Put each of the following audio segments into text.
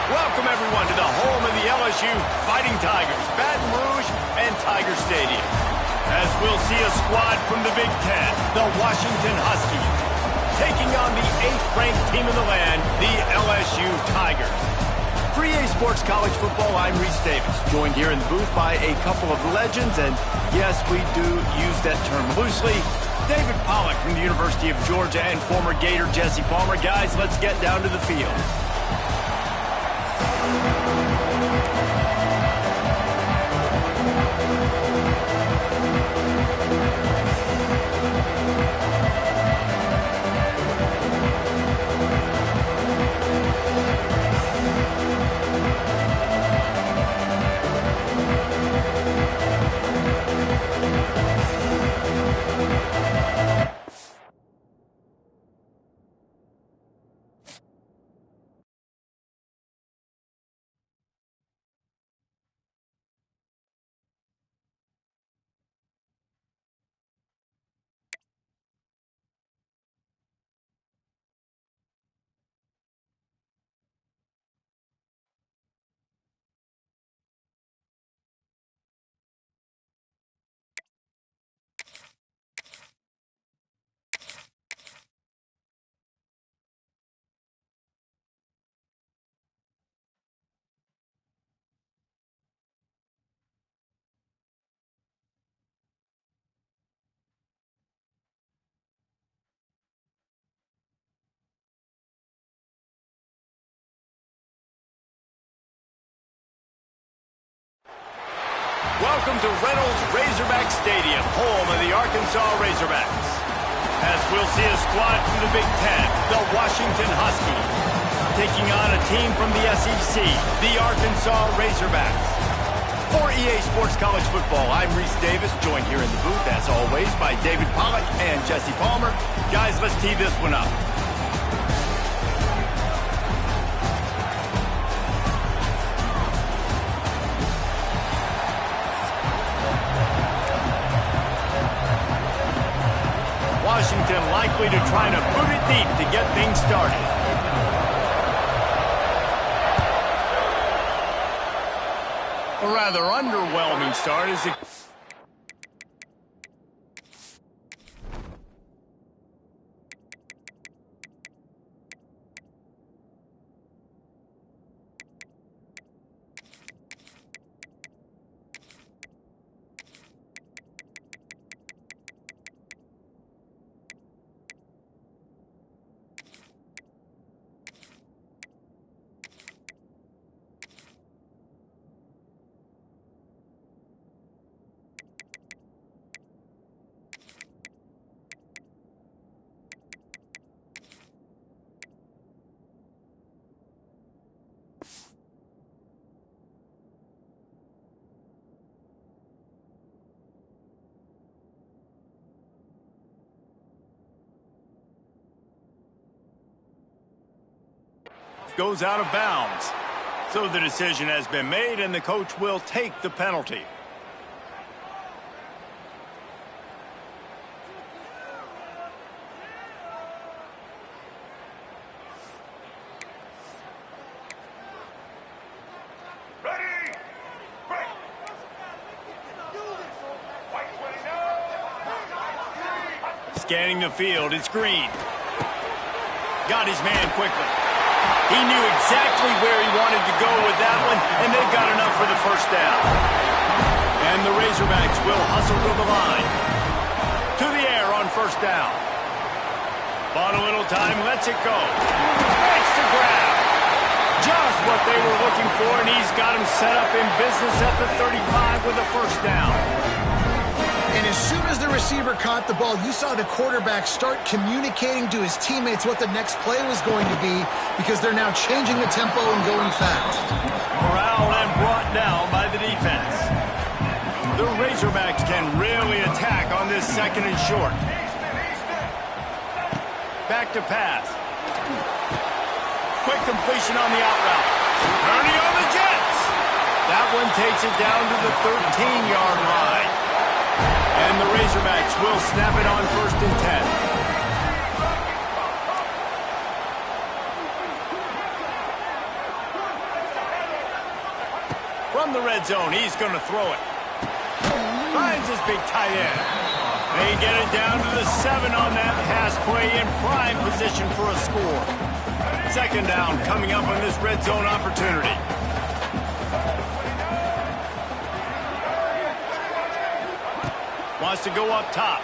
Welcome, everyone, to the home of the LSU Fighting Tigers, Baton Rouge and Tiger Stadium. As we'll see a squad from the Big Ten, the Washington Huskies, taking on the 8th-ranked team in the land, the LSU Tigers. For EA Sports College Football, I'm Reese Davis, joined here in the booth by a couple of legends, and yes, we do use that term loosely. David Pollack from the University of Georgia and former Gator Jesse Palmer. Guys, let's get down to the field. Welcome to Reynolds Razorback Stadium, home of the Arkansas Razorbacks. As we'll see a squad from the Big Ten, the Washington Huskies, taking on a team from the SEC, the Arkansas Razorbacks. For EA Sports College Football, I'm Reese Davis, joined here in the booth, as always, by David Pollack and Jesse Palmer. Guys, let's tee this one up. Washington likely to try to boot it deep to get things started. A rather underwhelming start as it... goes out of bounds. So the decision has been made, and the coach will take the penalty. Ready? Break. Scanning the field, it's Green. Got his man quickly. He knew exactly where he wanted to go with that one, and they've got enough for the first down. And the Razorbacks will hustle to the line. To the air on first down. Bought a little time, lets it go. Makes the grab. Just what they were looking for, and he's got him set up in business at the 35 with a first down. And as soon as the receiver caught the ball, you saw the quarterback start communicating to his teammates what the next play was going to be, because they're now changing the tempo and going fast. Corralled and brought down by the defense. The Razorbacks can really attack on this second and short. Back to pass. Quick completion on the out route. Purdy on the Jets. That one takes it down to the 13-yard line. And the Razorbacks will snap it on first and 10. From the red zone, he's going to throw it. Finds his big tight end. They get it down to the 7 on that pass play in prime position for a score. Second down coming up on this red zone opportunity. Wants to go up top.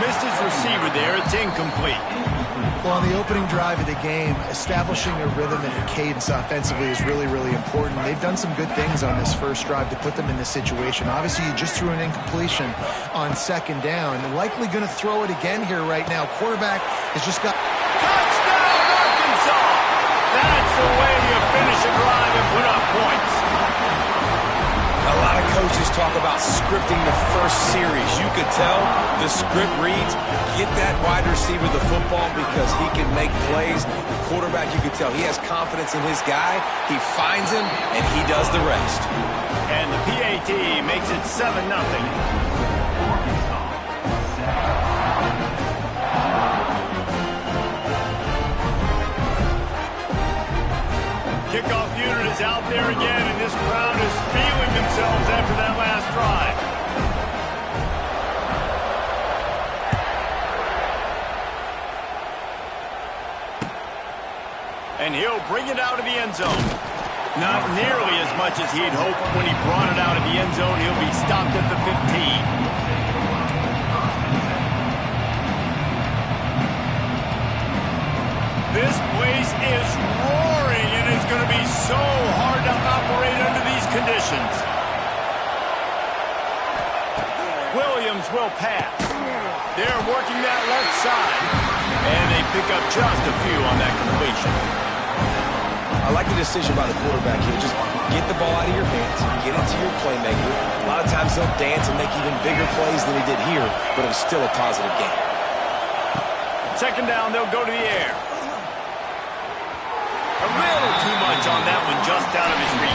Missed his receiver there. It's incomplete. Well, on the opening drive of the game, establishing a rhythm and a cadence offensively is really, really important. They've done some good things on this first drive to put them in this situation. Obviously, you just threw an incompletion on second down. Likely going to throw it again here right now. Quarterback has just got... Touchdown, Arkansas! That's the way you finish a drive and put up points. A lot of coaches talk about scripting the first series. You could tell the script reads, get that wide receiver the football because he can make plays. The quarterback, you could tell he has confidence in his guy. He finds him, and he does the rest. And the PAT makes it 7-0. Kickoff unit is out there again, and this crowd is feeling themselves after that last drive. And he'll bring it out of the end zone. Not nearly as much as he'd hoped when he brought it out of the end zone. He'll be stopped at the 15. This place is roaring, and it's going to be so hard to operate under these conditions. Williams will pass. They're working that left side, and they pick up just a few on that completion. I like the decision by the quarterback here. Just get the ball out of your hands, get it to your playmaker. A lot of times they'll dance and make even bigger plays than he did here, but it was still a positive game. Second down, they'll go to the air. A little too much on that one, just out of his reach.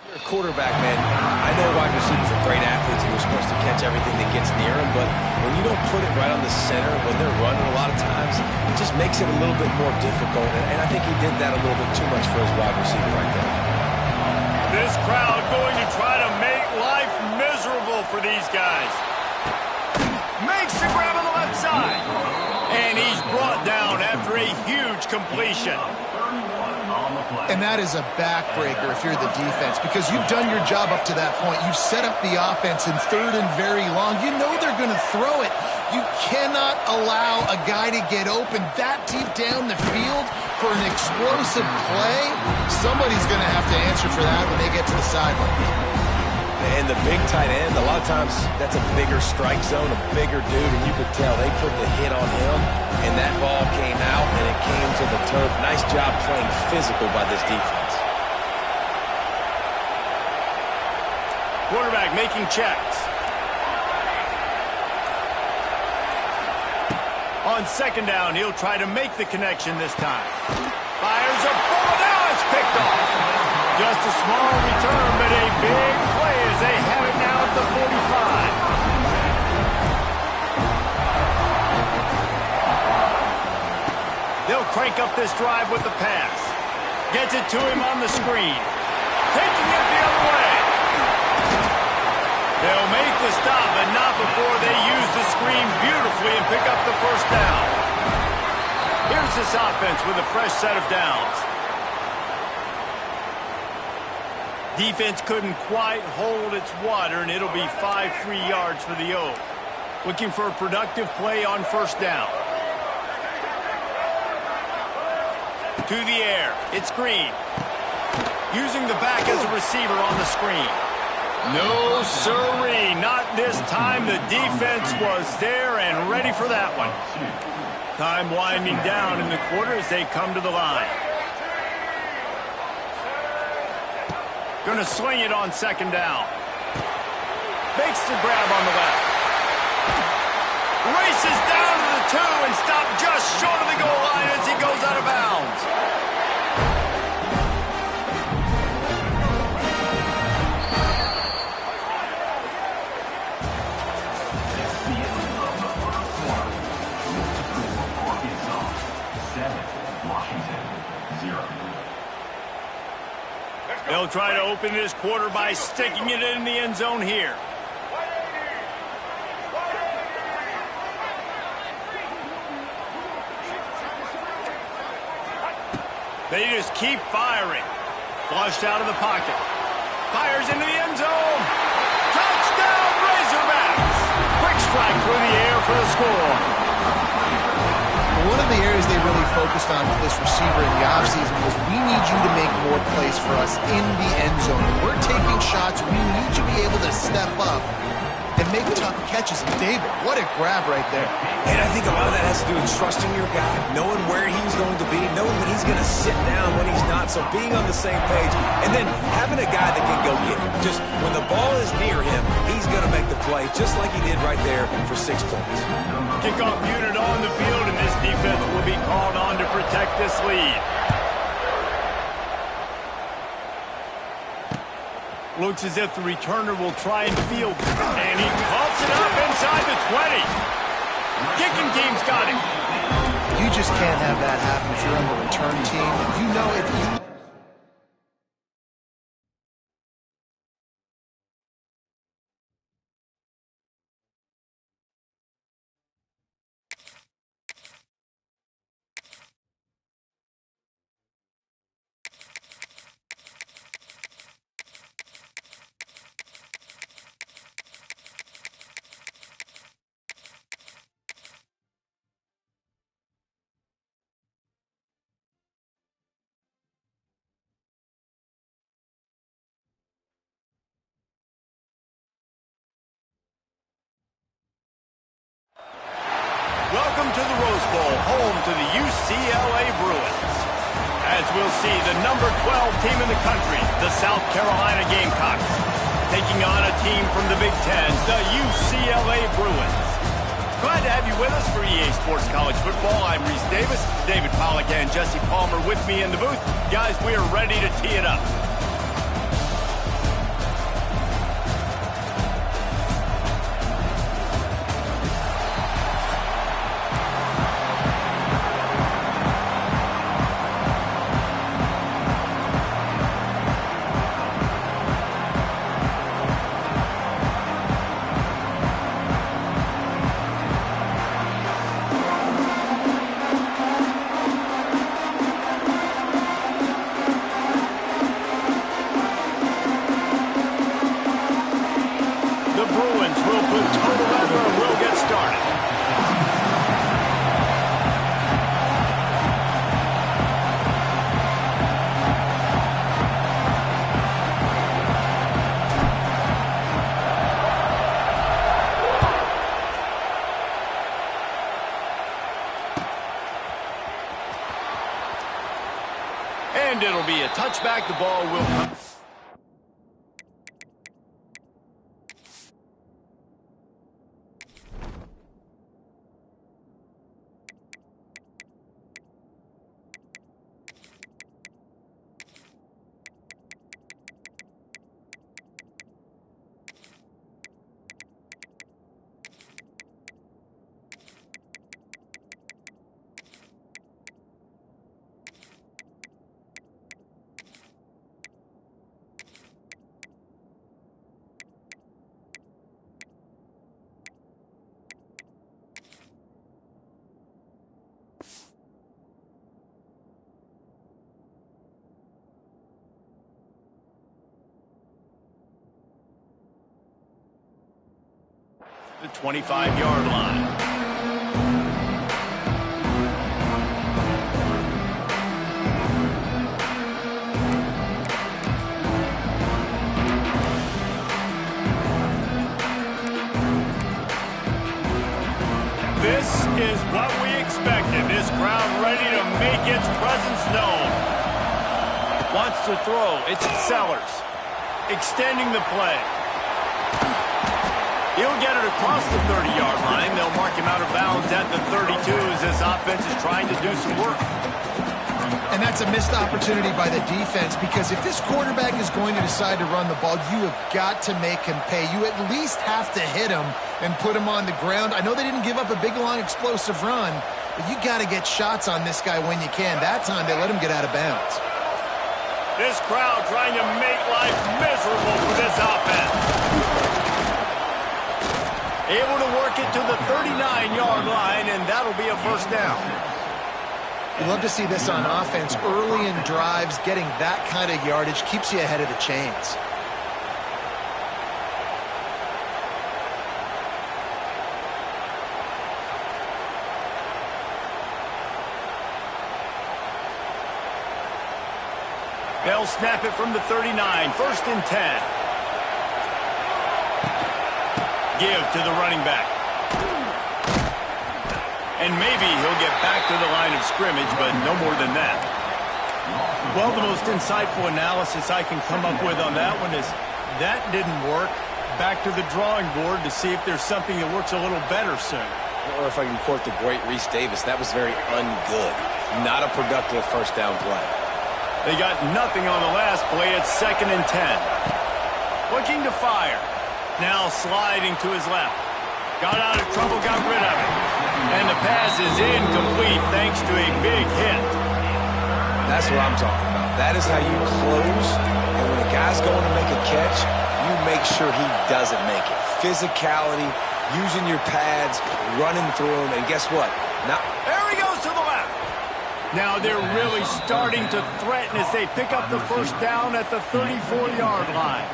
You're a quarterback, man. I know wide receivers are great athletes and they're supposed to catch everything that gets near them, but when you don't put it right on the center, when they're running a lot of times, it just makes it a little bit more difficult, and I think he did that a little bit too much for his wide receiver right there. This crowd going to try to make life miserable for these guys. Makes the grab on the left side. And he's brought down after a huge completion. And that is a backbreaker if you're the defense, because you've done your job up to that point. You've set up the offense in third and very long. You know they're going to throw it. You cannot allow a guy to get open that deep down the field for an explosive play. Somebody's going to have to answer for that when they get to the sideline. And the big tight end, a lot of times that's a bigger strike zone, a bigger dude, and you could tell they put the hit on him, and that ball came out, and it came to the turf. Nice job playing physical by this defense. Quarterback making checks. On second down, he'll try to make the connection this time. Fires a ball, now it's picked off. Just a small return, but a big play as they have it now at the 45. They'll crank up this drive with the pass. Gets it to him on the screen. Taking it the other way. They'll make the stop, but not before they use the screen beautifully and pick up the first down. Here's this offense with a fresh set of downs. Defense couldn't quite hold its water, and it'll be 5-3 yards for the Oak. Looking for a productive play on first down. To the air. It's Green. Using the back as a receiver on the screen. No sirree. Not this time. The defense was there and ready for that one. Time winding down in the quarter as they come to the line. Going to sling it on second down. Makes the grab on the left. Races down to the 2 and stopped just short of the goal line as he goes out of bounds. Washington, 0. They'll try to open this quarter by sticking it in the end zone here. They just keep firing. Flushed out of the pocket. Fires into the end zone. Touchdown, Razorbacks! Quick strike through the air for the score. One of the areas they really focused on with this receiver in the offseason was we need you to make more plays for us in the end zone. When we're taking shots, we need you to be able to step up and make tough catches. And David, what a grab right there. And I think a lot of that has to do with trusting your guy, knowing where he's going to be, knowing when he's going to sit down, when he's not, so being on the same page, and then having a guy that can go get it. Just when the ball is near him, he's going to make the play, just like he did right there for 6 points. Kickoff unit on the field, and this defense will be called on to protect this lead. Looks as if the returner will try and field. And he pumps it up inside the 20. Kicking team's got it. You just can't have that happen if you're on the return team. You know if you... Welcome to the Rose Bowl, home to the UCLA Bruins. As we'll see, the number 12 team in the country, the South Carolina Gamecocks, taking on a team from the Big Ten, the UCLA Bruins. Glad to have you with us for EA Sports College Football. I'm Reese Davis, David Pollack and Jesse Palmer with me in the booth. Guys, we are ready to tee it up. And it'll be a touchback. The ball will come. The 25-yard line. This is what we expected. This crowd ready to make its presence known. Wants to throw. It's Sellers. Extending the play. He'll get it across the 30-yard line. They'll mark him out of bounds at the 32 as this offense is trying to do some work. And that's That's a missed opportunity by the defense, because if this quarterback is going to decide to run the ball, you have got to make him pay. You at least have to hit him and put him on the ground. I know they didn't give up a big, long, explosive run, but you got to get shots on this guy when you can. That time, they let him get out of bounds. This crowd trying to make life miserable for this offense. Able to work it to the 39-yard line, and that'll be a first down. You love to see this on offense. Early in drives, getting that kind of yardage keeps you ahead of the chains. They'll snap it from the 39, first and 10. Give to the running back. And maybe he'll get back to the line of scrimmage, but no more than that. Well, the most insightful analysis I can come up with on that one is that didn't work. Back to the drawing board to see if there's something that works a little better soon. Or if I can quote the great Reese Davis, that was very ungood. Not a productive first down play. They got nothing on the last play. It's second and 10. Looking to fire. Now sliding to his left. Got out of trouble, got rid of it. And the pass is incomplete thanks to a big hit. That's what I'm talking about. That is how you close. And when a guy's going to make a catch, you make sure he doesn't make it. Physicality, using your pads, running through them. And guess what? Now, there he goes to the left. Now they're really starting to threaten as they pick up the first down at the 34-yard line.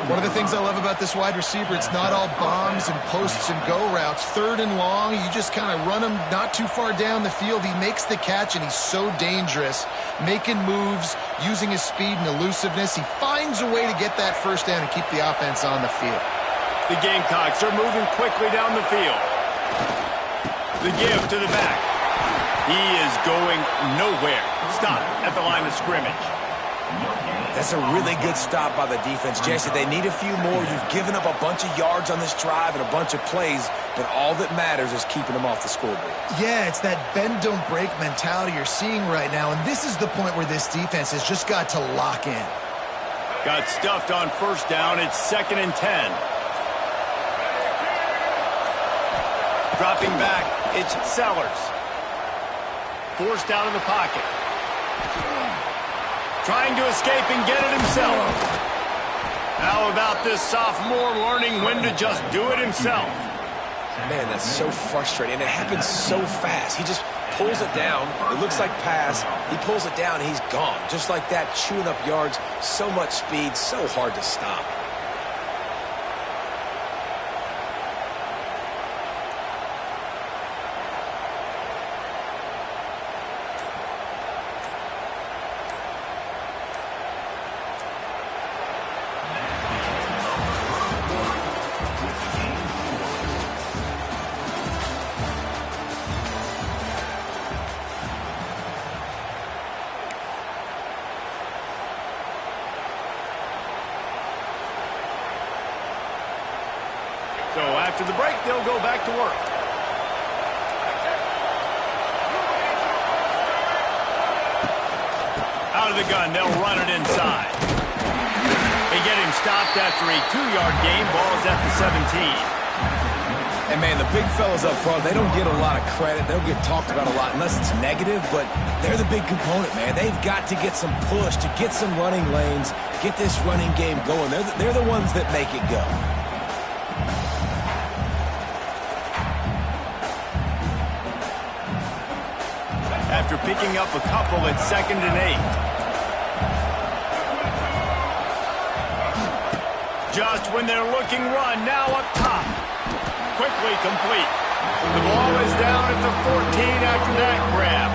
One of the things I love about this wide receiver, it's not all bombs and posts and go routes. Third and long, you just kind of run him not too far down the field. He makes the catch, and he's so dangerous, making moves, using his speed and elusiveness. He finds a way to get that first down and keep the offense on the field. The Gamecocks are moving quickly down the field. The give to the back. He is going nowhere. Stop at the line of scrimmage. That's a really good stop by the defense. Jesse, they need a few more. You've given up a bunch of yards on this drive and a bunch of plays, but all that matters is keeping them off the scoreboard. Yeah, it's that bend, don't break mentality you're seeing right now, and this is the point where this defense has just got to lock in. Got stuffed on first down. It's second and 10. Dropping back, it's Sellers. Forced out of the pocket. Trying to escape and get it himself. How about this sophomore learning when to just do it himself? Man, that's so frustrating. And it happens so fast. He just pulls it down. It looks like pass. He pulls it down, and he's gone. Just like that, chewing up yards. So much speed, so hard to stop. So after the break, they'll go back to work. Out of the gun, they'll run it inside. They get him stopped after a 2-yard gain. Ball's at the 17. And, man, the big fellas up front, they don't get a lot of credit. They don't get talked about a lot unless it's negative, but they're the big component, man. They've got to get some push, to get some running lanes, get this running game going. They're the ones that make it go. After picking up a couple at second and 8. Just when they're looking run, now up top. Quickly complete. The ball is down at the 14 after that grab.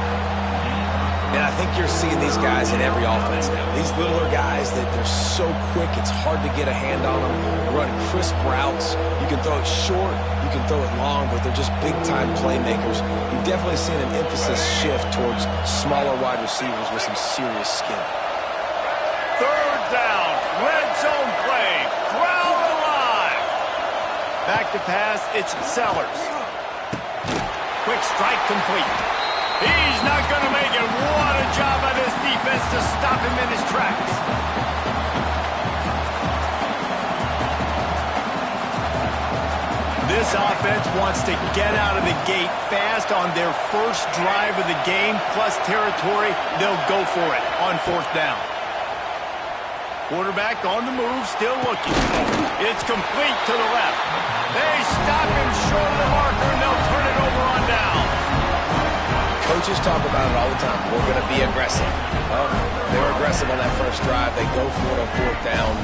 And I think you're seeing these guys in every offense now. These littler guys, that they're so quick, it's hard to get a hand on them. They run crisp routes. You can throw it short, you can throw it long, but they're just big-time playmakers. You've definitely seen an emphasis shift towards smaller wide receivers with some serious skill. Third down, red zone play, crowd alive. Back to pass, it's Sellers. Quick strike complete. He's not going to make it. What a job to get out of the gate fast on their first drive of the game, plus territory. They'll go for it on 4th down. Quarterback on the move, still looking. It's complete to the left. They stop him short of the marker, and they'll turn it over on down. Coaches talk about it all the time. We're going to be aggressive. Well, they're aggressive on that first drive. They go for it on 4th down.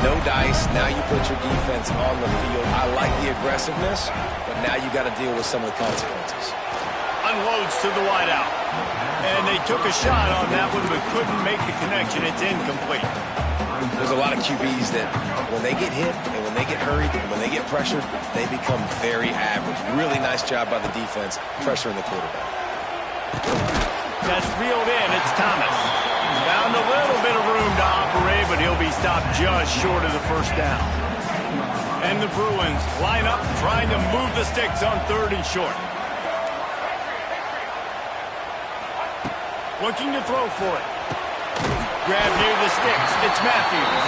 No dice. Now you put your defense on the field. I like the aggressiveness, but now you got to deal with some of the consequences. Unloads to the wideout. And they took a shot on that one, but couldn't make the connection. It's incomplete. There's a lot of QBs that when they get hit and when they get hurried and when they get pressured, they become very average. Really nice job by the defense pressuring the quarterback. That's reeled in. It's Thomas. Found a little bit of room to operate, but he'll be stopped just short of the 1st down. And the Bruins line up, trying to move the sticks on 3rd and short. Looking to throw for it. Grab near the sticks. It's Matthews.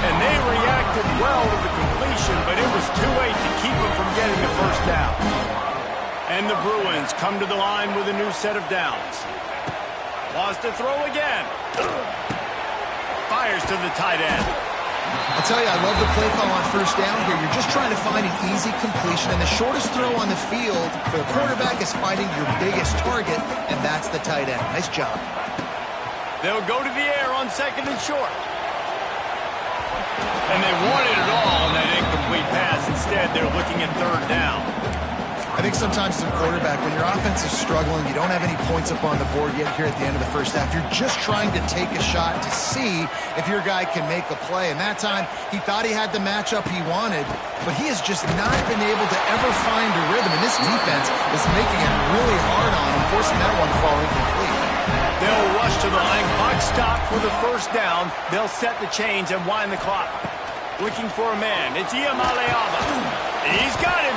And they reacted well to the completion, but it was too late to keep them from getting the 1st down. And the Bruins come to the line with a new set of downs. Wants to throw again. Fires to the tight end. I'll tell you, I love the play call on 1st down here. You're just trying to find an easy completion, and the shortest throw on the field for the quarterback is finding your biggest target, and that's the tight end. Nice job. They'll go to the air on 2nd and short. And they wanted it all on that incomplete pass. Instead, they're looking at 3rd down. I think sometimes as a quarterback, when your offense is struggling, you don't have any points up on the board yet here at the end of the 1st half. You're just trying to take a shot to see if your guy can make a play. And that time, he thought he had the matchup he wanted, but he has just not been able to ever find a rhythm. And this defense is making it really hard on him, forcing that one to fall incomplete. They'll rush to the line. Clock stop for the 1st down. They'll set the chains and wind the clock. Looking for a man. It's Iamaleava. He's got him.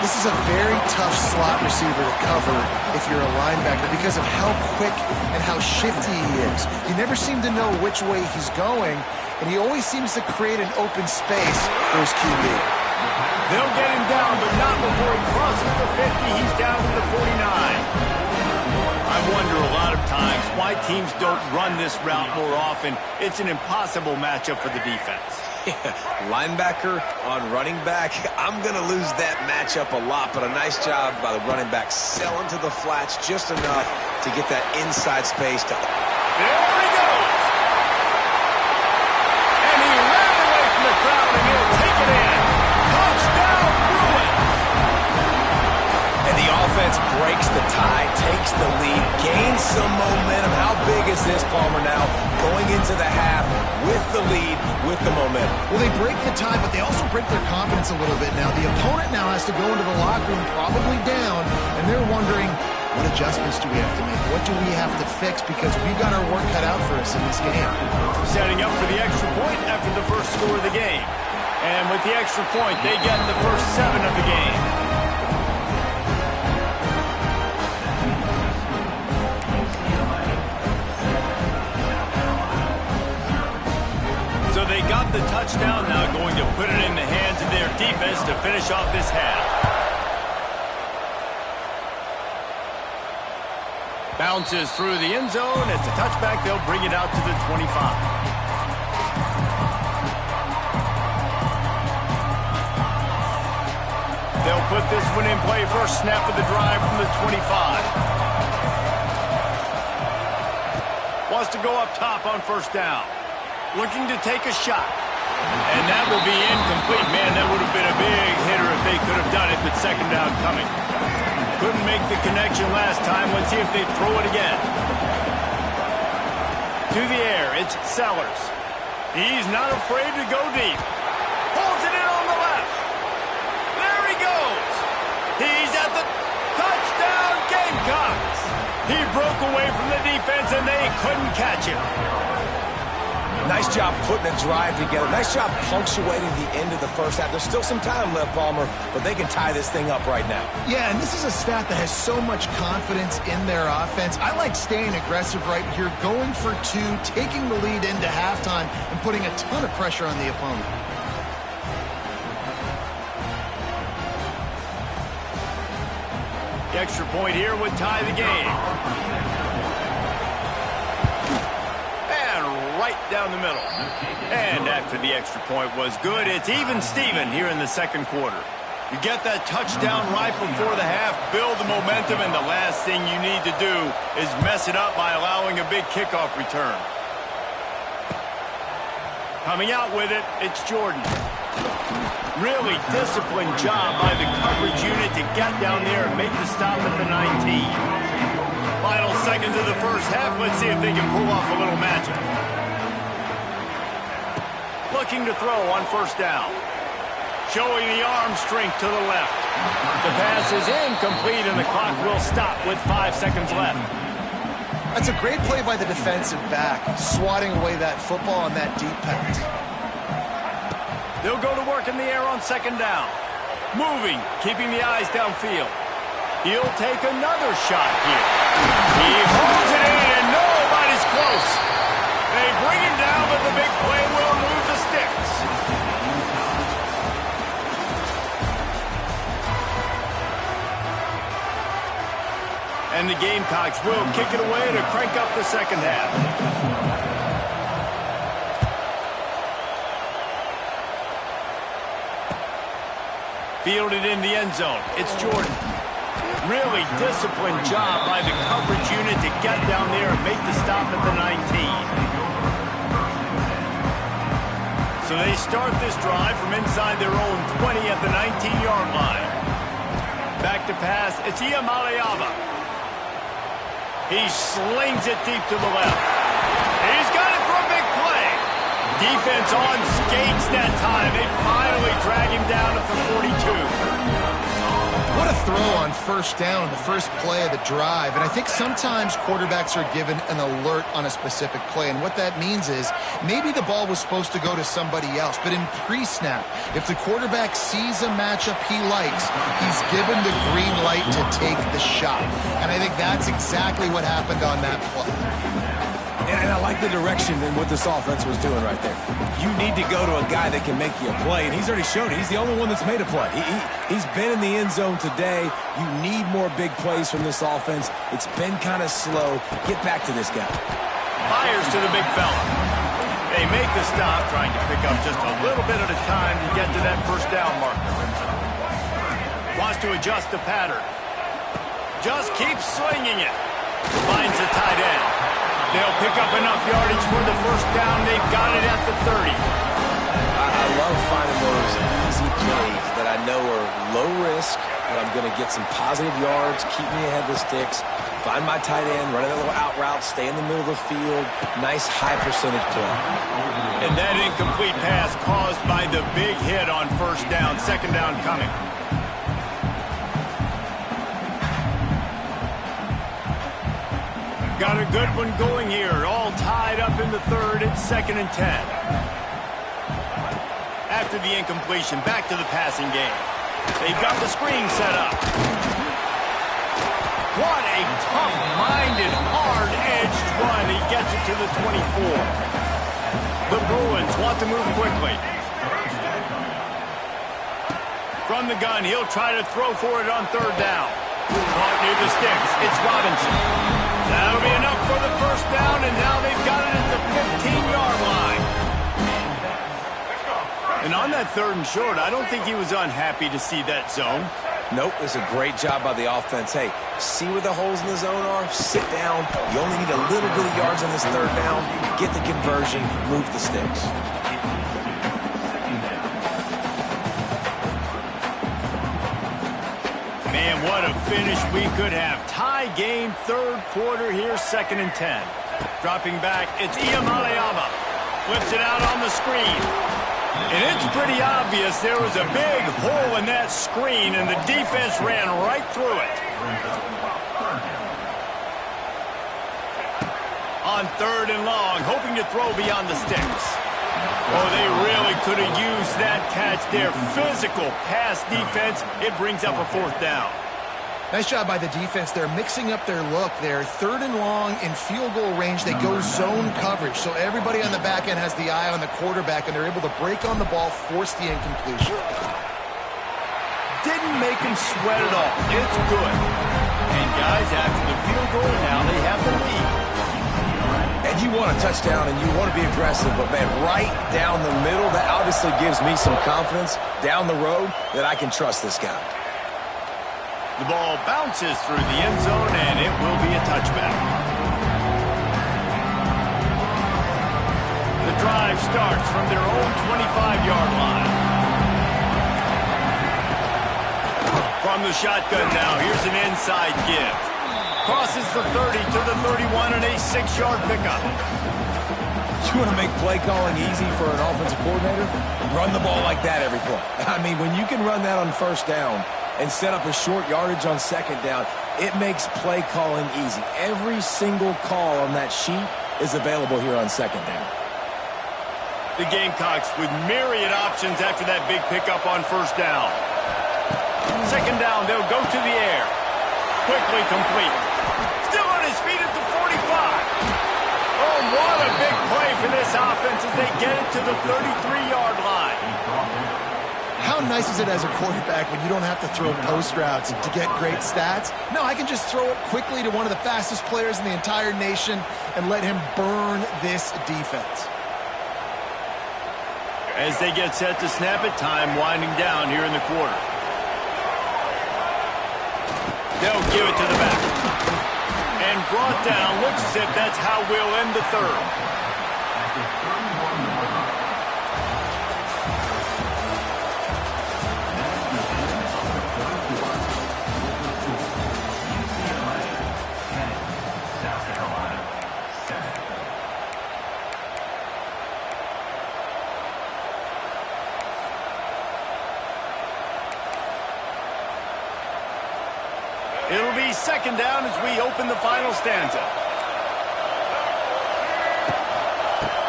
This is a very tough slot receiver to cover if you're a linebacker because of how quick and how shifty he is. You never seem to know which way he's going, and he always seems to create an open space for his QB. They'll get him down, but not before he crosses the 50. He's down to the 49. I wonder a lot of times why teams don't run this route more often. It's an impossible matchup for the defense. Linebacker on running back. I'm going to lose that matchup a lot, but a nice job by the running back selling to the flats just enough to get that inside space to... There he goes! And he ran away from the crowd, and he'll take it in. Touchdown, Bruins! And the offense breaks the tie, takes the lead, gains some momentum. How big is this, Palmer, now? Going into the half with the lead, with the momentum. Well, they break the tie, but they also break their confidence a little bit now. The opponent now has to go into the locker room probably down, and they're wondering, what adjustments do we have to make? What do we have to fix? Because we've got our work cut out for us in this game. Setting up for the extra point after the first score of the game. And with the extra point, they get the first 7 of the game. So they got the touchdown, now going to put it in the hands of their defense to finish off this half. Bounces through the end zone. It's a touchback. They'll bring it out to the 25. They'll put this one in play. First snap of the drive from the 25. Wants to go up top on 1st down. Looking to take a shot. And that will be incomplete. Man, that would have been a big hitter if they could have done it, but 2nd down coming. Couldn't make the connection last time. Let's see if they throw it again. To the air, it's Sellers. He's not afraid to go deep. Pulls it in on the left. There he goes. He's at the touchdown, Gamecocks. He broke away from the defense, and they couldn't catch him. Nice job putting a drive together. Nice job punctuating the end of the first half. There's still some time left, Palmer, but they can tie this thing up right now. Yeah, and this is a staff that has so much confidence in their offense. I like staying aggressive right here, going for 2, taking the lead into halftime, and putting a ton of pressure on the opponent. The extra point here would tie the game. And right down the middle. And after the extra point was good, it's even Steven here in the second quarter. You get that touchdown right before the half, build the momentum, and the last thing you need to do is mess it up by allowing a big kickoff return. Coming out with it, it's Jordan. Really disciplined job by the coverage unit to get down there and make the stop at the 19. Final seconds of the first half. Let's see if they can pull off a little magic. Looking to throw on first down. Showing the arm strength to the left. The pass is incomplete, and the clock will stop with 5 seconds left. That's a great play by the defensive back, swatting away that football on that deep pass. They'll go to work in the air on second down. Moving, keeping the eyes downfield. He'll take another shot here. He holds it in, and nobody's close. They bring him down, but the big play will move the sticks. And the Gamecocks will kick it away to crank up the second half. Fielded in the end zone. It's Jordan. Really disciplined job by the coverage unit to get down there and make the stop at the 19. So they start this drive from inside their own 20 at the 19-yard line. Back to pass. It's Iamaleava. He slings it deep to the left. He's got it for a big play. Defense on skates that time. They finally drag him down at the 42. What a throw on first down, the first play of the drive. And I think sometimes quarterbacks are given an alert on a specific play. And what that means is maybe the ball was supposed to go to somebody else. But in pre-snap, if the quarterback sees a matchup he likes, he's given the green light to take the shot. And I think that's exactly what happened on that play. And I like the direction and what this offense was doing right there. You need to go to a guy that can make you a play, and he's already shown it. He's the only one that's made a play. He's been in the end zone today. You need more big plays from this offense. It's been kind of slow. Get back to this guy. Fires to the big fella. They make the stop, trying to pick up just a little bit at a time to get to that first down marker. Wants to adjust the pattern. Just keeps swinging it. Finds the tight end. They'll pick up enough yardage for the first down. They've got it at the 30. I love finding those easy plays that I know are low risk, but I'm going to get some positive yards, keep me ahead of the sticks, find my tight end, run a little out route, stay in the middle of the field. Nice high percentage play. And that incomplete pass caused by the big hit on first down. Second down coming. Got a good one going here. All tied up in the third. It's 2nd and 10. After the incompletion, back to the passing game. They've got the screen set up. What a tough-minded, hard-edged run. He gets it to the 24. The Bruins want to move quickly. From the gun, he'll try to throw for it on third down. Caught near the sticks. It's Robinson. That'll be enough for the first down, and now they've got it at the 15-yard line. And on that 3rd and short, I don't think he was unhappy to see that zone. Nope, it's a great job by the offense. Hey, see where the holes in the zone are? Sit down. You only need a little bit of yards on this third down. Get the conversion, move the sticks. Man, what a finish we could have. Tie game, third quarter here, 2nd and 10. Dropping back, it's Iamaleava. Flips it out on the screen. And it's pretty obvious there was a big hole in that screen, and the defense ran right through it. On 3rd and long, hoping to throw beyond the sticks. Oh, they really could have used that catch there. Physical pass defense. It brings up a 4th down. Nice job by the defense. They're mixing up their look there. 3rd and long in field goal range. They go zone coverage. So everybody on the back end has the eye on the quarterback, and they're able to break on the ball, force the incompletion. Didn't make him sweat at all. It's good. guys, after the field goal. Now they have the lead. And you want a touchdown and you want to be aggressive, but, man, right down the middle, that obviously gives me some confidence down the road that I can trust this guy. The ball bounces through the end zone, and it will be a touchback. The drive starts from their own 25-yard line. From the shotgun now, here's an inside give. Crosses the 30 to the 31 and a 6-yard pickup. You want to make play calling easy for an offensive coordinator? Run the ball like that every play. I mean, when you can run that on first down and set up a short yardage on second down, it makes play calling easy. Every single call on that sheet is available here on second down. The Gamecocks with myriad options after that big pickup on first down. Second down, they'll go to the air. Quickly complete. Still on his feet at the 45. Oh, what a big play for this offense as they get it to the 33-yard line. How nice is it as a quarterback when you don't have to throw post routes to get great stats? No, I can just throw it quickly to one of the fastest players in the entire nation and let him burn this defense. As they get set to snap it, time winding down here in the quarter. They'll give it to the back. And brought down. Looks as if that's how we'll end the third. It'll be second down as we open the final stanza.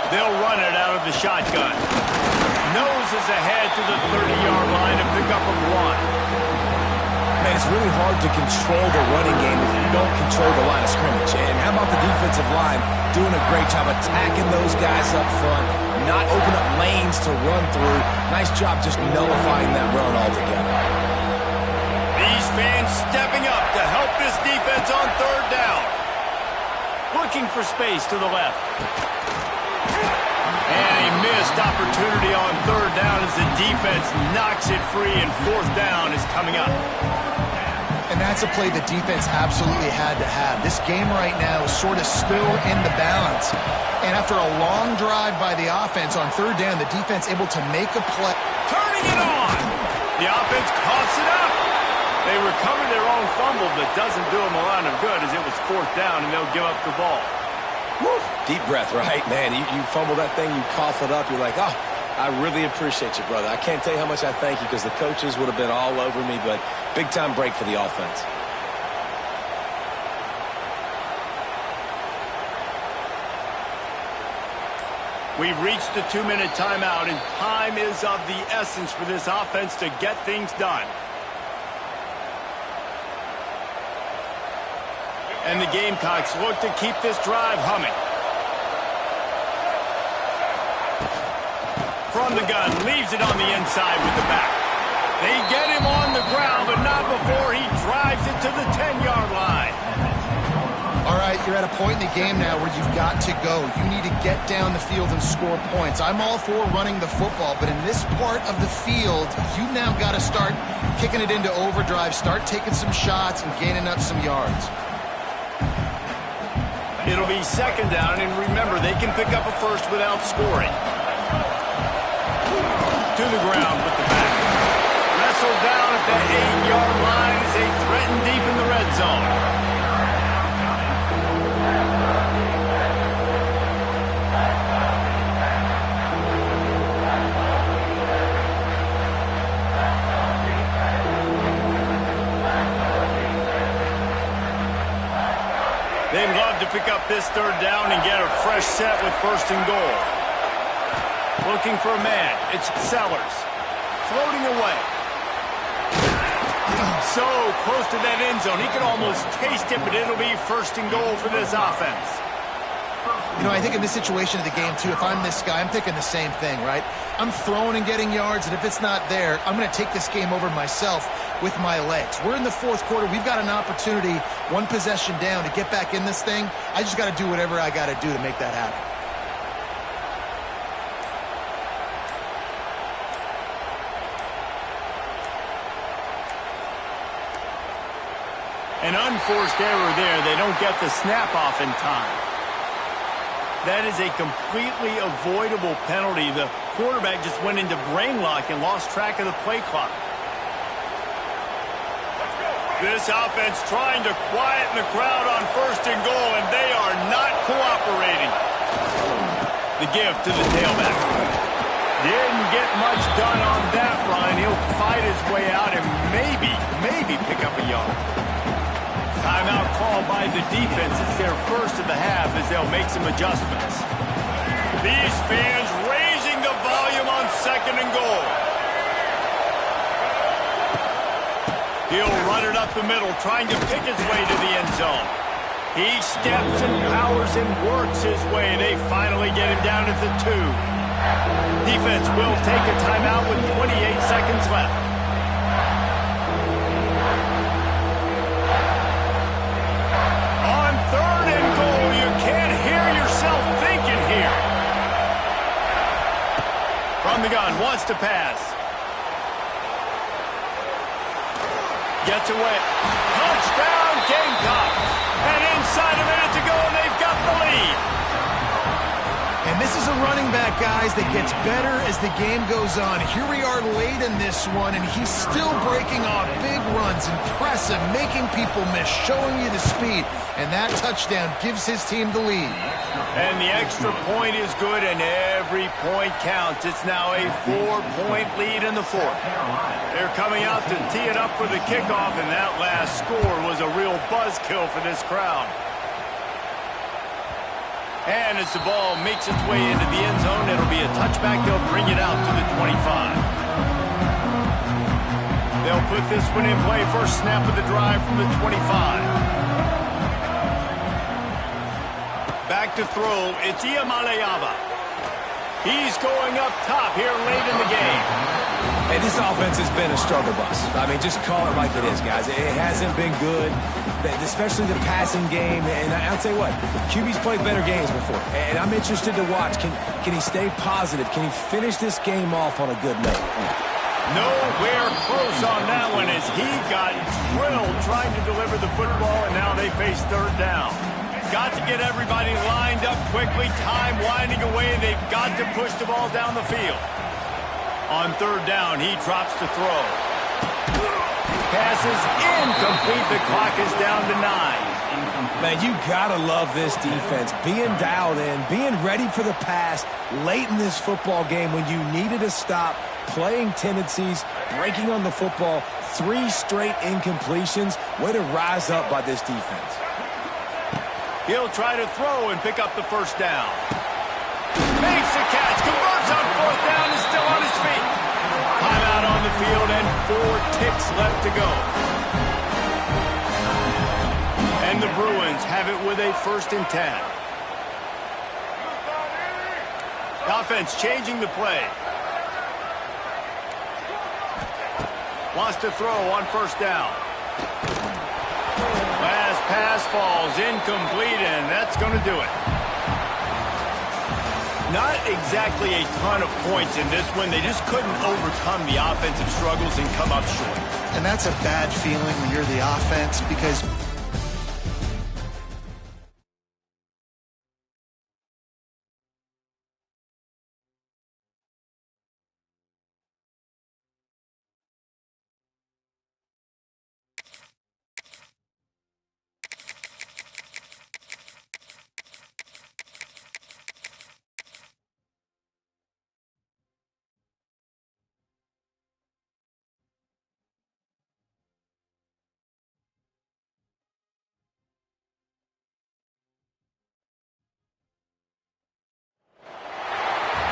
They'll run it out of the shotgun. Noses ahead to the 30-yard line, a pickup of 1. Man, it's really hard to control the running game if you don't control the line of scrimmage. And how about the defensive line doing a great job attacking those guys up front, not open up lanes to run through. Nice job just nullifying that run altogether. These fans stepping up to help this defense on third down. Looking for space to the left. And a missed opportunity on third down as the defense knocks it free, and fourth down is coming up. And that's a play the defense absolutely had to have. This game right now is sort of still in the balance. And after a long drive by the offense on third down, the defense able to make a play. Turning it on. The offense coughs it up. They recover their own fumble, but doesn't do them a lot of good as it was fourth down, and they'll give up the ball. Woo. Deep breath, right? Man, you fumble that thing, you cough it up, you're like, oh, I really appreciate you, brother. I can't tell you how much I thank you because the coaches would have been all over me, but big-time break for the offense. We've reached the 2-minute timeout, and time is of the essence for this offense to get things done. And the Gamecocks look to keep this drive humming. From the gun, leaves it on the inside with the back. They get him on the ground, but not before he drives it to the 10-yard line. All right, you're at a point in the game now where you've got to go. You need to get down the field and score points. I'm all for running the football, but in this part of the field, you've now got to start kicking it into overdrive, start taking some shots and gaining up some yards. It'll be second down, and remember, they can pick up a first without scoring. To the ground with the back. Wrestled down at the 8-yard line as they threaten deep in the red zone. They'd love to pick up this third down and get a fresh set with first and goal. Looking for a man. It's Sellers. Floating away. So close to that end zone. He can almost taste it, but it'll be first and goal for this offense. You know, I think in this situation of the game, too, if I'm this guy, I'm thinking the same thing, right? I'm throwing and getting yards, and if it's not there, I'm going to take this game over myself with my legs. We're in the fourth quarter. We've got an opportunity, one possession down, to get back in this thing. I just got to do whatever I got to do to make that happen. An unforced error there. They don't get the snap off in time. That is a completely avoidable penalty. The quarterback just went into brain lock and lost track of the play clock. This offense trying to quieten the crowd on 1st and goal, and they are not cooperating. The give to the tailback. Didn't get much done on that run. He'll fight his way out and maybe pick up a yard. Timeout called by the defense. It's their first of the half as they'll make some adjustments. These fans raising the volume on 2nd and goal. He'll run it up the middle, trying to pick his way to the end zone. He steps and powers and works his way. They finally get him down at the 2. Defense will take a timeout with 28 seconds left. From the gun, wants to pass. Gets away. Touchdown, Gamecocks. And inside a minute to go, and they've got the lead. And this is a running back, guys, that gets better as the game goes on. Here we are late in this one, and he's still breaking off big runs. Impressive, making people miss, showing you the speed. And that touchdown gives his team the lead. And the extra point is good, and every point counts. It's now a 4-point lead in the fourth. They're coming out to tee it up for the kickoff, and that last score was a real buzzkill for this crowd. And as the ball makes its way into the end zone, it'll be a touchback. They'll bring it out to the 25. They'll put this one in play. First snap of the drive from the 25. Back to throw, it's Iamaleava. He's going up top here late in the game. Hey, this offense has been a struggle bus. I mean, just call it like it is, guys. It hasn't been good, especially the passing game. And I'll tell you what, QB's played better games before. And I'm interested to watch. Can he stay positive? Can he finish this game off on a good note? Nowhere close on that one as he got drilled trying to deliver the football, and now they face 3rd down. Got to get everybody lined up quickly. Time winding away. They've got to push the ball down the field. On 3rd down, he drops to throw. Passes incomplete. The clock is down to 9. Man, you got to love this defense. Being dialed in, being ready for the pass late in this football game when you needed a stop, playing tendencies, breaking on the football, 3 straight incompletions. Way to rise up by this defense. He'll try to throw and pick up the first down. Makes the catch, converts on 4th down, is still on his feet. Timeout on the field and 4 ticks left to go. And the Bruins have it with a 1st and 10. The offense changing the play. Wants to throw on 1st down. Last pass falls incomplete, and that's going to do it. Not exactly a ton of points in this one. They just couldn't overcome the offensive struggles and come up short. And that's a bad feeling when you're the offense because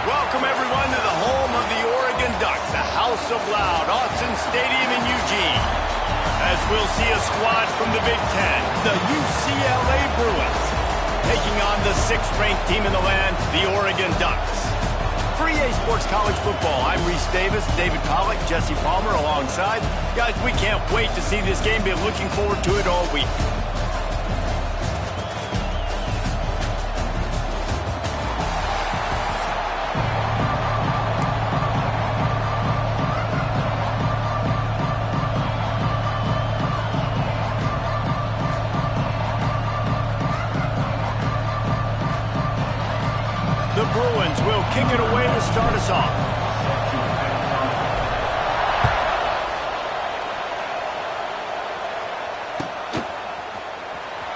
Welcome, everyone, to the home of the Oregon Ducks, the House of Loud, Autzen Stadium in Eugene. As we'll see a squad from the Big Ten, the UCLA Bruins, taking on on the 6th-ranked team in the land, the Oregon Ducks. For EA Sports College Football, I'm Reese Davis, David Pollack, Jesse Palmer alongside. Guys, we can't wait to see this game. Been looking forward to it all week. The Bruins will kick it away to start us off.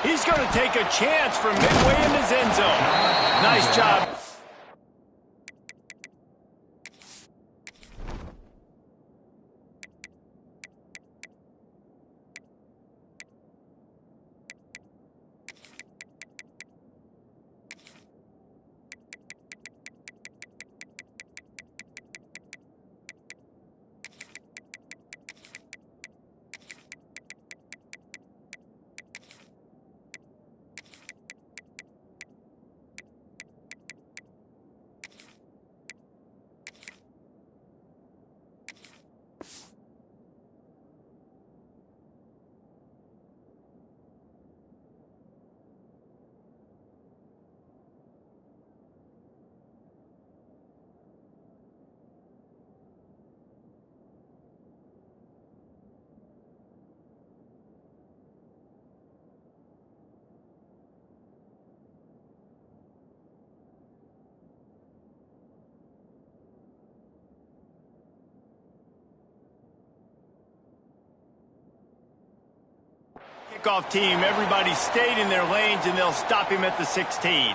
He's going to take a chance from midway in his end zone. Nice job. Kickoff team, everybody stayed in their lanes, and they'll stop him at the 16.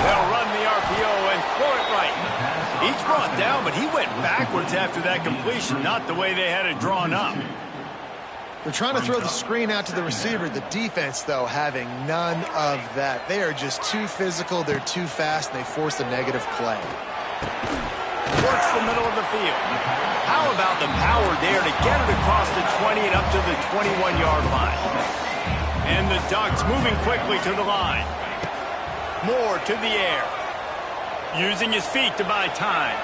They'll run the RPO and throw it right. He's brought down, but he went backwards after that completion, not the way they had it drawn up. They're trying to throw the screen out to the receiver. The defense, though, having none of that. They are just too physical, they're too fast, and they force a negative play. Works the middle of the field. How about the power there to get it across the 20 and up to the 21-yard line? And the Ducks moving quickly to the line. Moore to the air. Using his feet to buy time.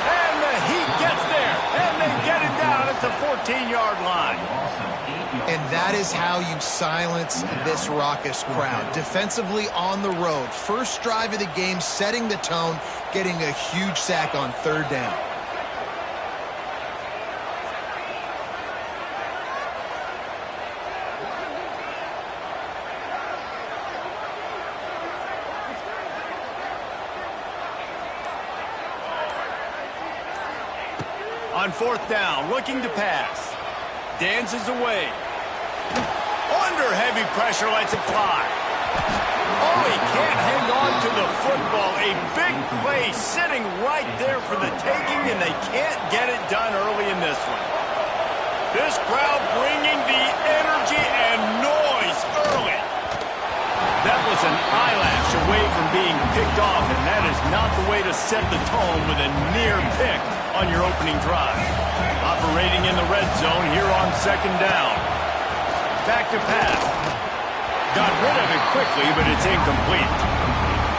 And the Heat gets there, and they get it down at the 14-yard line. And that is how you silence this raucous crowd. Defensively on the road. First drive of the game, setting the tone, getting a huge sack on 3rd down. On 4th down, looking to pass. Dances away. Under heavy pressure, lets it fly. Oh, he can't hang on to the football. A big play sitting right there for the taking, and they can't get it done early in this one. This crowd bringing the energy and noise early. That was an eyelash away from being picked off, and that is not the way to set the tone with a near pick on your opening drive. Operating in the red zone here on 2nd down. Back to pass. Got rid of it quickly, but it's incomplete.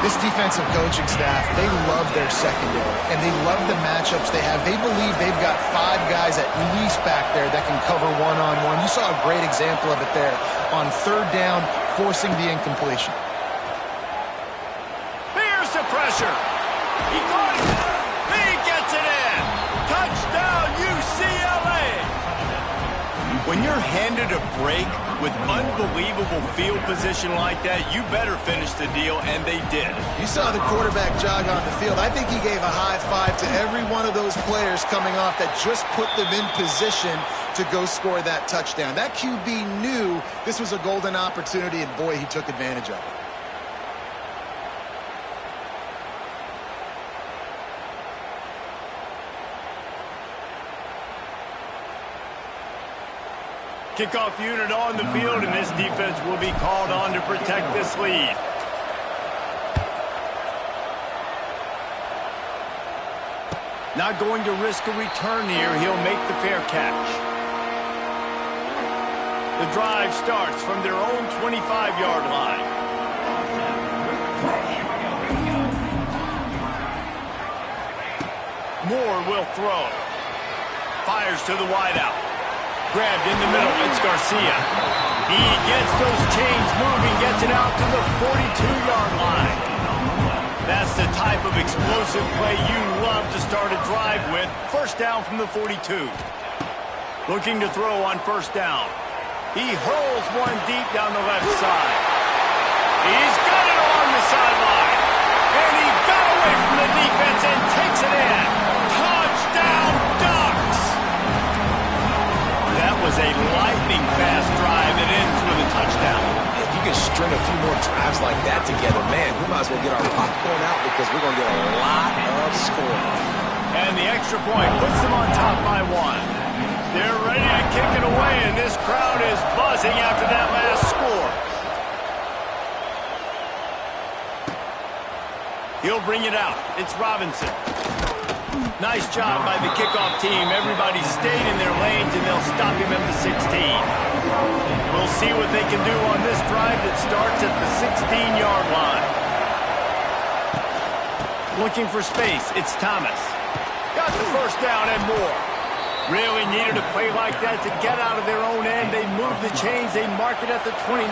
This defensive coaching staff, they love their secondary, and they love the matchups they have. They believe they've got 5 guys at least back there that can cover one-on-one. You saw a great example of it there on 3rd down, forcing the incompletion. Here's the pressure. He caught it. He gets it in. Touchdown, UCLA. When you're handed a break with unbelievable field position like that, you better finish the deal, and they did. You saw the quarterback jog on the field. I think he gave a high five to every one of those players coming off that just put them in position to go score that touchdown. That QB knew this was a golden opportunity, and boy, he took advantage of it. Kickoff unit on the field, and this defense will be called on to protect this lead. Not going to risk a return here. He'll make the fair catch. The drive starts from their own 25-yard line. Moore will throw. Fires to the wideout. Grabbed in the middle. It's Garcia. He gets those chains moving, gets it out to the 42-yard line. That's the type of explosive play you love to start a drive with. First down from the 42. Looking to throw on first down. He hurls one deep down the left side. He's got it along the sideline. And he got away from the defense and takes it in. Touchdown, Ducks! That was a lightning-fast drive that ends with a touchdown. If you can string a few more drives like that together, man, we might as well get our popcorn out because we're going to get a lot of scoring. And the extra point puts them on top by one. They're ready to kick it away, and this crowd is buzzing after that last score. He'll bring it out. It's Robinson. Nice job by the kickoff team. Everybody stayed in their lanes, and they'll stop him at the 16. We'll see what they can do on this drive that starts at the 16-yard line. Looking for space. It's Thomas. Got the first down and more. Really needed a play like that to get out of their own end. They move the chains. They mark it at the 29.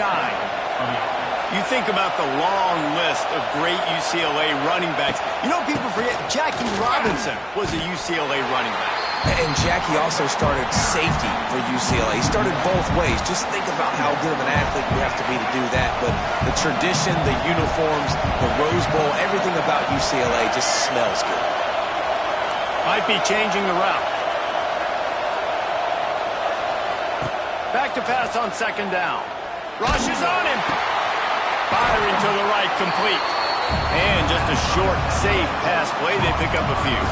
You think about the long list of great UCLA running backs. You know, people forget Jackie Robinson was a UCLA running back. And Jackie also started safety for UCLA. He started both ways. Just think about how good of an athlete you have to be to do that. But the tradition, the uniforms, the Rose Bowl, everything about UCLA just smells good. Might be changing the route. Back to pass on second down. Rush is on him. Firing to the right, complete. And just a short, safe pass play. They pick up a few.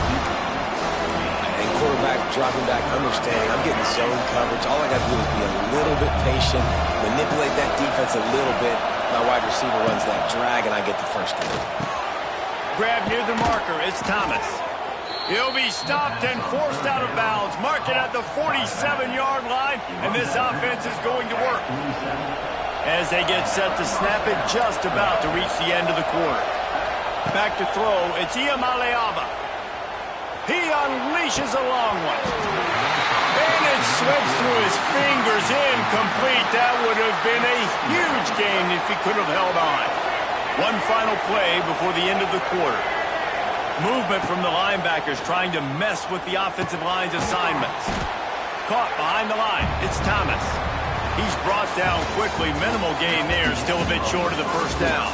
And quarterback dropping back, understanding I'm getting zone coverage. All I got to do is be a little bit patient, manipulate that defense a little bit. My wide receiver runs that drag, and I get the first down. Grab near the marker. It's Thomas. He'll be stopped and forced out of bounds. Mark it at the 47-yard line, and this offense is going to work. As they get set to snap it, just about to reach the end of the quarter. Back to throw, it's Iamaleava. He unleashes a long one. And it slips through his fingers, incomplete. That would have been a huge gain if he could have held on. One final play before the end of the quarter. Movement from the linebackers trying to mess with the offensive line's assignments. Caught behind the line. It's Thomas. He's brought down quickly. Minimal gain there. Still a bit short of the first down.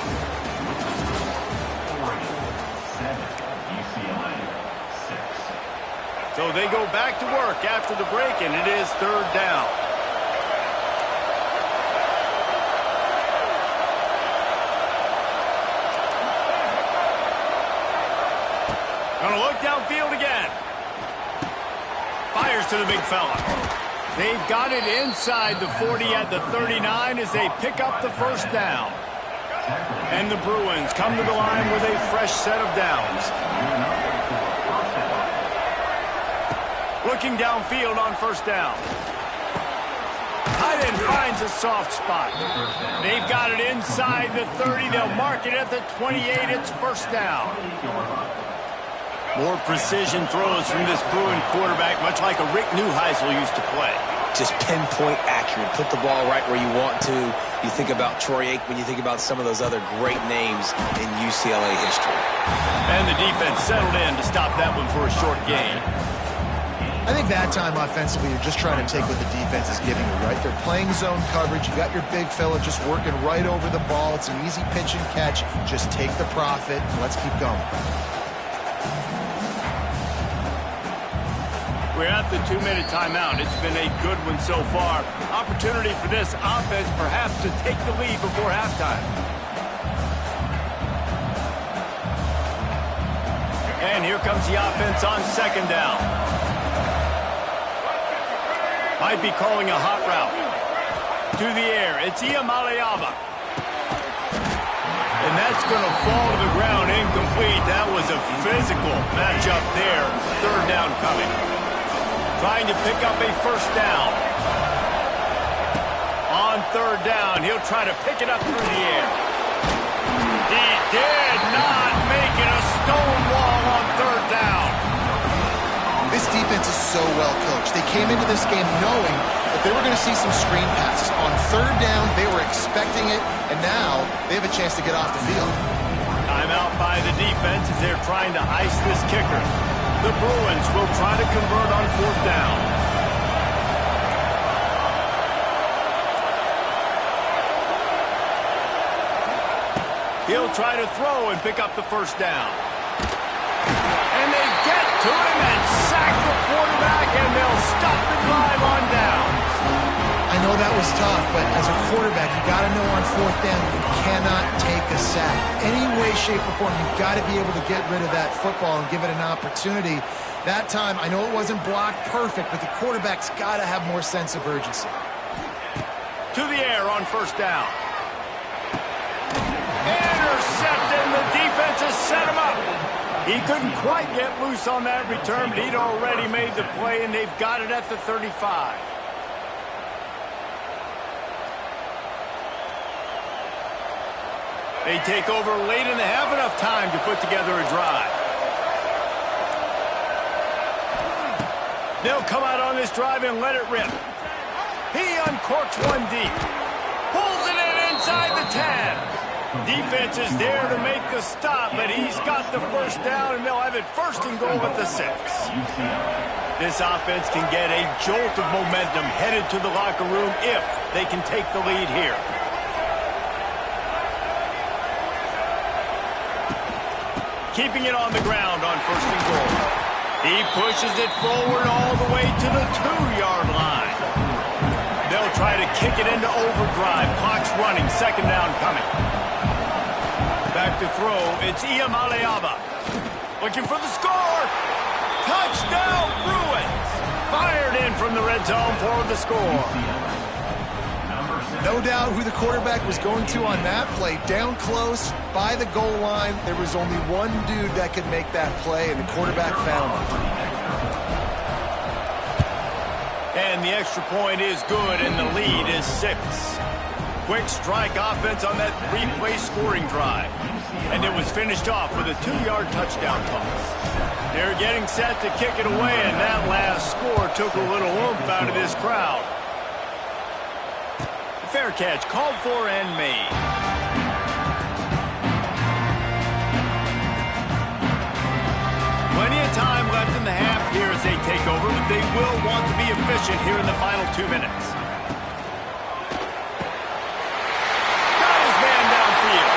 So they go back to work after the break, and it is third down. Gonna look downfield again. Fires to the big fella. They've got it inside the 40 at the 39 as they pick up the first down. And the Bruins come to the line with a fresh set of downs. Looking downfield on first down. Tight end finds a soft spot. They've got it inside the 30. They'll mark it at the 28. It's first down. More precision throws from this Bruin quarterback, much like a Rick Neuheisel used to play. Just pinpoint accurate. Put the ball right where you want to. You think about Troy Aikman, you think about some of those other great names in UCLA history. And the defense settled in to stop that one for a short gain. I think that time offensively, you're just trying to take what the defense is giving you, right? They're playing zone coverage. You got your big fella just working right over the ball. It's an easy pitch and catch. Just take the profit and let's keep going. We're at the 2-minute timeout. It's been a good one so far. Opportunity for this offense perhaps to take the lead before halftime. And here comes the offense on second down. Might be calling a hot route. Through the air, it's Iamaleava. And that's going to fall to the ground incomplete. That was a physical matchup there. Third down coming. Trying to pick up a first down. On third down, he'll try to pick it up through the air. He did not make it a stone wall on third down. This defense is so well coached. They came into this game knowing that they were going to see some screen passes. On third down, they were expecting it, and now they have a chance to get off the field. Timeout by the defense as they're trying to ice this kicker. The Bruins will try to convert on fourth down. He'll try to throw and pick up the first down. And they get to him and sack the quarterback, and they'll stop the drive on down. I know that was tough, but as a quarterback, you got to know on fourth down you cannot take a sack. Any way, shape, or form, you've got to be able to get rid of that football and give it an opportunity. That time, I know it wasn't blocked perfect, but the quarterback's got to have more sense of urgency. To the air on first down. Intercepted, and the defense has set him up. He couldn't quite get loose on that return, but he'd already made the play, and they've got it at the 35. They take over late in the half, enough time to put together a drive. They'll come out on this drive and let it rip. He uncorks one deep. Pulls it in inside the 10. Defense is there to make the stop, but he's got the first down, and they'll have it first and goal at the 6. This offense can get a jolt of momentum headed to the locker room if they can take the lead here. Keeping it on the ground on first and goal. He pushes it forward all the way to the 2-yard line. They'll try to kick it into overdrive. Clock's running. Second down coming. Back to throw. It's Iamaleava. Looking for the score. Touchdown, Bruins. Fired in from the red zone for the score. No doubt who the quarterback was going to on that play. Down close, by the goal line. There was only one dude that could make that play, and the quarterback found it. And the extra point is good, and the lead is 6. Quick strike offense on that 3-play scoring drive. And it was finished off with a 2-yard touchdown toss. They're getting set to kick it away, and that last score took a little oomph out of this crowd. Fair catch called for and made. Plenty of time left in the half here as they take over, but they will want to be efficient here in the final 2 minutes. Got his man downfield.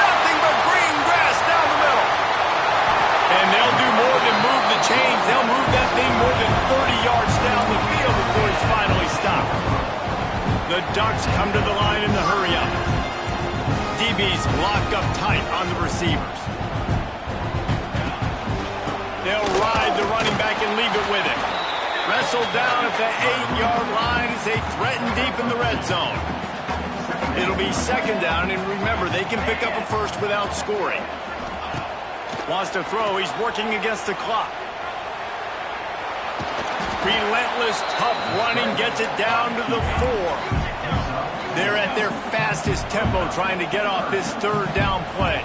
Nothing but green grass down the middle. And they'll do more than move the chains. They'll move that thing more than 30 yards down the field before he's finally stopped. The Ducks come to the line in the hurry-up. DB's locked up tight on the receivers. They'll ride the running back and leave it with him. Wrestled down at the 8-yard line as they threaten deep in the red zone. It'll be second down, and remember, they can pick up a first without scoring. Wants to throw. He's working against the clock. Relentless, tough running gets it down to the 4. They're at their fastest tempo trying to get off this third down play.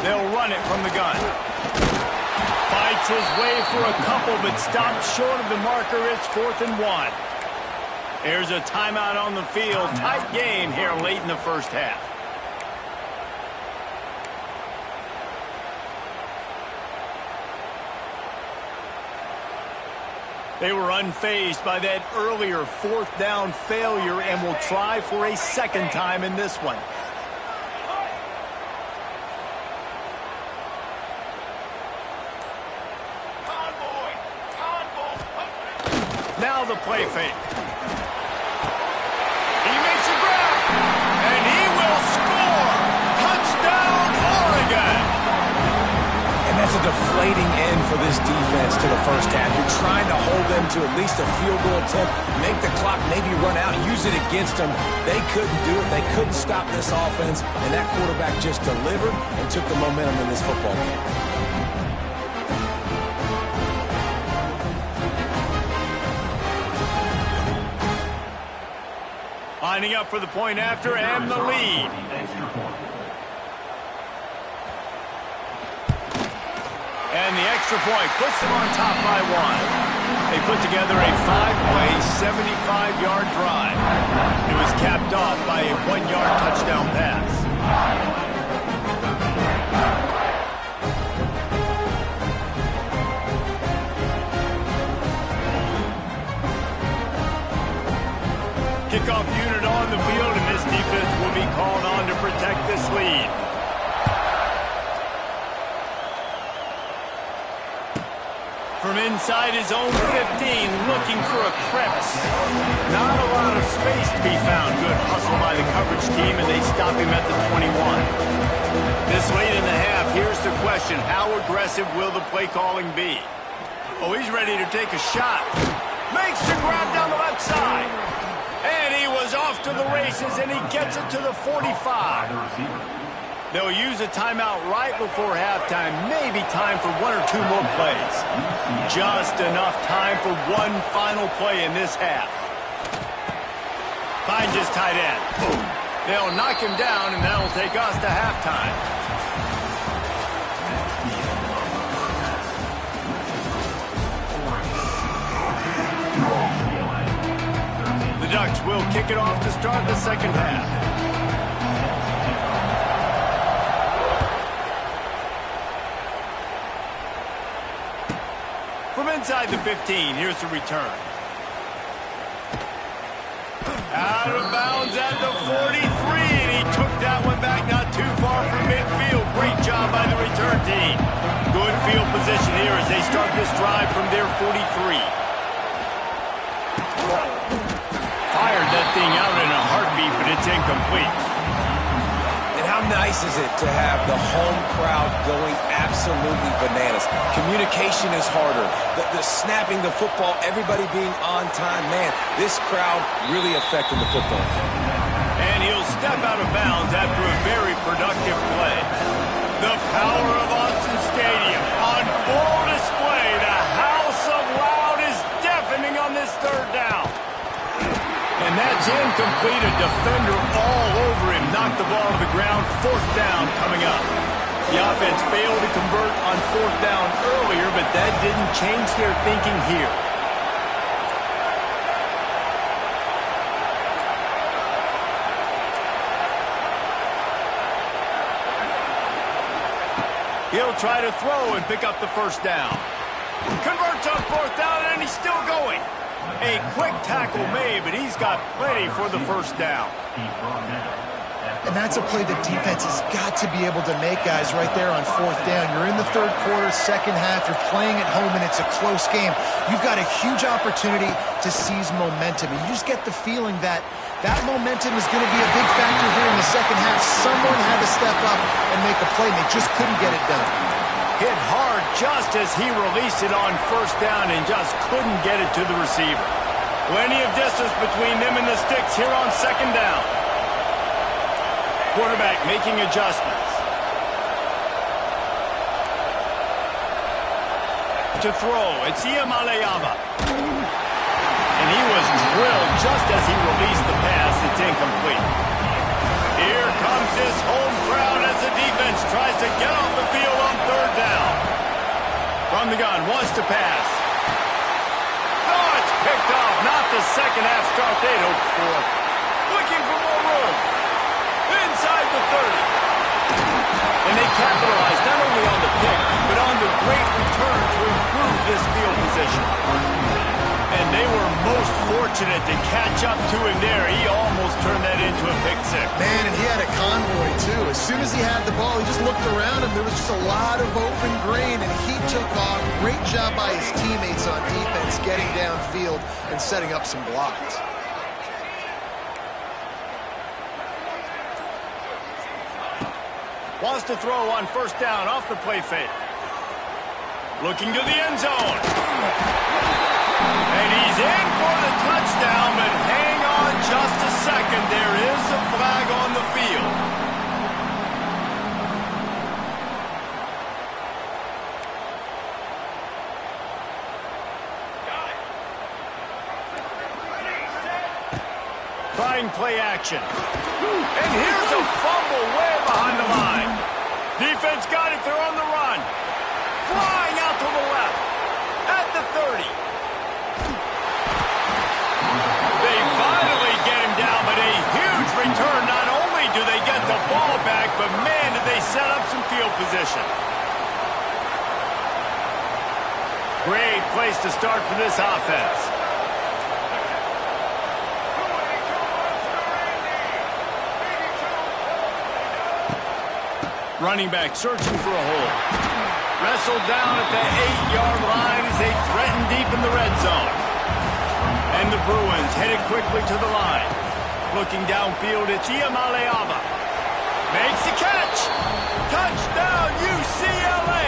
They'll run it from the gun. Fights his way for a couple, but stopped short of the marker. It's 4th and 1. There's a timeout on the field. Tight game here late in the first half. They were unfazed by that earlier 4th down failure and will try for a second time in this one. Now the play fake. He makes a grab, and he will score. Touchdown, Oregon. a deflating end for this defense to the first half. You're trying to hold them to at least a field goal attempt, make the clock maybe run out, use it against them. They couldn't do it. They couldn't stop this offense, and that quarterback just delivered and took the momentum in this football game. Lining up for the point after and the lead. And the extra point puts them on top by 1. They put together a 5-play, 75-yard drive. It was capped off by a 1-yard touchdown pass. Kickoff unit on the field, and this defense will be called on to protect this lead. From inside his own 15, looking for a crevice. Not a lot of space to be found. Good hustle by the coverage team, and they stop him at the 21. This late in the half, here's the question. How aggressive will the play calling be? Oh, he's ready to take a shot. Makes the grab down the left side. And he was off to the races, and he gets it to the 45. They'll use a timeout right before halftime. Maybe time for 1 or 2 more plays. Just enough time for one final play in this half. Finds his tight end. Boom. They'll knock him down, and that'll take us to halftime. The Ducks will kick it off to start the second half. From inside the 15, here's the return. Out of bounds at the 43, and he took that one back not too far from midfield. Great job by the return team. Good field position here as they start this drive from their 43. Fired that thing out in a heartbeat, but it's incomplete. And how nice is it to have the home crowd going absolutely bananas? Communication is harder. The snapping the football, everybody being on time. Man, this crowd really affecting the football. And he'll step out of bounds after a very productive play. The power of Autzen Stadium on full display. The house of loud is deafening on this third down. And that's incomplete. A defender all over him. Knocked the ball to the ground. Fourth down coming up. The offense failed to convert on fourth down earlier, but that didn't change their thinking here. He'll try to throw and pick up the first down. Converts on fourth down, and he's still going. A quick tackle made, but he's got plenty for the first down. And that's a play the defense has got to be able to make, guys, right there on fourth down. You're in the third quarter, second half. You're playing at home, and it's a close game. You've got a huge opportunity to seize momentum. And you just get the feeling that that momentum is going to be a big factor here in the second half. Someone had to step up and make a play, and they just couldn't get it done. Hit hard just as he released it on first down and just couldn't get it to the receiver. Plenty of distance between them and the sticks here on second down. Quarterback making adjustments. To throw, it's Iamaleava. And he was drilled just as he released the pass. It's incomplete. Here comes this home crowd as the defense tries to get off the field on third down. From the gun, wants to pass. Oh, it's picked off. Not the second half start they'd hoped for. Looking for more room. Inside the 30. And they capitalized not only on the pick, but on the great return to improve this field position. And they were most fortunate to catch up to him there. He almost turned that into a pick six. Man, and he had a convoy, too. As soon as he had the ball, he just looked around him. There was just a lot of open green, and he took off. Great job by his teammates on defense, getting downfield and setting up some blocks. Wants to throw on first down off the play fake. Looking to the end zone. And he's in for the touchdown, but hang on just a second. There is a flag on the field. Trying play action. And here's a fumble way behind the line. Defense got it. They're on the run. Flying out to the left. At the 30. They finally get him down, but a huge return. Not only do they get the ball back, but man, did they set up some field position. Great place to start for this offense. Running back searching for a hole. Wrestled down at the 8-yard line as they threaten deep in the red zone. And the Bruins headed quickly to the line. Looking downfield, it's Iamaleava. Makes the catch. Touchdown, UCLA.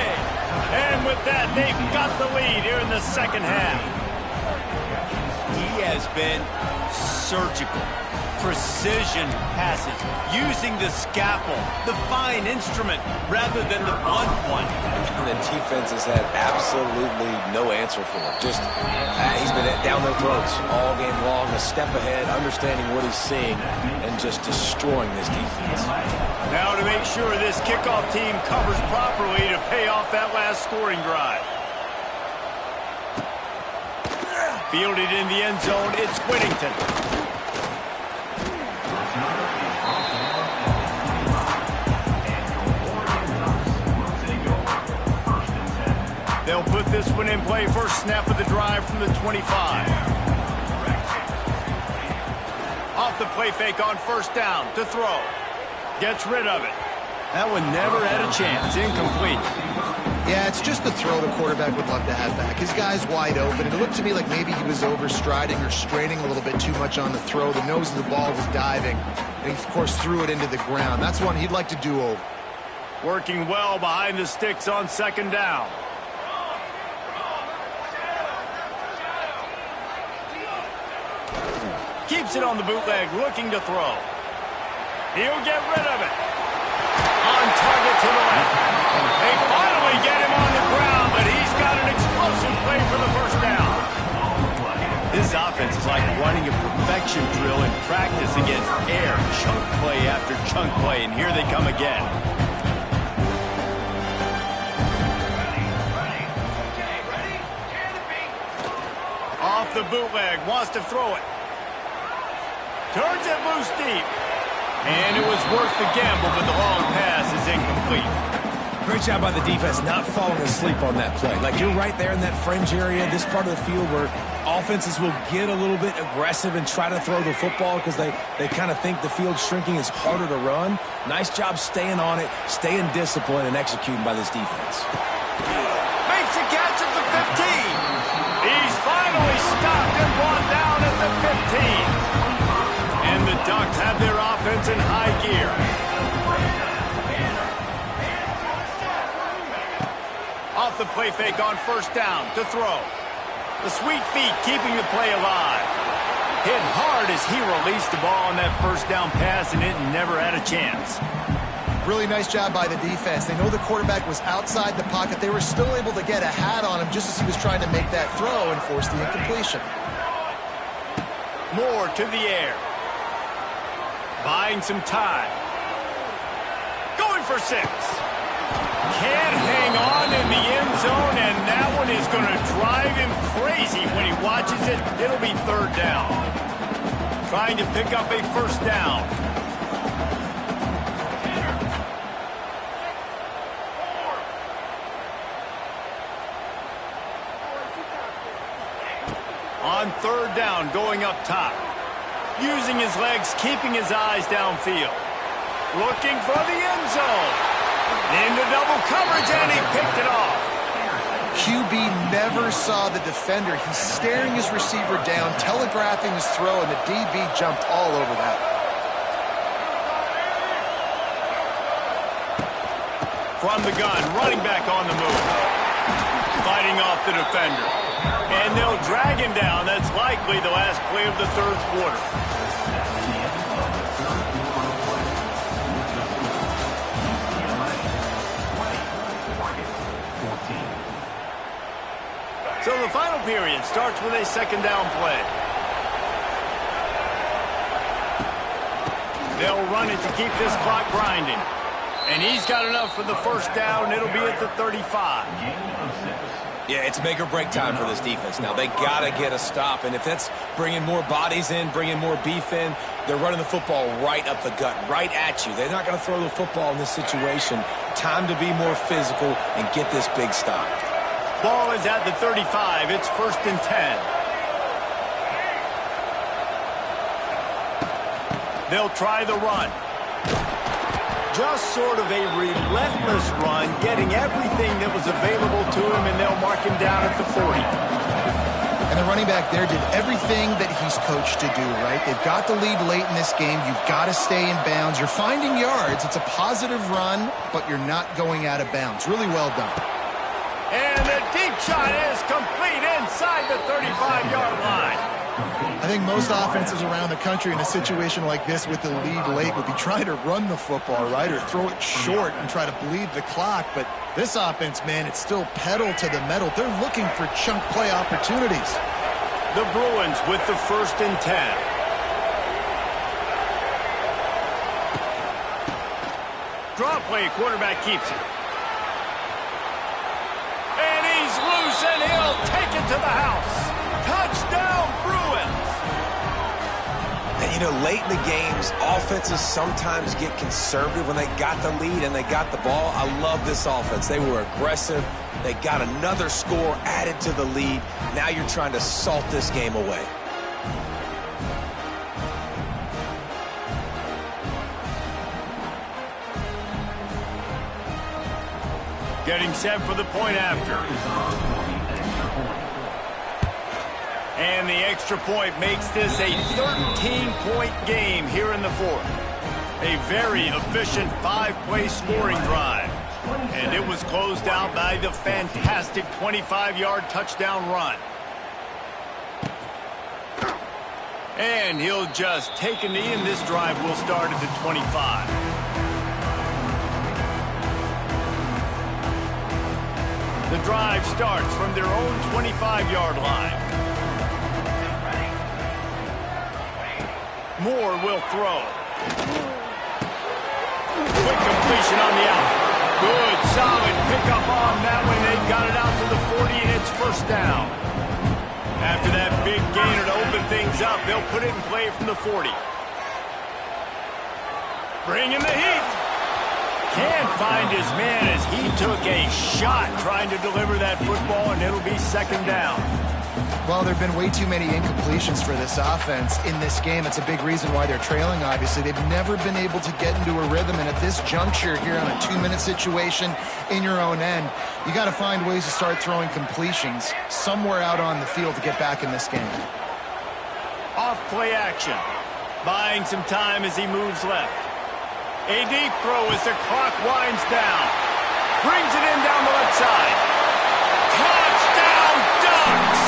And with that, they've got the lead here in the second half. He has been surgical. Precision passes, using the scalpel, the fine instrument, rather than the blunt one. And the defense has had absolutely no answer for him. Just, he's been down their throats all game long, a step ahead, understanding what he's seeing, and just destroying this defense. Now to make sure this kickoff team covers properly to pay off that last scoring drive. Fielded in the end zone, it's Whittington. They'll put this one in play. First snap of the drive from the 25. Off the play fake on first down to throw. Gets rid of it. That one never had a chance. Incomplete. Yeah, it's just the throw the quarterback would love to have back. His guy's wide open. It looked to me like maybe he was overstriding or straining a little bit too much on the throw. The nose of the ball was diving. And he, of course, threw it into the ground. That's one he'd like to do over. Working well behind the sticks on second down. Keeps it on the bootleg, looking to throw. He'll get rid of it. On target to the left. They finally get him on the ground, but he's got an explosive play for the first down. This offense is like running a perfection drill in practice against air. Chunk play after chunk play, and here they come again. Off the bootleg, wants to throw it. Turns it loose deep. And it was worth the gamble, but the long pass is incomplete. Great job by the defense not falling asleep on that play. Like, you're right there in that fringe area, this part of the field where offenses will get a little bit aggressive and try to throw the football because they kind of think the field's shrinking, is harder to run. Nice job staying on it, staying disciplined, and executing by this defense. Makes a catch at the 15. He's finally stopped and brought down at the 15. And the Ducks have their offense in high gear. Off the play fake on first down to throw. The sweet feet keeping the play alive. Hit hard as he released the ball on that first down pass, and it never had a chance. Really nice job by the defense. They know the quarterback was outside the pocket. They were still able to get a hat on him just as he was trying to make that throw and force the incompletion. Moore to the air. Buying some time. Going for 6. Can't hang on in the end zone, and that one is going to drive him crazy when he watches it. It'll be third down. Trying to pick up a first down. On third down, going up top. Using his legs, keeping his eyes downfield. Looking for the end zone. Into double coverage, and he picked it off. QB never saw the defender. He's staring his receiver down, telegraphing his throw, and the DB jumped all over that. From the gun, running back on the move. fighting off the defender. And they'll drag him down. That's likely the last play of the third quarter. So the final period starts with a second down play. They'll run it to keep this clock grinding. And he's got enough for the first down. It'll be at the 35. Yeah, it's make or break time for this defense. Now, they got to get a stop. And if that's bringing more bodies in, bringing more beef in, they're running the football right up the gut, right at you. They're not going to throw the football in this situation. Time to be more physical and get this big stop. Ball is at the 35. It's 1st and 10. They'll try the run. Just sort of a relentless run, getting everything that was available to him, and they'll mark him down at the 40. And the running back there did everything that he's coached to do, right? They've got the lead late in this game. You've got to stay in bounds. You're finding yards. It's a positive run, but you're not going out of bounds. Really well done. And the deep shot is complete inside the 35-yard line. I think most offenses around the country in a situation like this with the lead late would be trying to run the football, right, or throw it short and try to bleed the clock. But this offense, man, it's still pedal to the metal. They're looking for chunk play opportunities. The Bruins with the 1st and 10. Draw play, quarterback keeps it. And he's loose, and he'll take it to the house. Touchdown, Bruins! And, you know, late in the games, offenses sometimes get conservative when they got the lead and they got the ball. I love this offense. They were aggressive. They got another score added to the lead. Now you're trying to salt this game away. Getting set for the point after. And the extra point makes this a 13-point game here in the fourth. A very efficient 5-play scoring drive. And it was closed out by the fantastic 25-yard touchdown run. And he'll just take a knee, and this drive will start at the 25. The drive starts from their own 25-yard line. Moore will throw. Quick completion on the out. Good, solid pickup on that one. They've got it out to the 40, and it's 1st down. After that big gainer to open things up, they'll put it in play from the 40. Bringing the heat. Can't find his man as he took a shot trying to deliver that football, and it'll be 2nd down. Well, there have been way too many incompletions for this offense in this game. It's a big reason why they're trailing, obviously. They've never been able to get into a rhythm, and at this juncture here on a 2-minute situation in your own end, you got to find ways to start throwing completions somewhere out on the field to get back in this game. Off play action. Buying some time as he moves left. A deep throw as the clock winds down. Brings it in down the left side. Touchdown, Ducks!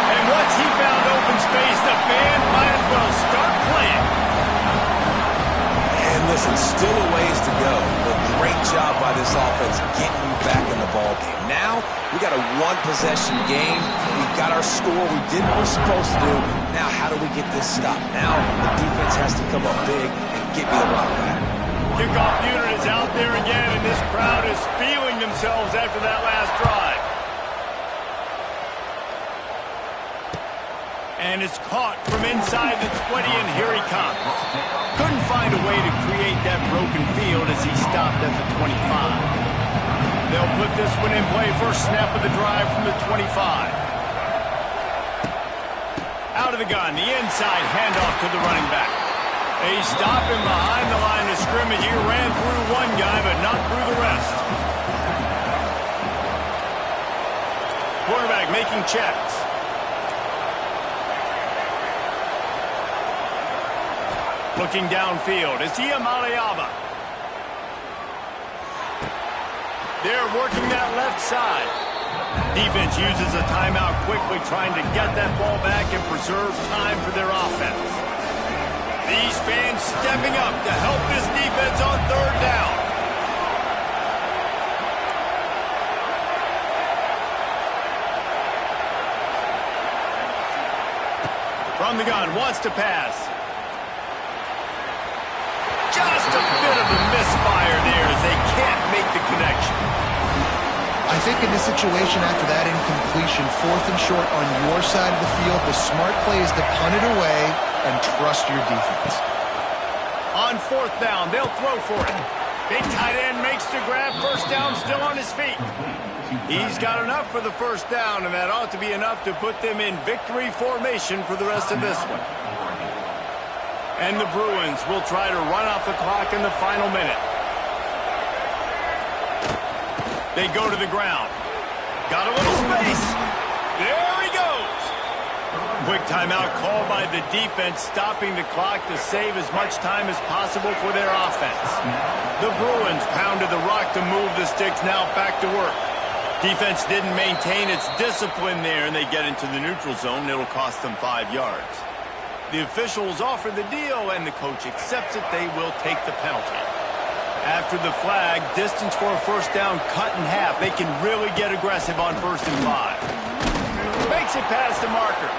And once he found open space, the band might as well start playing. And listen, still a ways to go, but great job by this offense getting you back in the ball game. Now, we got a one-possession game. We've got our score. We did what we're supposed to do. Now, how do we get this stopped? Now, the defense has to come up big and get me the rock back. Kickoff unit is out there again, and this crowd is feeling themselves after that last drive. And it's caught from inside the 20, and here he comes. Couldn't find a way to create that broken field as he stopped at the 25. They'll put this one in play. First snap of the drive from the 25. Out of the gun, the inside handoff to the running back. They stop him behind the line of scrimmage. He ran through one guy, but not through the rest. Quarterback making checks. Looking downfield, Asia Maliaba. They're working that left side. Defense uses a timeout quickly, trying to get that ball back and preserve time for their offense. These fans stepping up to help this defense on third down. From the gun, wants to pass. Just a bit of a misfire there as they can't make the connection. I think in this situation after that incompletion, 4th and short on your side of the field, the smart play is to punt it away and trust your defense. On 4th down, they'll throw for it. Big tight end makes the grab, first down, still on his feet. He's got enough for the first down, and that ought to be enough to put them in victory formation for the rest of this one. And the Bruins will try to run off the clock in the final minute. They go to the ground. Got a little space. There he goes. Quick timeout called by the defense, stopping the clock to save as much time as possible for their offense. The Bruins pounded the rock to move the sticks, now back to work. Defense didn't maintain its discipline there, and they get into the neutral zone. It'll cost them 5 yards. The officials offer the deal, and the coach accepts it. They will take the penalty. After the flag, distance for a first down cut in half. They can really get aggressive on 1st and 5. Makes it past the marker.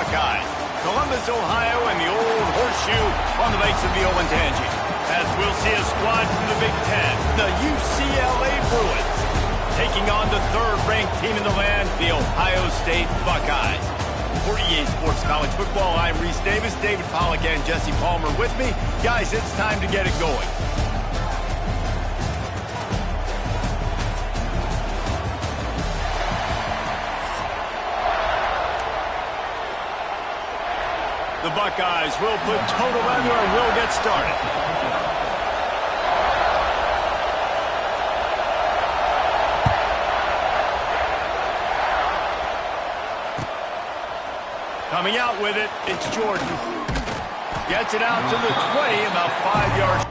Buckeyes. Columbus, Ohio, and the old horseshoe on the banks of the Olentangy. As we'll see a squad from the Big Ten, the UCLA Bruins, taking on the third-ranked team in the land, the Ohio State Buckeyes. For EA Sports College Football, I'm Reese Davis, David Pollack, and Jesse Palmer with me. Guys, it's time to get it going. The Buckeyes will put total weather and will get started. Coming out with it, it's Jordan. Gets it out to the 20, about 5 yards.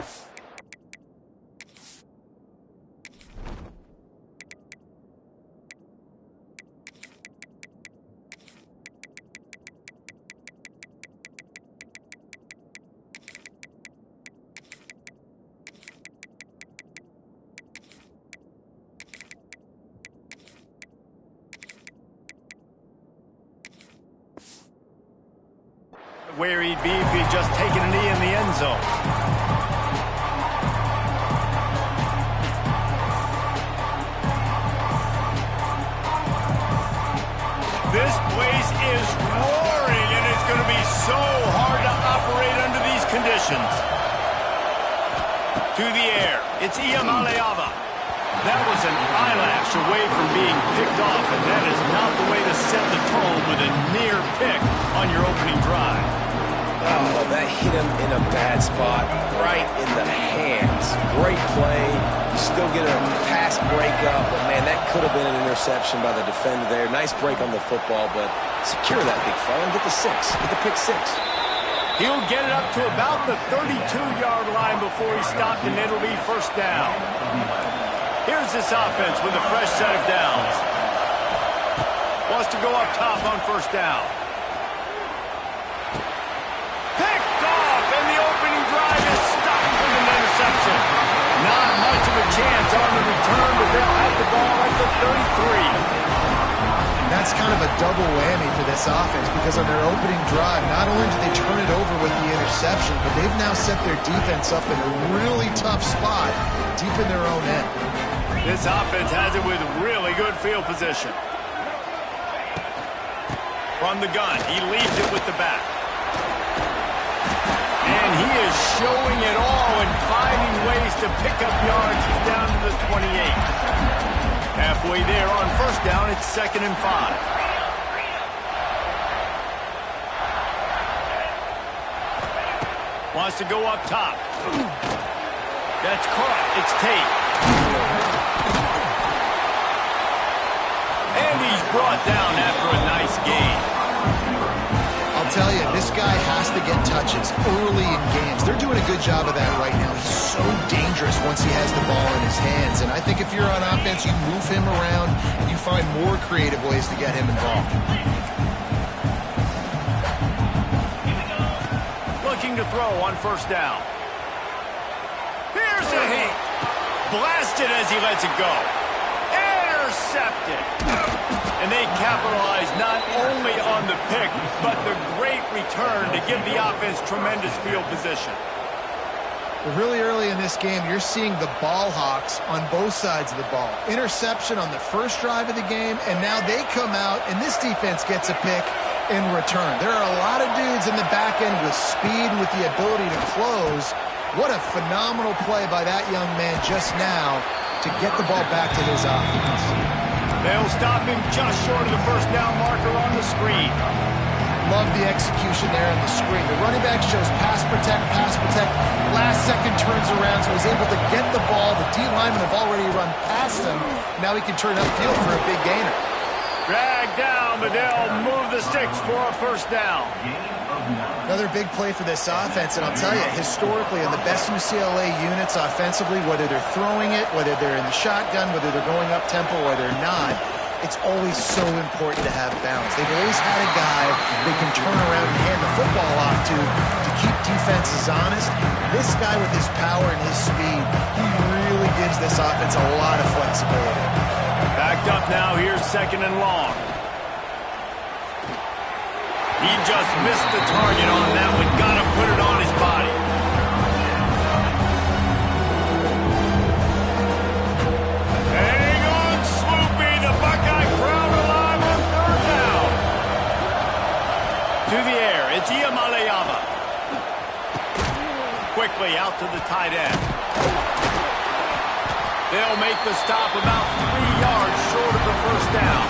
Where he'd be if he'd just taken a knee in the end zone. This place is roaring, and it's going to be so hard to operate under these conditions. To the air, it's Iamaleava. That was an eyelash away from being picked off, and that is not the way to set the tone with a near pick on your opening drive. Oh, that hit him in a bad spot, right in the hands. Great play. You still get a pass breakup, but, man, that could have been an interception by the defender there. Nice break on the football, but secure that big fella and get the pick six. He'll get it up to about the 32-yard line before he stopped, and it'll be first down. Here's this offense with a fresh set of downs. Wants to go up top on first down. Picked off, and the opening drive is stopped with an interception. Not much of a chance on the return, but they'll have the ball at the 33. That's kind of a double whammy for this offense because on their opening drive, not only did they turn it over with the interception, but they've now set their defense up in a really tough spot deep in their own end. This offense has it with really good field position. From the gun, he leaves it with the back. And he is showing it all and finding ways to pick up yards. He's down to the 28. Halfway there on first down, it's 2nd and 5. Wants to go up top. That's caught. It's Tate. And he's brought down after a nice gain. I'll tell you, this guy has to get touches early in games. They're doing a good job of that right now. He's so dangerous once he has the ball in his hands. And I think if you're on offense, you move him around and you find more creative ways to get him involved. Looking to throw on first down. Here's a hit. Blasted as he lets it go. Intercepted. And they capitalize not only on the pick, but the great return to give the offense tremendous field position. Really early in this game, you're seeing the ball hawks on both sides of the ball. Interception on the first drive of the game, and now they come out, and this defense gets a pick in return. There are a lot of dudes in the back end with speed and with the ability to close. What a phenomenal play by that young man just now to get the ball back to his offense. They'll stop him just short of the first down marker on the screen. Love the execution there on the screen. The running back shows pass protect, last second turns around, so he's able to get the ball. The D linemen have already run past him. Now he can turn upfield for a big gainer. Dragged down, but they'll move the sticks for a first down. Another big play for this offense, and I'll tell you, historically, in the best UCLA units offensively, whether they're throwing it, whether they're in the shotgun, whether they're going up-tempo or they're not, it's always so important to have balance. They've always had a guy they can turn around and hand the football off to keep defenses honest. This guy with his power and his speed, he really gives this offense a lot of flexibility. Backed up now, here's 2nd and long. He just missed the target on that one. Got to put it on his body. Hang on, Sloopy. The Buckeye crowd alive on third down. To the air. It's Iamaleava. Quickly out to the tight end. They'll make the stop about 3 yards short of the first down.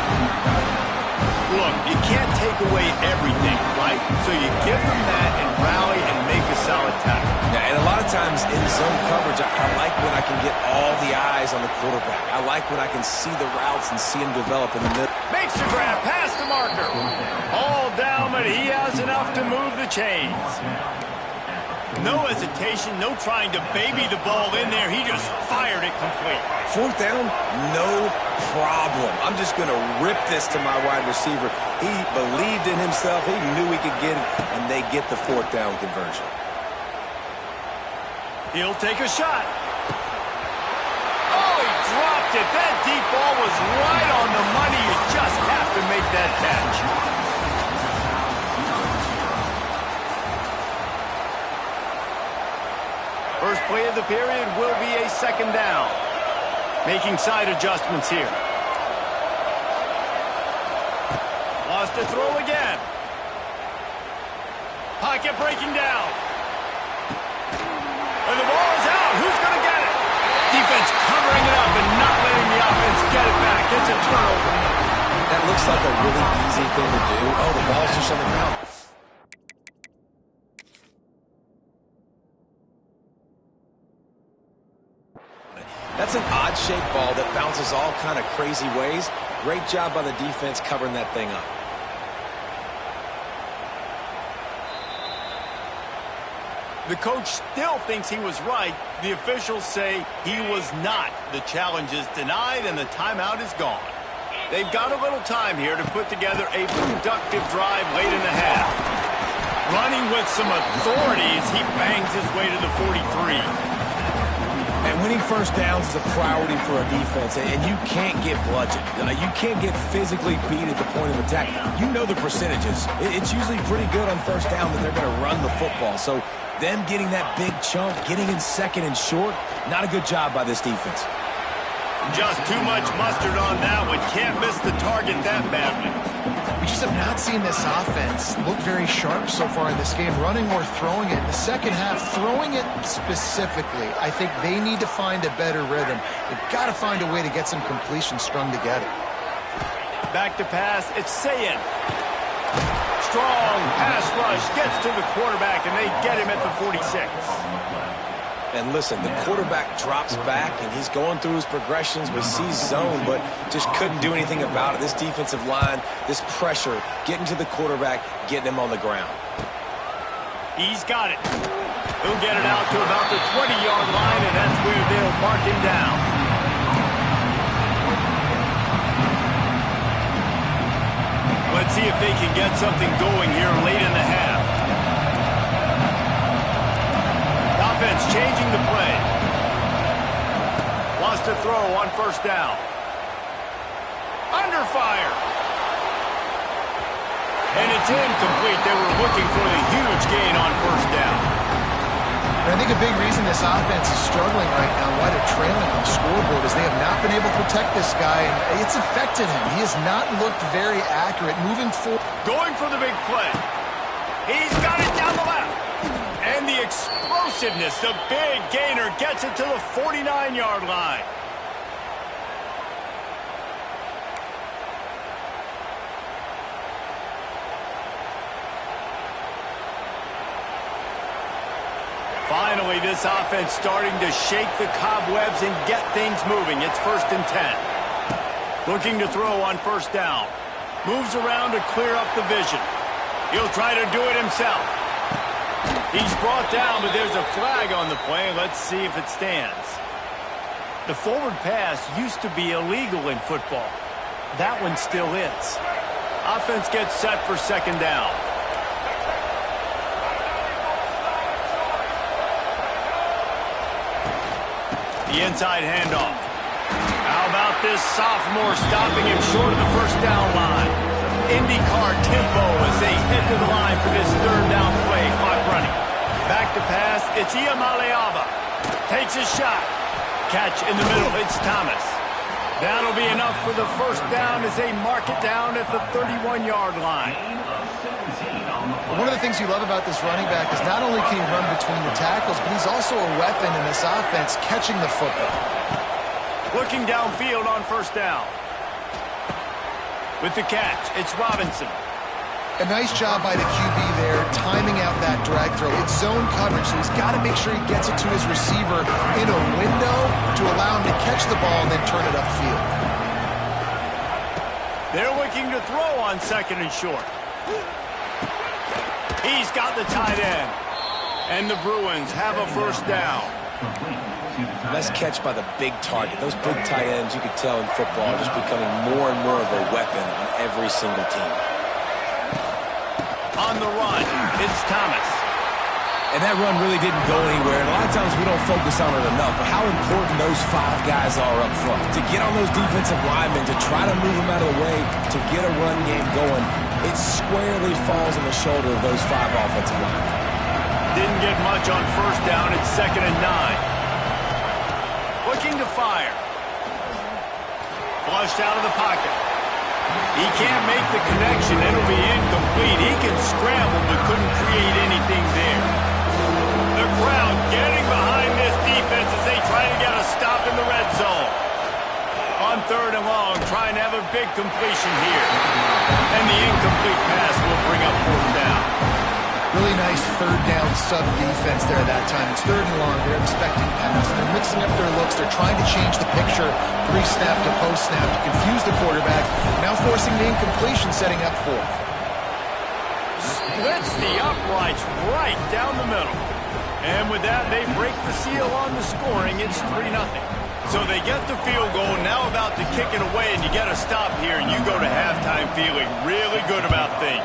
Look, you can't take away everything, right? So you give them that and rally and make a solid tackle. Yeah, and a lot of times in zone coverage, I like when I can get all the eyes on the quarterback. I like when I can see the routes and see them develop in the middle. Makes the grab, past the marker. All down, but he has enough to move the chains. No hesitation, no trying to baby the ball in there. He just fired it complete. Fourth down, no problem. I'm just going to rip this to my wide receiver. He believed in himself. He knew he could get it, and they get the fourth down conversion. He'll take a shot. Oh, he dropped it. That deep ball was right on the money. You just have to make that catch. First play of the period will be a second down. Making side adjustments here. Lost to throw again. Pocket breaking down. And the ball is out. Who's going to get it? Defense covering it up and not letting the offense get it back. It's a turnover. That looks like a really easy thing to do. Oh, the ball's just on the ground. That's an odd-shaped ball that bounces all kind of crazy ways. Great job by the defense covering that thing up. The coach still thinks he was right. The officials say he was not. The challenge is denied and the timeout is gone. They've got a little time here to put together a productive drive late in the half. Running with some authority as he bangs his way to the 43. And winning first downs is a priority for a defense, and you can't get bludgeoned. You can't get physically beat at the point of attack. You know the percentages. It's usually pretty good on first down that they're going to run the football. So them getting that big chunk, getting in second and short, not a good job by this defense. Just too much mustard on that one. Can't miss the target that badly. We just have not seen this offense look very sharp so far in this game, running or throwing it. In the second half, throwing it specifically, I think they need to find a better rhythm. They've got to find a way to get some completions strung together. Back to pass, it's Sayin. Strong pass rush, gets to the quarterback, and they get him at the 46. And listen, the quarterback drops back, and he's going through his progressions, but sees zone, but just couldn't do anything about it. This defensive line, this pressure, getting to the quarterback, getting him on the ground. He's got it. He'll get it out to about the 20-yard line, and that's where they'll mark him down. Let's see if they can get something going here late in the half. Offense changing the play. Lost to throw on first down. Under fire. And it's incomplete. They were looking for the huge gain on first down. And I think a big reason this offense is struggling right now, why they're trailing on the scoreboard, is they have not been able to protect this guy, and it's affected him. He has not looked very accurate moving forward. Going for the big play. He's got it down the left. And the explosiveness, the big gainer, gets it to the 49-yard line. Finally, this offense starting to shake the cobwebs and get things moving. It's 1st and 10. Looking to throw on first down. Moves around to clear up the vision. He'll try to do it himself. He's brought down, but there's a flag on the play. Let's see if it stands. The forward pass used to be illegal in football. That one still is. Offense gets set for second down. The inside handoff. How about this sophomore stopping him short of the first down line? IndyCar tempo as they head to the line for this third down play. Clock running. Back to pass. It's Iamaleava. Takes a shot. Catch in the middle. It's Thomas. That'll be enough for the first down as they mark it down at the 31-yard line. One of the things you love about this running back is not only can he run between the tackles, but he's also a weapon in this offense catching the football. Looking downfield on first down. With the catch, it's Robinson. A nice job by the QB there, timing out that drag throw. It's zone coverage, so he's got to make sure he gets it to his receiver in a window to allow him to catch the ball and then turn it upfield. They're looking to throw on second and short. He's got the tight end. And the Bruins have a first down. Nice catch by the big target. Those big tight ends, you could tell in football, are just becoming more and more of a weapon on every single team. On the run, it's Thomas. And that run really didn't go anywhere. And a lot of times we don't focus on it enough, but how important those 5 guys are up front. To get on those defensive linemen, to try to move them out of the way, to get a run game going, it squarely falls on the shoulder of those 5 offensive linemen. Didn't get much on first down. It's 2nd and 9. Looking to fire. Flushed out of the pocket. He can't make the connection. It'll be incomplete. He can scramble but couldn't create anything there. The crowd getting behind this defense as they try to get a stop in the red zone. On 3rd and long, trying to have a big completion here. And the incomplete pass will bring up 4th down. Really nice 3rd down sub-defense there that time. It's 3rd and long. They're expecting pass. They're mixing up their looks. They're trying to change the picture pre-snap to post-snap to confuse the quarterback. Now forcing the incompletion, setting up 4th. Splits the uprights right down the middle. And with that, they break the seal on the scoring. It's 3-0. So they get the field goal, now about to kick it away, and you get a stop here, and you go to halftime feeling really good about things.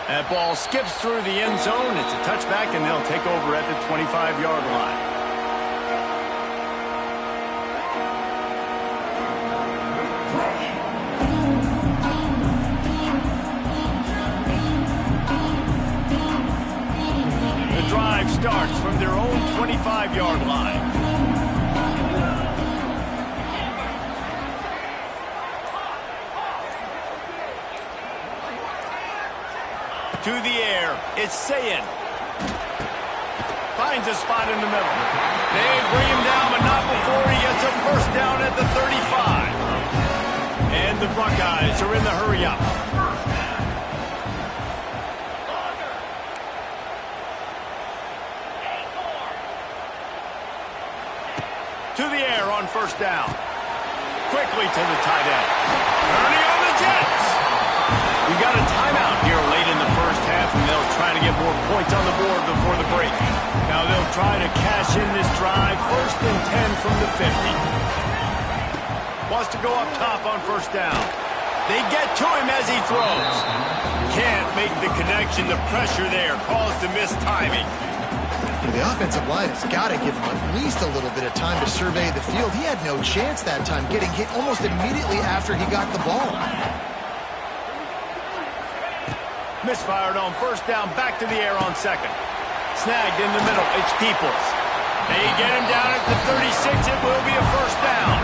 That ball skips through the end zone. It's a touchback, and they'll take over at the 25-yard line. The drive starts from their own 25-yard line. To the air, it's Sayin. Finds a spot in the middle. They bring him down, but not before he gets a first down at the 35. And the Buckeyes are in the hurry-up. To the air on first down. Quickly to the tight end. Turning on the Jets. We got a timeout here late in the first half, and they'll try to get more points on the board before the break. Now they'll try to cash in this drive. 1st and 10 from the 50. Wants to go up top on first down. They get to him as he throws. Can't make the connection. The pressure there caused the missed timing. The offensive line has got to give him at least a little bit of time to survey the field. He had no chance that time, getting hit almost immediately after he got the ball. Misfired on first down, back to the air on 2nd. Snagged in the middle, it's Peoples. They get him down at the 36, it will be a first down.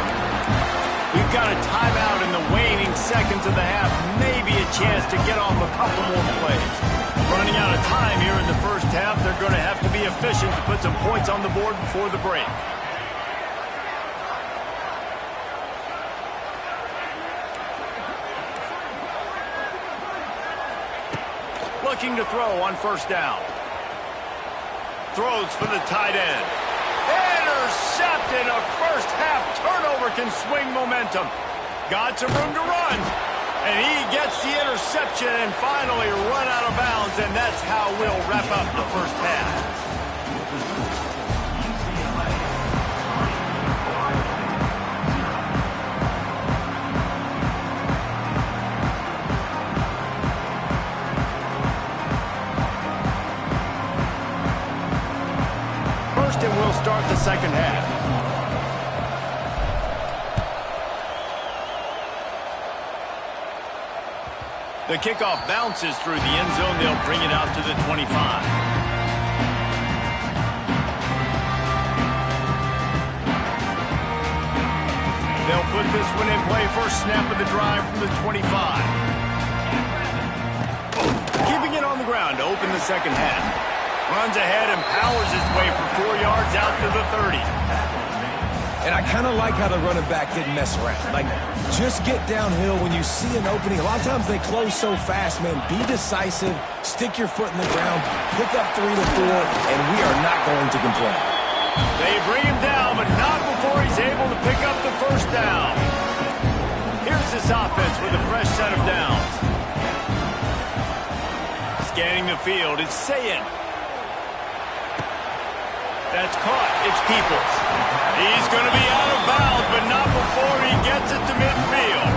We've got a timeout in the waning seconds of the half, maybe a chance to get off a couple more plays. Running out of time here in the first half, they're going to have to be efficient to put some points on the board before the break. Looking to throw on first down. Throws for the tight end. Intercepted. A first half turnover can swing momentum. Got some room to run. And he gets the interception and finally run out of bounds. And that's how we'll wrap up the first half. And we'll start the second half. The kickoff bounces through the end zone. They'll bring it out to the 25. They'll put this one in play. First snap of the drive from the 25. Keeping it on the ground to open the second half. Runs ahead and powers his way for 4 yards out to the 30. And I kind of like how the running back didn't mess around. Like, just get downhill when you see an opening. A lot of times they close so fast, man. Be decisive, stick your foot in the ground, pick up 3 to 4, and we are not going to complain. They bring him down, but not before he's able to pick up the first down. Here's this offense with a fresh set of downs. Scanning the field, it's Sayin. That's caught. It's Peoples. He's going to be out of bounds, but not before he gets it to midfield.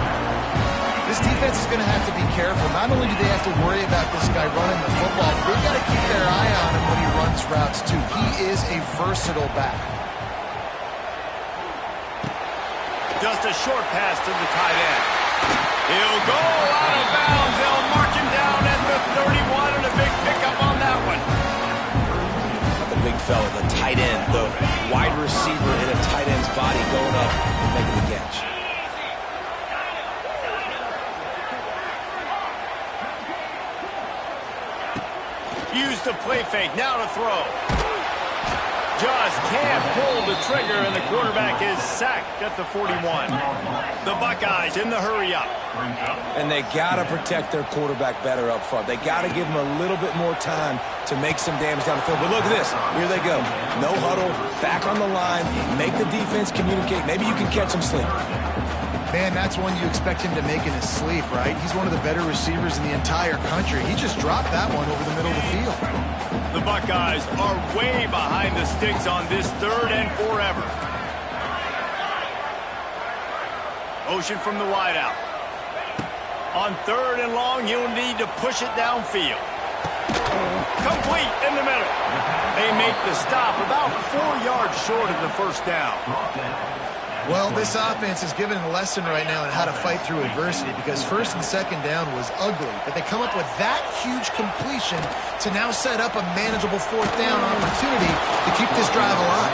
This defense is going to have to be careful. Not only do they have to worry about this guy running the football, but they've got to keep their eye on him when he runs routes, too. He is a versatile back. Just a short pass to the tight end. He'll go out of bounds. They'll mark him down at the 31, and a big pickup on that one. Big fella, the tight end, the wide receiver in a tight end's body going up and making the catch. Use the play fake, now to throw. Just can't pull the trigger, and the quarterback is sacked at the 41. The Buckeyes in the hurry up. And they got to protect their quarterback better up front. They got to give him a little bit more time to make some damage down the field. But look at this. Here they go. No huddle, back on the line, make the defense communicate. Maybe you can catch him sleeping. Man, that's one you expect him to make in his sleep, right? He's one of the better receivers in the entire country. He just dropped that one over the middle of the field. The Buckeyes are way behind the sticks on this 3rd and forever. Motion from the wideout. On 3rd and long, he'll need to push it downfield. Complete in the middle. They make the stop about 4 yards short of the first down. Well, this offense is given a lesson right now on how to fight through adversity, because 1st and 2nd down was ugly, but they come up with that huge completion to now set up a manageable 4th down opportunity to keep this drive alive.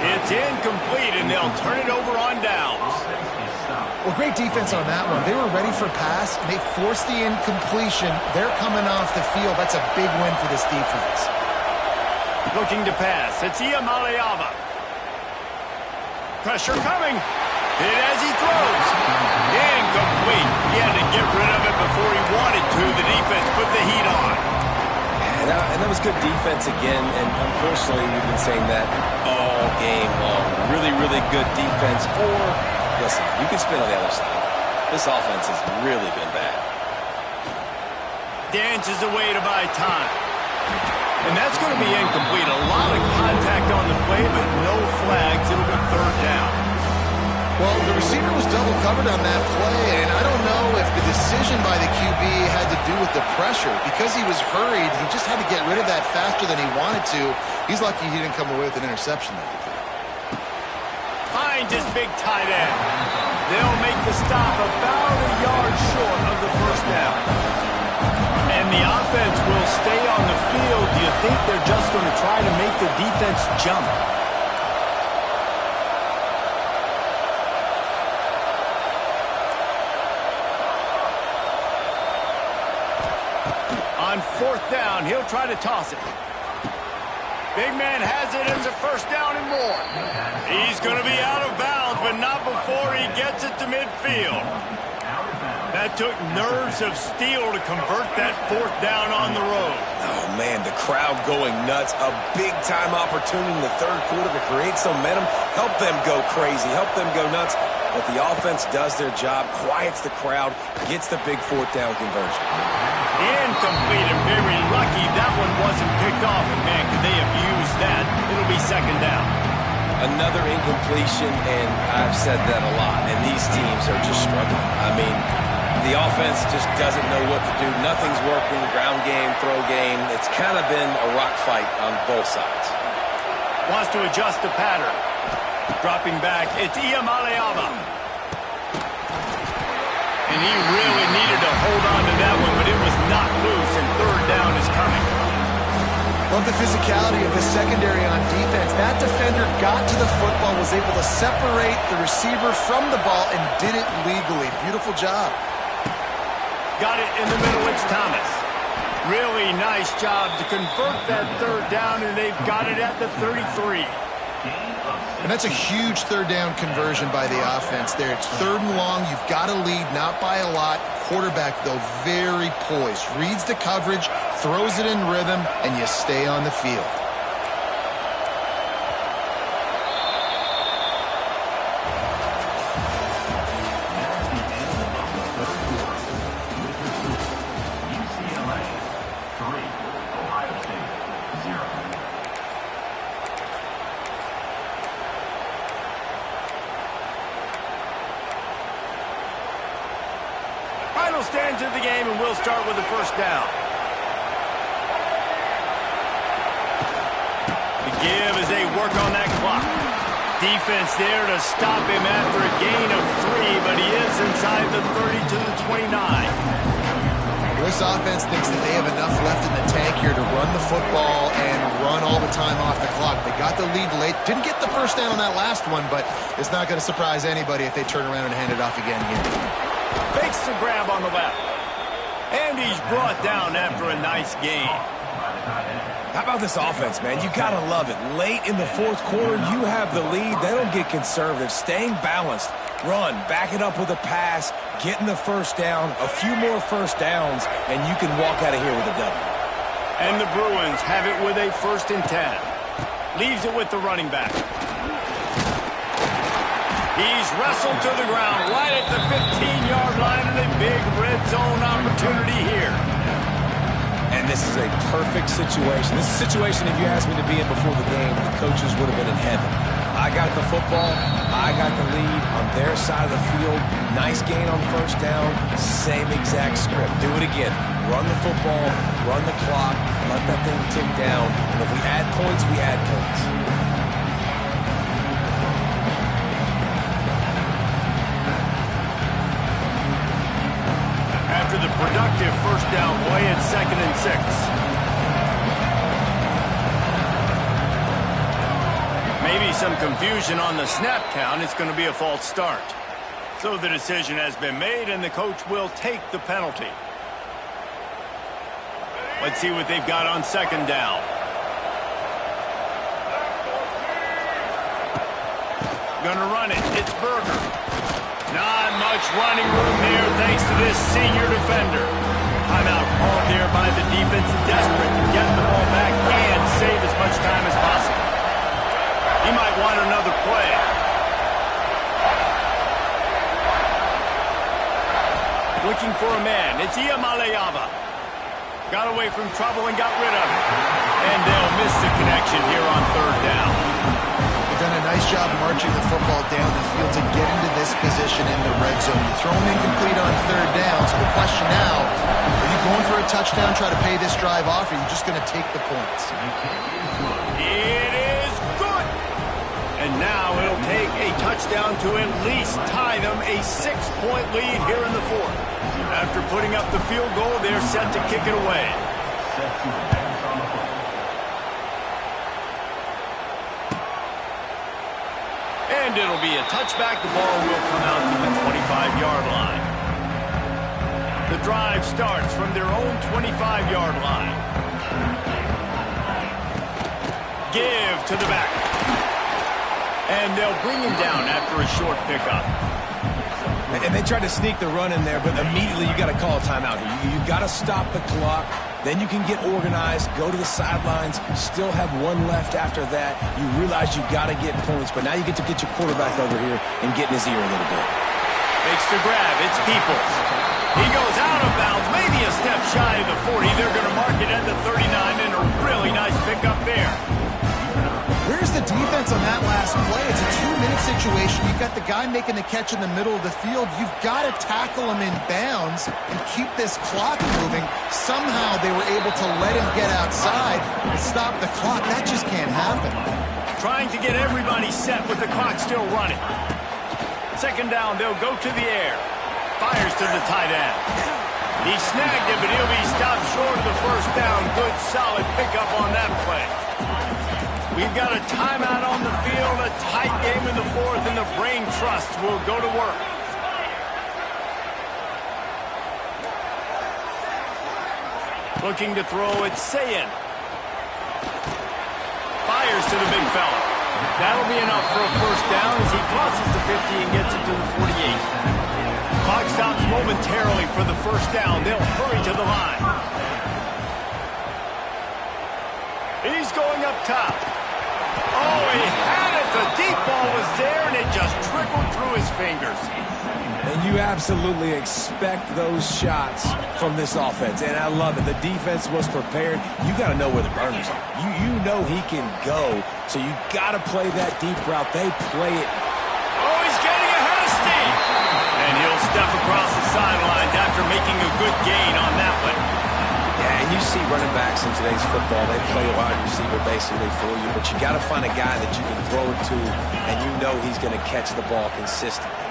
It's incomplete, and they'll turn it over on downs. Well, great defense on that one. They were ready for pass. They forced the incompletion. They're coming off the field. That's a big win for this defense. Looking to pass. It's Iamaleava. Pressure coming. Hit as he throws. Incomplete. He had to get rid of it before he wanted to. The defense put the heat on. And that was good defense again. And unfortunately, we've been saying that all game long. Really, really good defense. Or, listen, you can spin on the other side. This offense has really been bad. Dances away to buy time. And that's going to be incomplete. A lot of contact on the play, but no flags. It'll be 3rd down. Well, the receiver was double covered on that play, and I don't know if the decision by the QB had to do with the pressure. Because he was hurried, he just had to get rid of that faster than he wanted to. He's lucky he didn't come away with an interception there. Finds his big tight end. They'll make the stop about a yard short of the first down. And the offense will stay on the field. Do you think they're just going to try to make the defense jump? On 4th down, he'll try to toss it. Big man has it. It's a first down and more. He's going to be out of bounds, but not before he gets it to midfield. That took nerves of steel to convert that 4th down on the road. Oh, man, the crowd going nuts. A big-time opportunity in the 3rd quarter to create some momentum. Help them go crazy. Help them go nuts. But the offense does their job, quiets the crowd, gets the big 4th down conversion. Incomplete, and very lucky that one wasn't picked off. And, man, could they have used that? It'll be 2nd down. Another incompletion, and I've said that a lot, and these teams are just struggling. I mean, the offense just doesn't know what to do. Nothing's working, ground game, throw game. It's kind of been a rock fight on both sides. Wants to adjust the pattern. Dropping back, it's Iamaleava. And he really needed to hold on to that Love the physicality of the secondary on defense. That defender got to the football, was able to separate the receiver from the ball, and did it legally. Beautiful job. Got it in the middle. It's Thomas. Really nice job to convert that third down, and they've got it at the 33. And that's a huge third down conversion by the offense there. It's 3rd and long. You've got to lead, not by a lot. Quarterback, though, very poised. Reads the coverage, throws it in rhythm, and you stay on the field. Final stands of the game, and we'll start with the first down. The give as they work on that clock. Defense there to stop him after a gain of 3, but he is inside the 30 to the 29. This offense thinks that they have enough left in the tank here to run the football and run all the time off the clock. They got the lead late. Didn't get the first down on that last one, but it's not going to surprise anybody if they turn around and hand it off again here. Fakes the grab on the left. And he's brought down after a nice gain. How about this offense, man? You got to love it. Late in the 4th quarter, you have the lead. They don't get conservative. Staying balanced. Run, back it up with a pass, getting the first down, a few more first downs, and you can walk out of here with a W. And the Bruins have it with a 1st and 10. Leaves it with the running back. He's wrestled to the ground right at the 15-yard line, and a big red zone opportunity here. And this is a perfect situation. This is a situation, if you asked me to be in before the game, the coaches would have been in heaven. I got the football. I got the lead on their side of the field. Nice gain on first down. Same exact script. Do it again. Run the football, run the clock, let that thing tick down. And if we add points, we add points. After the productive first down play, it's 2nd and 6. Maybe some confusion on the snap count. It's going to be a false start. So the decision has been made, and the coach will take the penalty. Let's see what they've got on 2nd down. Gonna run it. It's Berger. Not much running room here thanks to this senior defender. Timeout called there by the defense, desperate to get the ball back and save as much time as possible. He might want another play. Looking for a man. It's Iamaleava. Got away from trouble and got rid of it. And they'll miss the connection here on 3rd down. They've done a nice job marching the football down the field to get into this position in the red zone. You throw them incomplete on 3rd down, so the question now, are you going for a touchdown, try to pay this drive off, or are you just going to take the points? It is good. And now it'll take a touchdown to at least tie them a 6-point lead here in the 4th. After putting up the field goal, they're set to kick it away. And it'll be a touchback. The ball will come out to the 25-yard line. The drive starts from their own 25-yard line. Give to the back. And they'll bring him down after a short pickup. And they tried to sneak the run in there, but immediately you got to call a timeout here. You got to stop the clock. Then you can get organized, go to the sidelines, still have one left after that. You realize you got to get points, but now you get to get your quarterback over here and get in his ear a little bit. Makes the grab. It's Peoples. He goes out of bounds, maybe a step shy of the 40. They're going to mark it at the 39, and a really nice pickup there. Where's the defense on that last play? It's a 2-minute situation. You've got the guy making the catch in the middle of the field. You've got to tackle him in bounds and keep this clock moving. Somehow they were able to let him get outside and stop the clock. That just can't happen. Trying to get everybody set with the clock still running. 2nd down, they'll go to the air. Fires to the tight end. He snagged it, but he'll be stopped short of the first down. Good, solid pickup on that play. We've got a timeout on the field, a tight game in the fourth, and the Brain Trust will go to work. Looking to throw, it's Sayin. Fires to the big fella. That'll be enough for a first down as he crosses the 50 and gets it to the 48. Clock stops momentarily for the first down. They'll hurry to the line. He's going up top. Oh, he had it. The deep ball was there, and it just trickled through his fingers. And you absolutely expect those shots from this offense, and I love it. The defense was prepared. You got to know where the burners are. You know he can go, so you got to play that deep route. They play it. Oh, he's getting ahead of steam. And he'll step across the sidelines after making a good gain on that one. Yeah, and you see running backs in today's football, they play a wide receiver basically for you, but you got to find a guy that you can throw it to, and you know he's going to catch the ball consistently.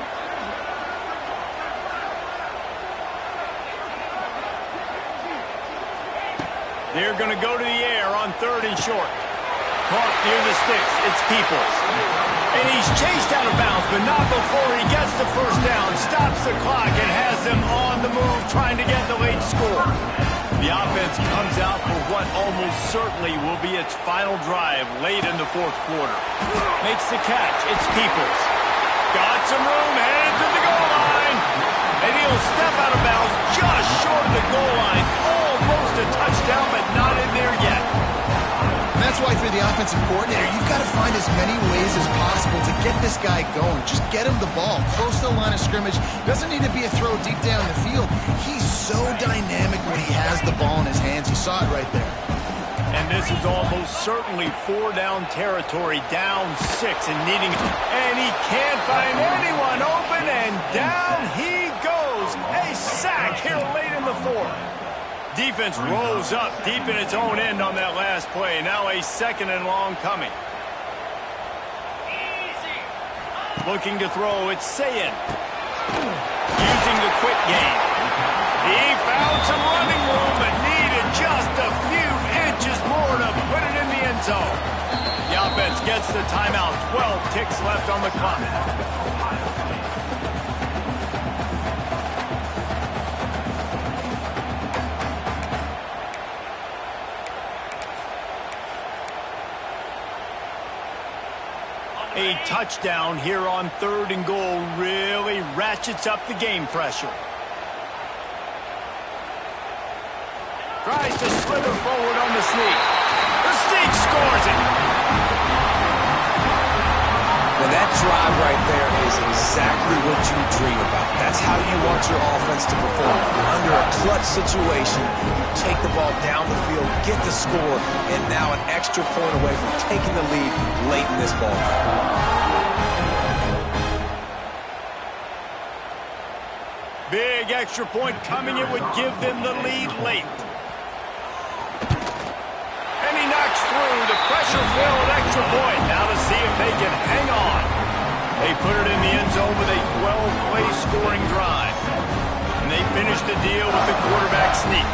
They're going to go to the air on 3rd and short. Caught near the sticks. It's Peoples. And he's chased out of bounds, but not before he gets the first down, stops the clock, and has them on the move trying to get the late score. The offense comes out for what almost certainly will be its final drive late in the fourth quarter. Makes the catch. It's Peoples. Got some room, headed to the goal line. And he'll step out of bounds just short of the goal line. Almost a touchdown, but not in there yet. And that's why for the offensive coordinator, you've got to find as many ways as possible to get this guy going. Just get him the ball close to the line of scrimmage. Doesn't need to be a throw deep down the field. He's so dynamic when he has the ball in his hands. You saw it right there. And this is almost certainly 4-down territory, down 6 and needing, and he can't find anyone open, and down he goes. A sack here late in the fourth. Defense rose up deep in its own end on that last play. Now a 2nd and long coming. Looking to throw, it's Sayin. Using the quick game. He found some running room, but needed just a few inches more to put it in the end zone. The offense gets the timeout. 12 ticks left on the clock. A touchdown here on 3rd and goal really ratchets up the game pressure. Tries to slither forward on the sneak. The sneak scores it. Now that drive right there is exactly what you dream about. That's how you want your offense to perform. Under a clutch situation, you take the ball down the field, get the score, and now an extra point away from taking the lead late in this ball game. Big extra point coming. It would give them the lead late. And he knocks through the pressure-filled extra point. Now to see if they can hang on. They put it in the end zone with a 12-play scoring drive. And they finish the deal with the quarterback sneak.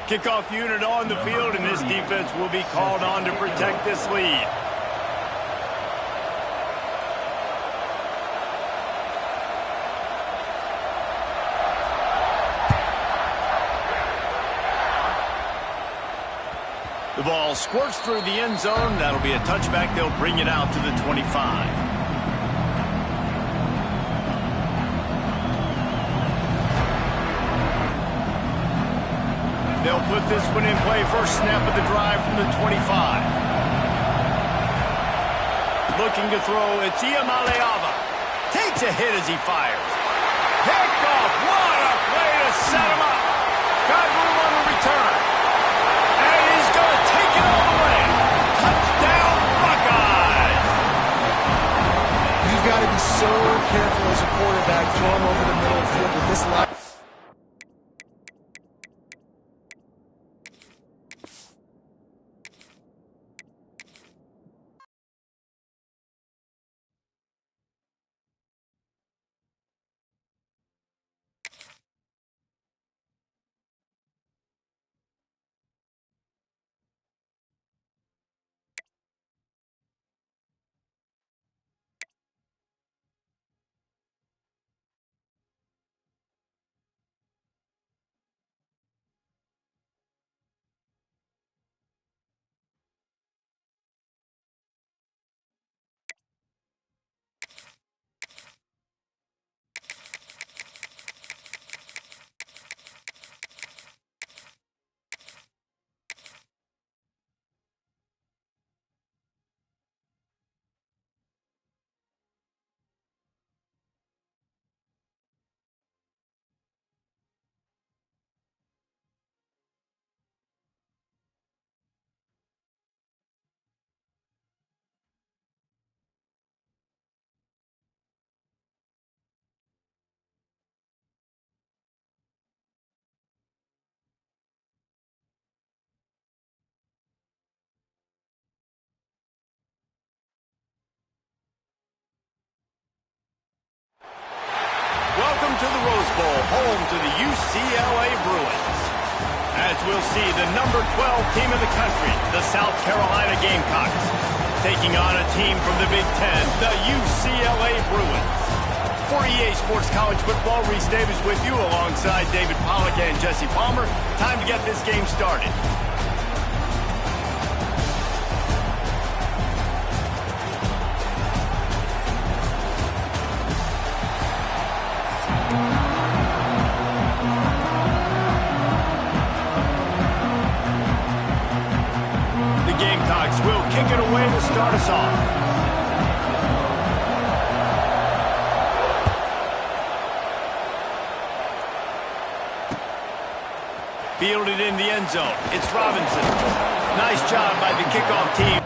Kickoff unit on the field, and this defense will be called on to protect this lead. The ball squirts through the end zone. That'll be a touchback. They'll bring it out to the 25. They'll put this one in play. First snap of the drive from the 25. Looking to throw, it's Iamaleava. Takes a hit as he fires. Picked off. What a play to set him up. Got room on the return. And he's going to take it all the way. Touchdown, Buckeyes. You've got to be so careful as a quarterback throwing over the middle of the field with this line. Bowl, home to the UCLA Bruins. As we'll see, the number 12 team in the country, the South Carolina Gamecocks, taking on a team from the Big Ten, the UCLA Bruins. For EA Sports College Football, Reese Davis with you alongside David Pollack and Jesse Palmer. Time to get this game started. The Gamecocks will kick it away to start us off. Fielded in the end zone. It's Robinson. Nice job by the kickoff team.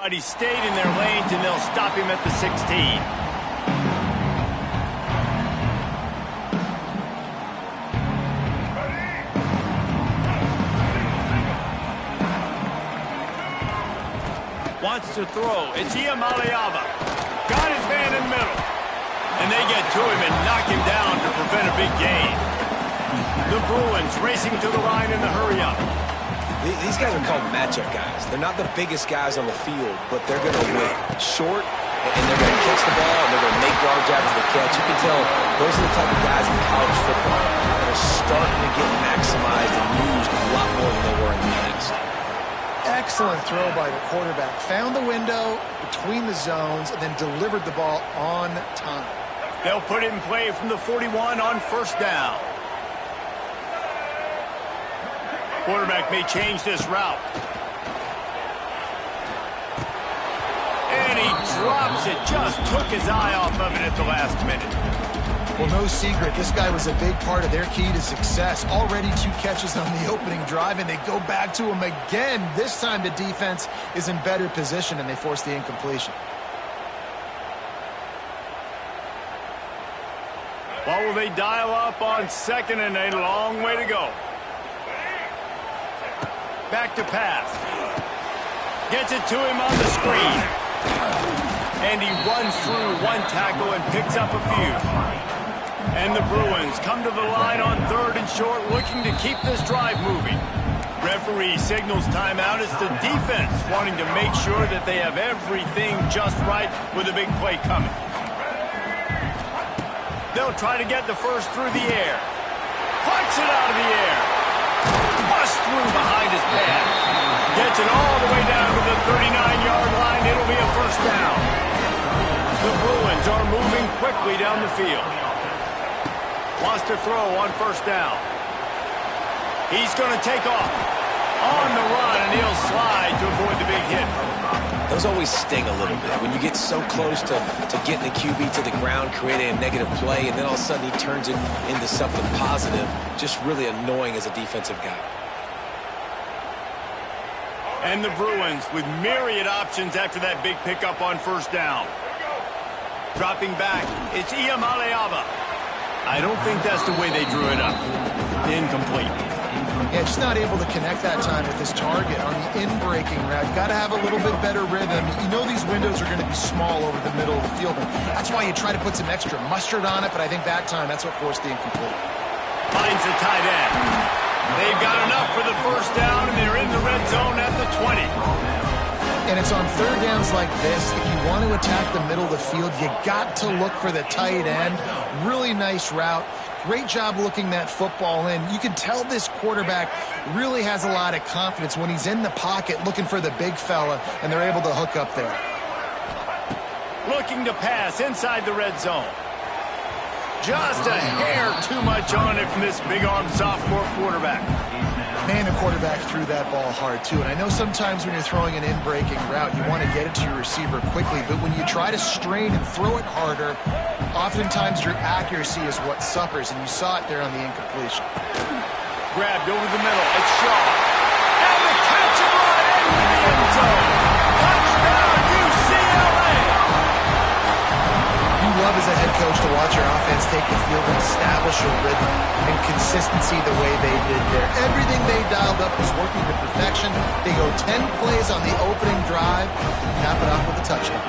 But he stayed in their lanes, and they'll stop him at the 16. Wants to throw. It's Iamaleava. Got his man in the middle. And they get to him and knock him down to prevent a big gain. The Bruins racing to the line in the hurry-up. These guys are called matchup guys. They're not the biggest guys on the field, but they're going to win. Short, and they're going to catch the ball, and they're going to make yards after the catch. You can tell those are the type of guys in college football that are starting to get maximized and used a lot more than they were in the past. Excellent throw by the quarterback. Found the window between the zones and then delivered the ball on time. They'll put it in play from the 41 on first down. Quarterback may change this route. And he drops it. Just took his eye off of it at the last minute. Well, no secret. This guy was a big part of their key to success. Already 2 catches on the opening drive, and they go back to him again. This time the defense is in better position, and they force the incompletion. What will they dial up on second and a long way to go? Back to pass. Gets it to him on the screen. And he runs through 1 tackle and picks up a few. And the Bruins come to the line on 3rd and short, looking to keep this drive moving. Referee signals timeout. It's the defense wanting to make sure that they have everything just right with a big play coming. They'll try to get the first through the air. Punts it out of the air. Bust through behind his pad. Gets it all the way down to the 39-yard line. It'll be a first down. The Bruins are moving quickly down the field. Wants to throw on first down. He's going to take off. On the run, and he'll slide to avoid the big hit. Those always sting a little bit. When you get so close to getting the QB to the ground, creating a negative play, and then all of a sudden he turns it into something positive, just really annoying as a defensive guy. And the Bruins with myriad options after that big pickup on first down. Dropping back, it's Iamaleava. I don't think that's the way they drew it up. Incomplete. Yeah, just not able to connect that time with his target on the in-breaking route. Got to have a little bit better rhythm. You know these windows are going to be small over the middle of the field, and that's why you try to put some extra mustard on it, but I think that time that's what forced the incomplete. Finds the tight end. They've got enough for the first down, and they're in the red zone at the 20. And it's on 3rd downs like this. If you want to attack the middle of the field, you got to look for the tight end. Really nice route. Great job looking that football in. You can tell this quarterback really has a lot of confidence when he's in the pocket looking for the big fella, and they're able to hook up there. Looking to pass inside the red zone. Just a hair too much on it from this big-armed sophomore quarterback. Man, the quarterback threw that ball hard, too. And I know sometimes when you're throwing an in-breaking route, you want to get it to your receiver quickly. But when you try to strain and throw it harder, oftentimes your accuracy is what suffers. And you saw it there on the incompletion. Grabbed over the middle. It's Shaw. And the catch and run into the end zone. Touchdown, UCLA! You love as a head coach to watch your offense take the field and establish a rhythm and consistency the way they did there. Everything they dialed up was working to perfection. They go 10 plays on the opening drive and cap it off with a touchdown.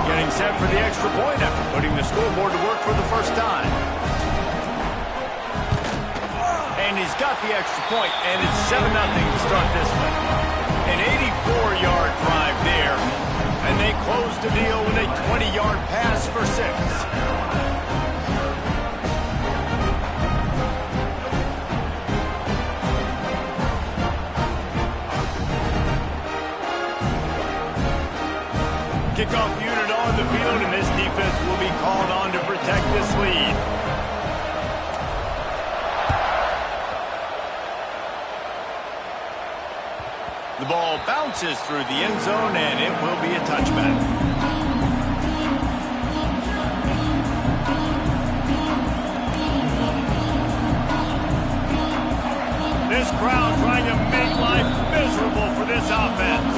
Getting set for the extra point after putting the scoreboard to work for the first time. And he's got the extra point, and it's 7-0 to start this one. An 84-yard drive there. And they close the deal with a 20-yard pass for 6. Kickoff unit on the field, and this defense will be called on to protect this lead. The ball bounces through the end zone, and it will be a touchback. This crowd trying to make life miserable for this offense.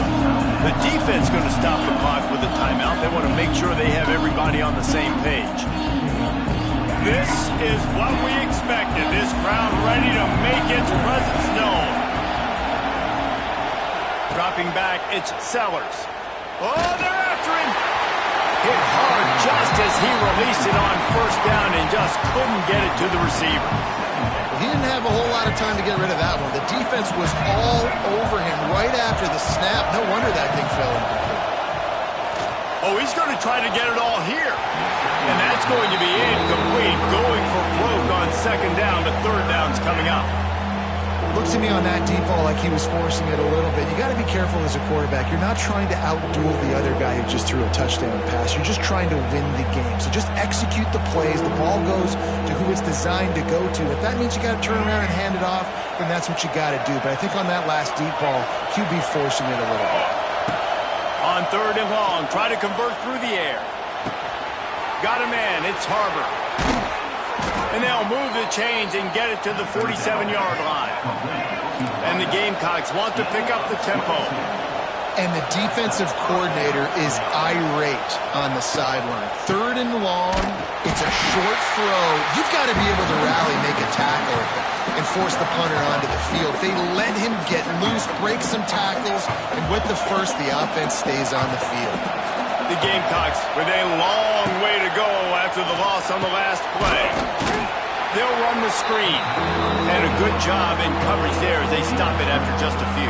The defense going to stop the clock with a timeout. They want to make sure they have everybody on the same page. This is what we expected. This crowd ready to make its presence known. Dropping back, it's Sellers. Oh, they're after him. Hit hard just as he released it on first down and just couldn't get it to the receiver. He didn't have a whole lot of time to get rid of that one. The defense was all over him right after the snap. No wonder that thing fell incomplete. Oh, he's going to try to get it all here. And that's going to be incomplete. Going for broke on second down. The third down's coming up. Looks to me on that deep ball like he was forcing it a little bit. You got to be careful as a quarterback. You're not trying to outduel the other guy who just threw a touchdown pass. You're just trying to win the game. So just execute the plays. The ball goes to who it's designed to go to. If that means you got to turn around and hand it off, then that's what you got to do. But I think on that last deep ball, QB forcing it a little bit. On third and long, try to convert through the air. Got a man. It's Harbor. And they'll move the chains and get it to the 47-yard line. And the Gamecocks want to pick up the tempo. And the defensive coordinator is irate on the sideline. Third and long, it's a short throw. You've got to be able to rally, make a tackle, and force the punter onto the field. They let him get loose, break some tackles, and with the first, the offense stays on the field. The Gamecocks with a long way to go after the loss on the last play. They'll run the screen. And a good job in coverage there as they stop it after just a few.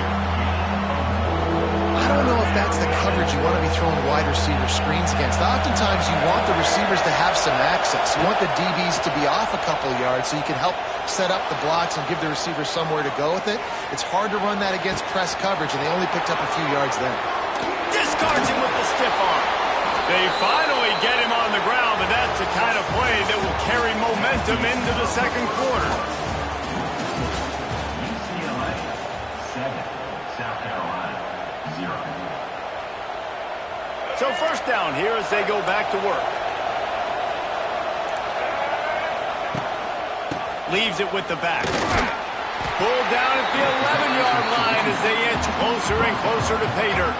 I don't know if that's the coverage you want to be throwing wide receiver screens against. Oftentimes you want the receivers to have some access. You want the DBs to be off a couple yards so you can help set up the blocks and give the receivers somewhere to go with it. It's hard to run that against press coverage, and they only picked up a few yards then. Discards him with the stiff arm. They finally get him on the ground, but that's the kind of play that will carry momentum into the second quarter. UCLA 7, South Carolina 0. So first down here as they go back to work. Leaves it with the back. Pulled down at the 11-yard line as they inch closer and closer to pay dirt.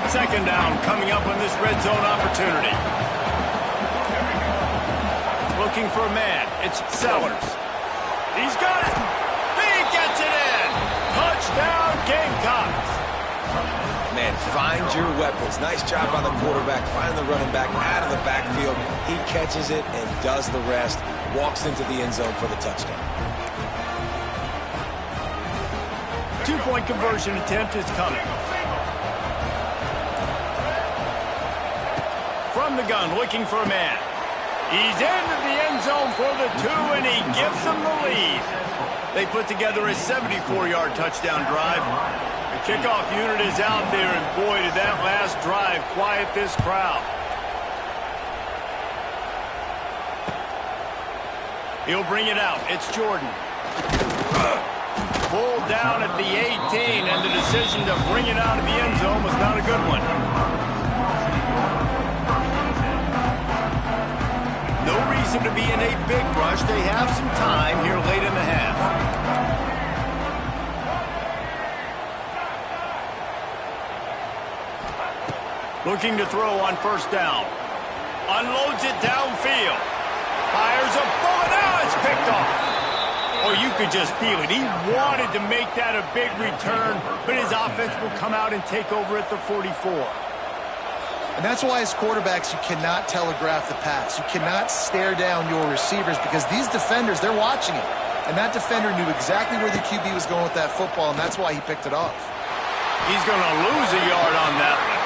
Second down coming up on this red zone opportunity. Looking for a man. It's Sellers. He's got it. He gets it in. Touchdown Gamecocks. Man, find your weapons. Nice job by the quarterback. Find the running back out of the backfield. He catches it and does the rest. Walks into the end zone for the touchdown. Two-point conversion attempt is coming. From the gun, looking for a man. He's into the end zone for the 2, and he gives them the lead. They put together a 74-yard touchdown drive. The kickoff unit is out there, and boy, did that last drive quiet this crowd. He'll bring it out. It's Jordan. pulled down at the 18, and the decision to bring it out of the end zone was not a good one. No reason to be in a big rush. They have some time here late in the half. Looking to throw on first down. Unloads it downfield. Fires a bullet. Now it's picked off. Or you could just feel it. He wanted to make that a big return, but his offense will come out and take over at the 44. And that's why as quarterbacks, you cannot telegraph the pass. You cannot stare down your receivers because these defenders, they're watching it. And that defender knew exactly where the QB was going with that football, and that's why he picked it off. He's going to lose a yard on that one.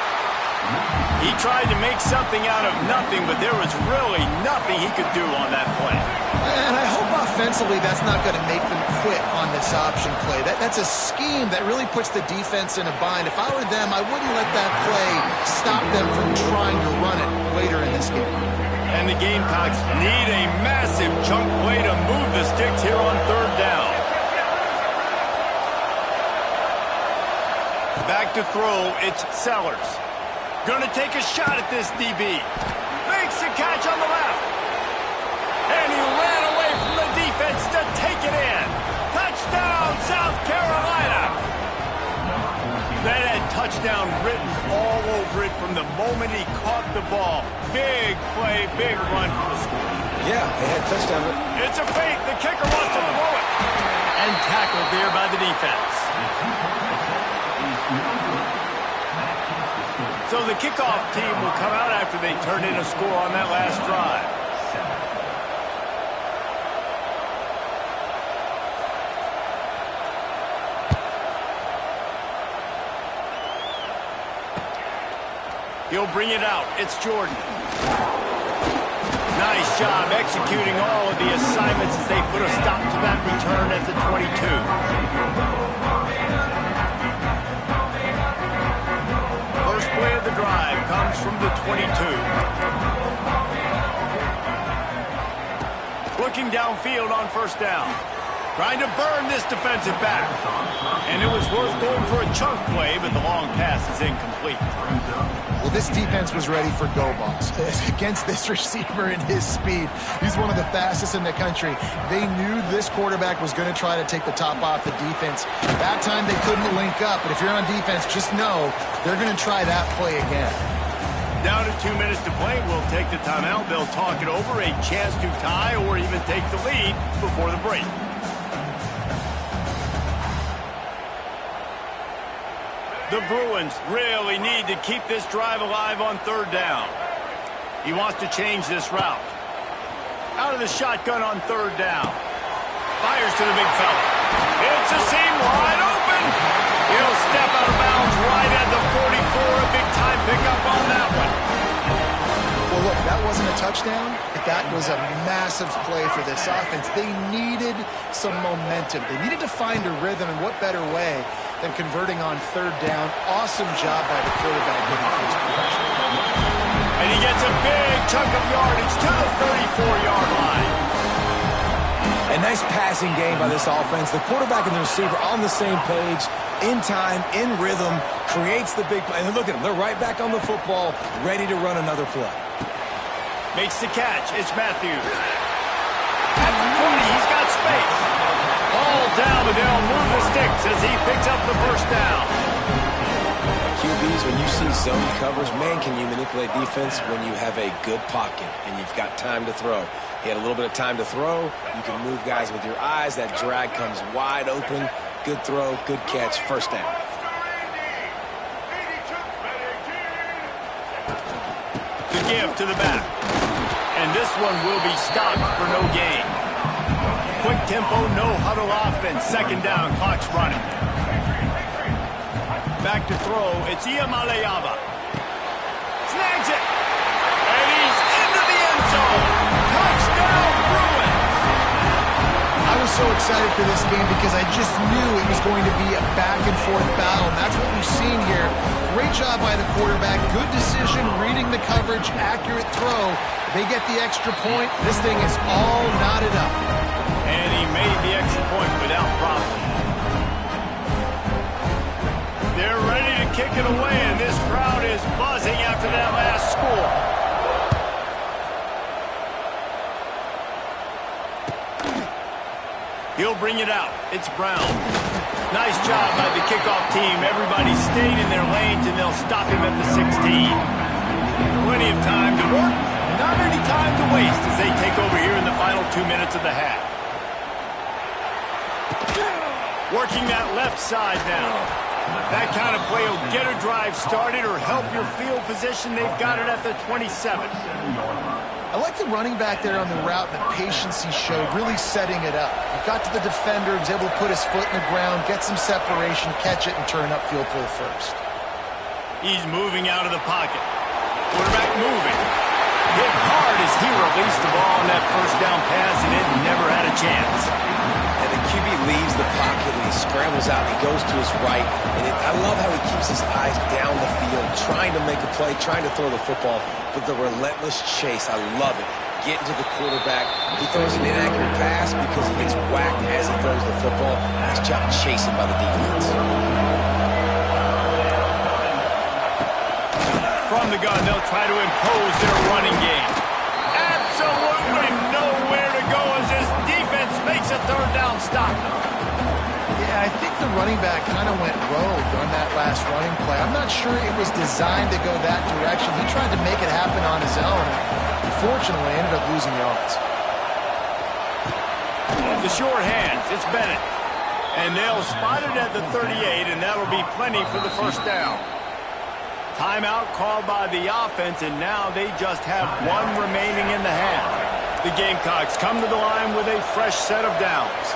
He tried to make something out of nothing, but there was really nothing he could do on that play. And I hope offensively that's not going to make them quit on this option play. That's a scheme that really puts the defense in a bind. If I were them, I wouldn't let that play stop them from trying to run it later in this game. And the Gamecocks need a massive chunk play to move the sticks here on third down. Back to throw, it's Sellers. Going to take a shot at this DB. Makes the catch on the left. And he ran away from the defense to take it in. Touchdown, South Carolina. That had touchdown written all over it from the moment he caught the ball. Big play, big run for the score. Yeah, they had touchdown. It's a fake. The kicker wants to throw it. And tackled there by the defense. So the kickoff team will come out after they turn in a score on that last drive. He'll bring it out. It's Jordan. Nice job executing all of the assignments as they put a stop to that return at the 22. First play of the drive comes from the 22. Looking downfield on first down. Trying to burn this defensive back. And it was worth going for a chunk play, but the long pass is incomplete. Well, this defense was ready for go balls against this receiver and his speed. He's one of the fastest in the country. They knew this quarterback was going to try to take the top off the defense. That time they couldn't link up, but if you're on defense, just know they're going to try that play again. Down to 2 minutes to play. We'll take the timeout. They'll talk it over, a chance to tie or even take the lead before the break. The Bruins really need to keep this drive alive on third down. He wants to change this route. Out of the shotgun on third down. Fires to the big fella. It's a seam wide open. He'll step out of bounds right at the 44. A big-time pickup on that one. Well, look, that wasn't a touchdown, but that was a massive play for this offense. They needed some momentum. They needed to find a rhythm, and what better way than converting on third down. Awesome job by the quarterback getting first possession. And he gets a big chunk of yardage to the 34-yard line. A nice passing game by this offense. The quarterback and the receiver on the same page, in time, in rhythm, creates the big play. And look at them. They're right back on the football, ready to run another play. Makes the catch. It's Matthews. At the 20, he's got space. All down, but they'll move the sticks as he picks up the first down. QBs, when you see zone coverage, man, can you manipulate defense when you have a good pocket and you've got time to throw. He had a little bit of time to throw. You can move guys with your eyes. That drag comes wide open. Good throw, good catch, first down. The give to the back. And this one will be stopped for no gain. Quick tempo, no huddle offense. Second down, clock's running. Back to throw, it's Iamaleava. Snags it. And he's into the end zone. Touchdown, Bruins. I was so excited for this game because I just knew it was going to be a back-and-forth battle, and that's what we've seen here. Great job by the quarterback. Good decision, reading the coverage, accurate throw. They get the extra point. This thing is all knotted up. And he made the extra point without problem. He'll bring it out. It's Brown. Nice job by the kickoff team. Everybody stayed in their lanes, and they'll stop him at the 16. Plenty of time to work. Not any time to waste as they take over here in the final 2 minutes of the half. Working that left side now. That kind of play will get a drive started or help your field position. They've got it at the 27. I like the running back there on the route and the patience he showed, really setting it up. He got to the defender, was able to put his foot in the ground, get some separation, catch it, and turn upfield for the first. He's moving out of the pocket. Quarterback moving. Hit hard as he released the ball on that first down pass, and it never had a chance. And the QB leaves the pocket, and he scrambles out, and he goes to his right. And I love how he keeps his eyes down the field, trying to make a play, trying to throw the football, but the relentless chase, I love it. Getting to the quarterback. He throws an inaccurate pass because he gets whacked as he throws the football. Nice job chasing by the defense. From the gun, they'll try to impose their running game. Absolutely nowhere to go as this defense makes a third down stop. Yeah, I think the running back kind of went rogue on that last running play. I'm not sure it was designed to go that direction. He tried to make it happen on his own. Unfortunately, ended up losing yards. The short hands, it's Bennett. And they'll spot it at the 38, and that'll be plenty for the first down. Timeout called by the offense, and now they just have one remaining in the half. The Gamecocks come to the line with a fresh set of downs.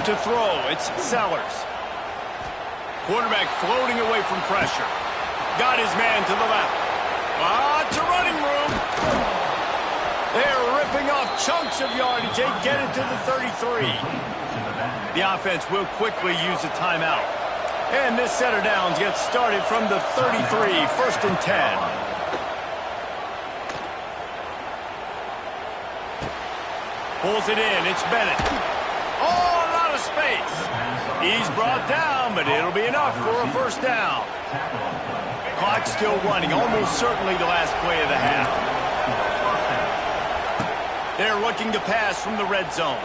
To throw, it's Sellers. Quarterback floating away from pressure. Got his man to the left. To running room. They're ripping off chunks of yardage. They get it to the 33. The offense will quickly use a timeout. And this set of downs gets started from the 33, 1st and 10. Pulls it in, it's Bennett. Oh, a lot of space. He's brought down, but it'll be enough for a first down. Clock still running, almost certainly the last play of the half. They're looking to pass from the red zone.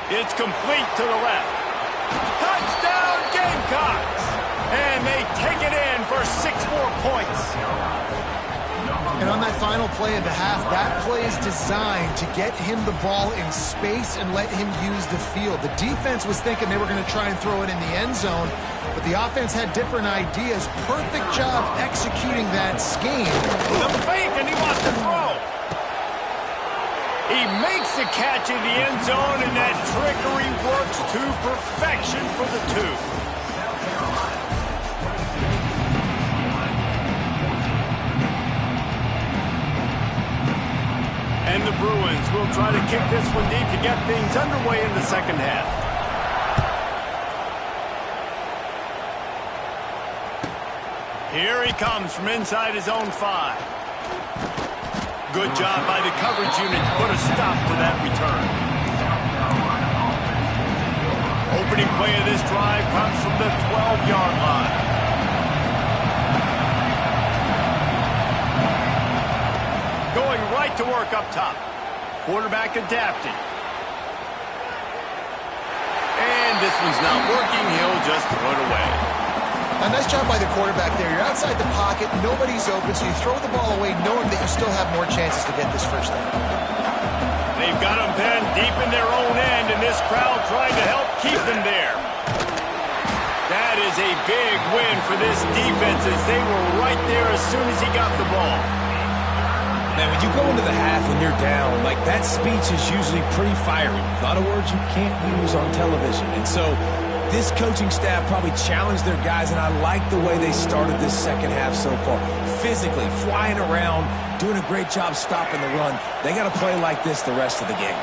It's complete to the left. Touchdown Gamecocks! And they take it in for 6 more points. And on that final play of the half, that play is designed to get him the ball in space and let him use the field. The defense was thinking they were going to try and throw it in the end zone, but the offense had different ideas. Perfect job executing that scheme. The fake, and he wants to throw. He makes the catch in the end zone, and that trickery works to perfection for the 2. And the Bruins will try to kick this one deep to get things underway in the second half. Here he comes from inside his own 5. Good job by the coverage unit to put a stop to that return. Opening play of this drive comes from the 12-yard line. Going right to work up top. Quarterback adapting. And this one's not working. He'll just throw it away. A nice job by the quarterback there. You're outside the pocket. Nobody's open, so you throw the ball away knowing that you still have more chances to get this first down. They've got them pinned deep in their own end, and this crowd trying to help keep them there. That is a big win for this defense as they were right there as soon as he got the ball. Man, when you go into the half and you're down, like that speech is usually pretty fiery. A lot of words you can't use on television. And so this coaching staff probably challenged their guys, and I like the way they started this second half so far. Physically, flying around, doing a great job stopping the run. They got to play like this the rest of the game.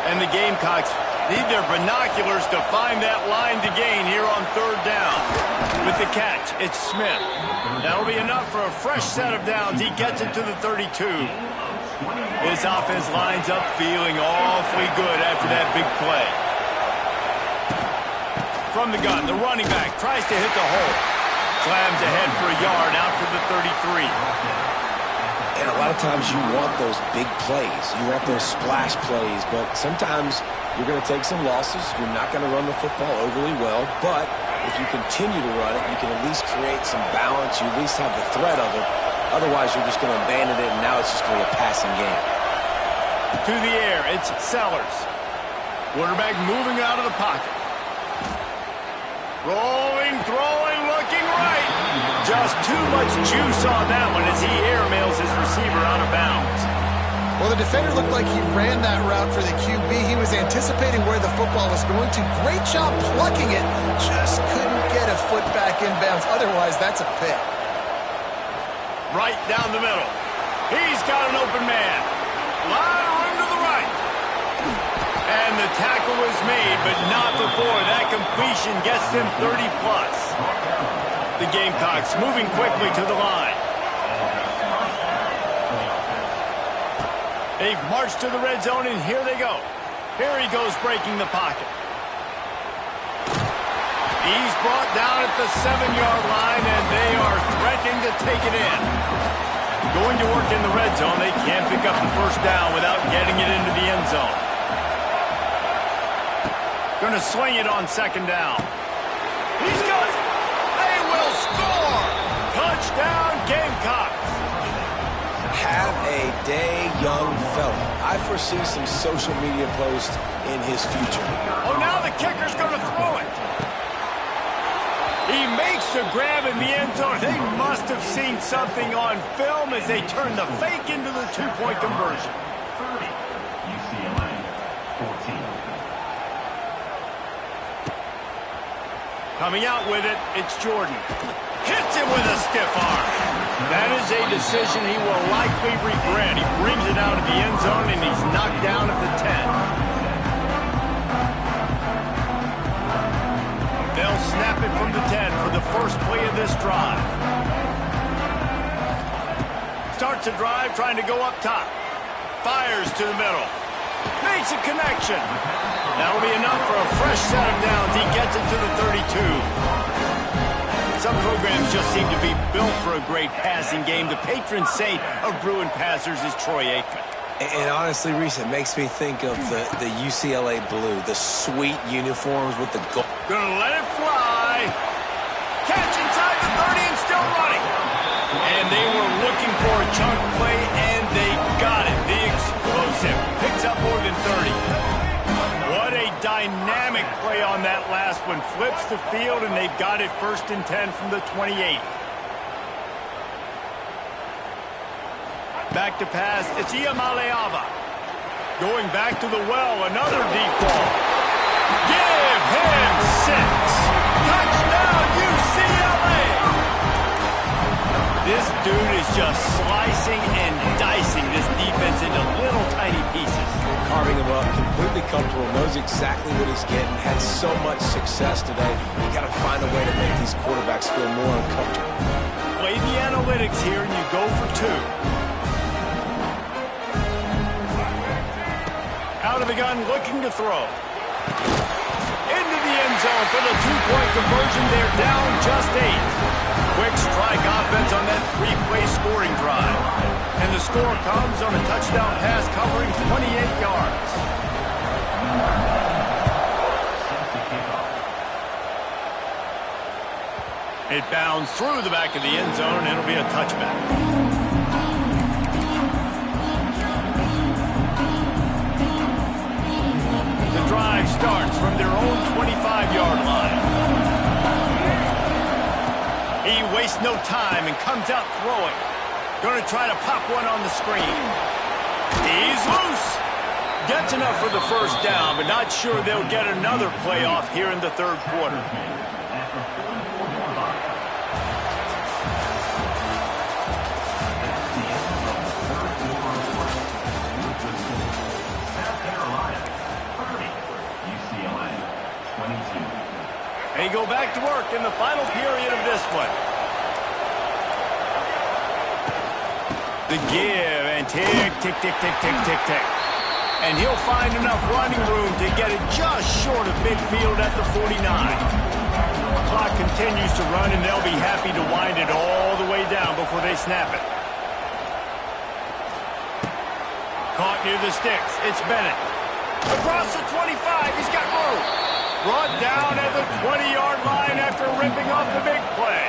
And the Gamecocks need their binoculars to find that line to gain here on third down. With the catch, it's Smith. That'll be enough for a fresh set of downs. He gets it to the 32. This offense lines up feeling awfully good after that big play. From the gun, the running back tries to hit the hole. Slams ahead for a yard out to the 33. And a lot of times you want those big plays. You want those splash plays. But sometimes you're going to take some losses. You're not going to run the football overly well. But if you continue to run it, you can at least create some balance. You at least have the threat of it. Otherwise, you're just going to abandon it, and now it's just going to be a passing game. To the air, it's Sellers. Quarterback moving out of the pocket. Rolling, throwing, looking right. Just too much juice on that one as he airmails his receiver out of bounds. Well, the defender looked like he ran that route for the QB. He was anticipating where the football was going to. Great job plucking it. Just couldn't get a foot back in bounds. Otherwise, that's a pick. Right down the middle. He's got an open man. Line of room to the right. And the tackle was made, but not before that completion gets them 30-plus. The Gamecocks moving quickly to the line. They've marched to the red zone, and here they go. Here he goes, breaking the pocket. He's brought down at the 7-yard line, and they are threatening to take it in. Going to work in the red zone, they can't pick up the first down without getting it into the end zone. Going to swing it on second down. He's got it. They will score. Touchdown, Gamecocks. Have a day, young fella. I foresee some social media posts in his future. Oh, now the kicker's going to throw it. He makes the grab in the end zone. They must have seen something on film as they turn the fake into the two-point conversion. 30, UCLA, 14. Coming out with it, it's Jordan. Hits him with a stiff arm. That is a decision he will likely regret. He brings it out of the end zone, and he's knocked down at the 10. They'll snap it from the 10 for the first play of this drive. Starts a drive trying to go up top. Fires to the middle. Makes a connection. That'll be enough for a fresh set of downs. He gets it to the 32. Some programs just seem to be built for a great passing game. The patron saint of Bruin passers is Troy Aikman. And honestly, Reese, it makes me think of the UCLA blue, the sweet uniforms with the gold. Gonna let it fly. Catch inside the 30 and still running. And they were looking for a chunk play, and they got it. The explosive picks up more than 30. What a dynamic play on that last one. Flips the field, and they've got it 1st and 10 from the 28. Back to pass, it's Iamaleava. Going back to the well, another deep ball. Give him 6. Touchdown, UCLA! This dude is just slicing and dicing this defense into little tiny pieces. Carving him up, completely comfortable, knows exactly what he's getting, had so much success today. You got to find a way to make these quarterbacks feel more uncomfortable. Play the analytics here, and you go for 2. Out of the gun, looking to throw. Into the end zone for the 2-point conversion. They're down just 8. Quick strike offense on that 3-play scoring drive. And the score comes on a touchdown pass covering 28 yards. It bounds through the back of the end zone, and it'll be a touchback. Drive starts from their own 25-yard line. He wastes no time and comes out throwing. Going to try to pop one on the screen. He's loose. Gets enough for the first down, but not sure they'll get another play off here in the 3rd quarter. They go back to work in the final period of this one. The give and tick, tick, tick, tick, tick, tick, tick. And he'll find enough running room to get it just short of midfield at the 49. Clock continues to run, and they'll be happy to wind it all the way down before they snap it. Caught near the sticks. It's Bennett. Across the 25. He's got room. Brought down at the 20-yard line after ripping off the big play.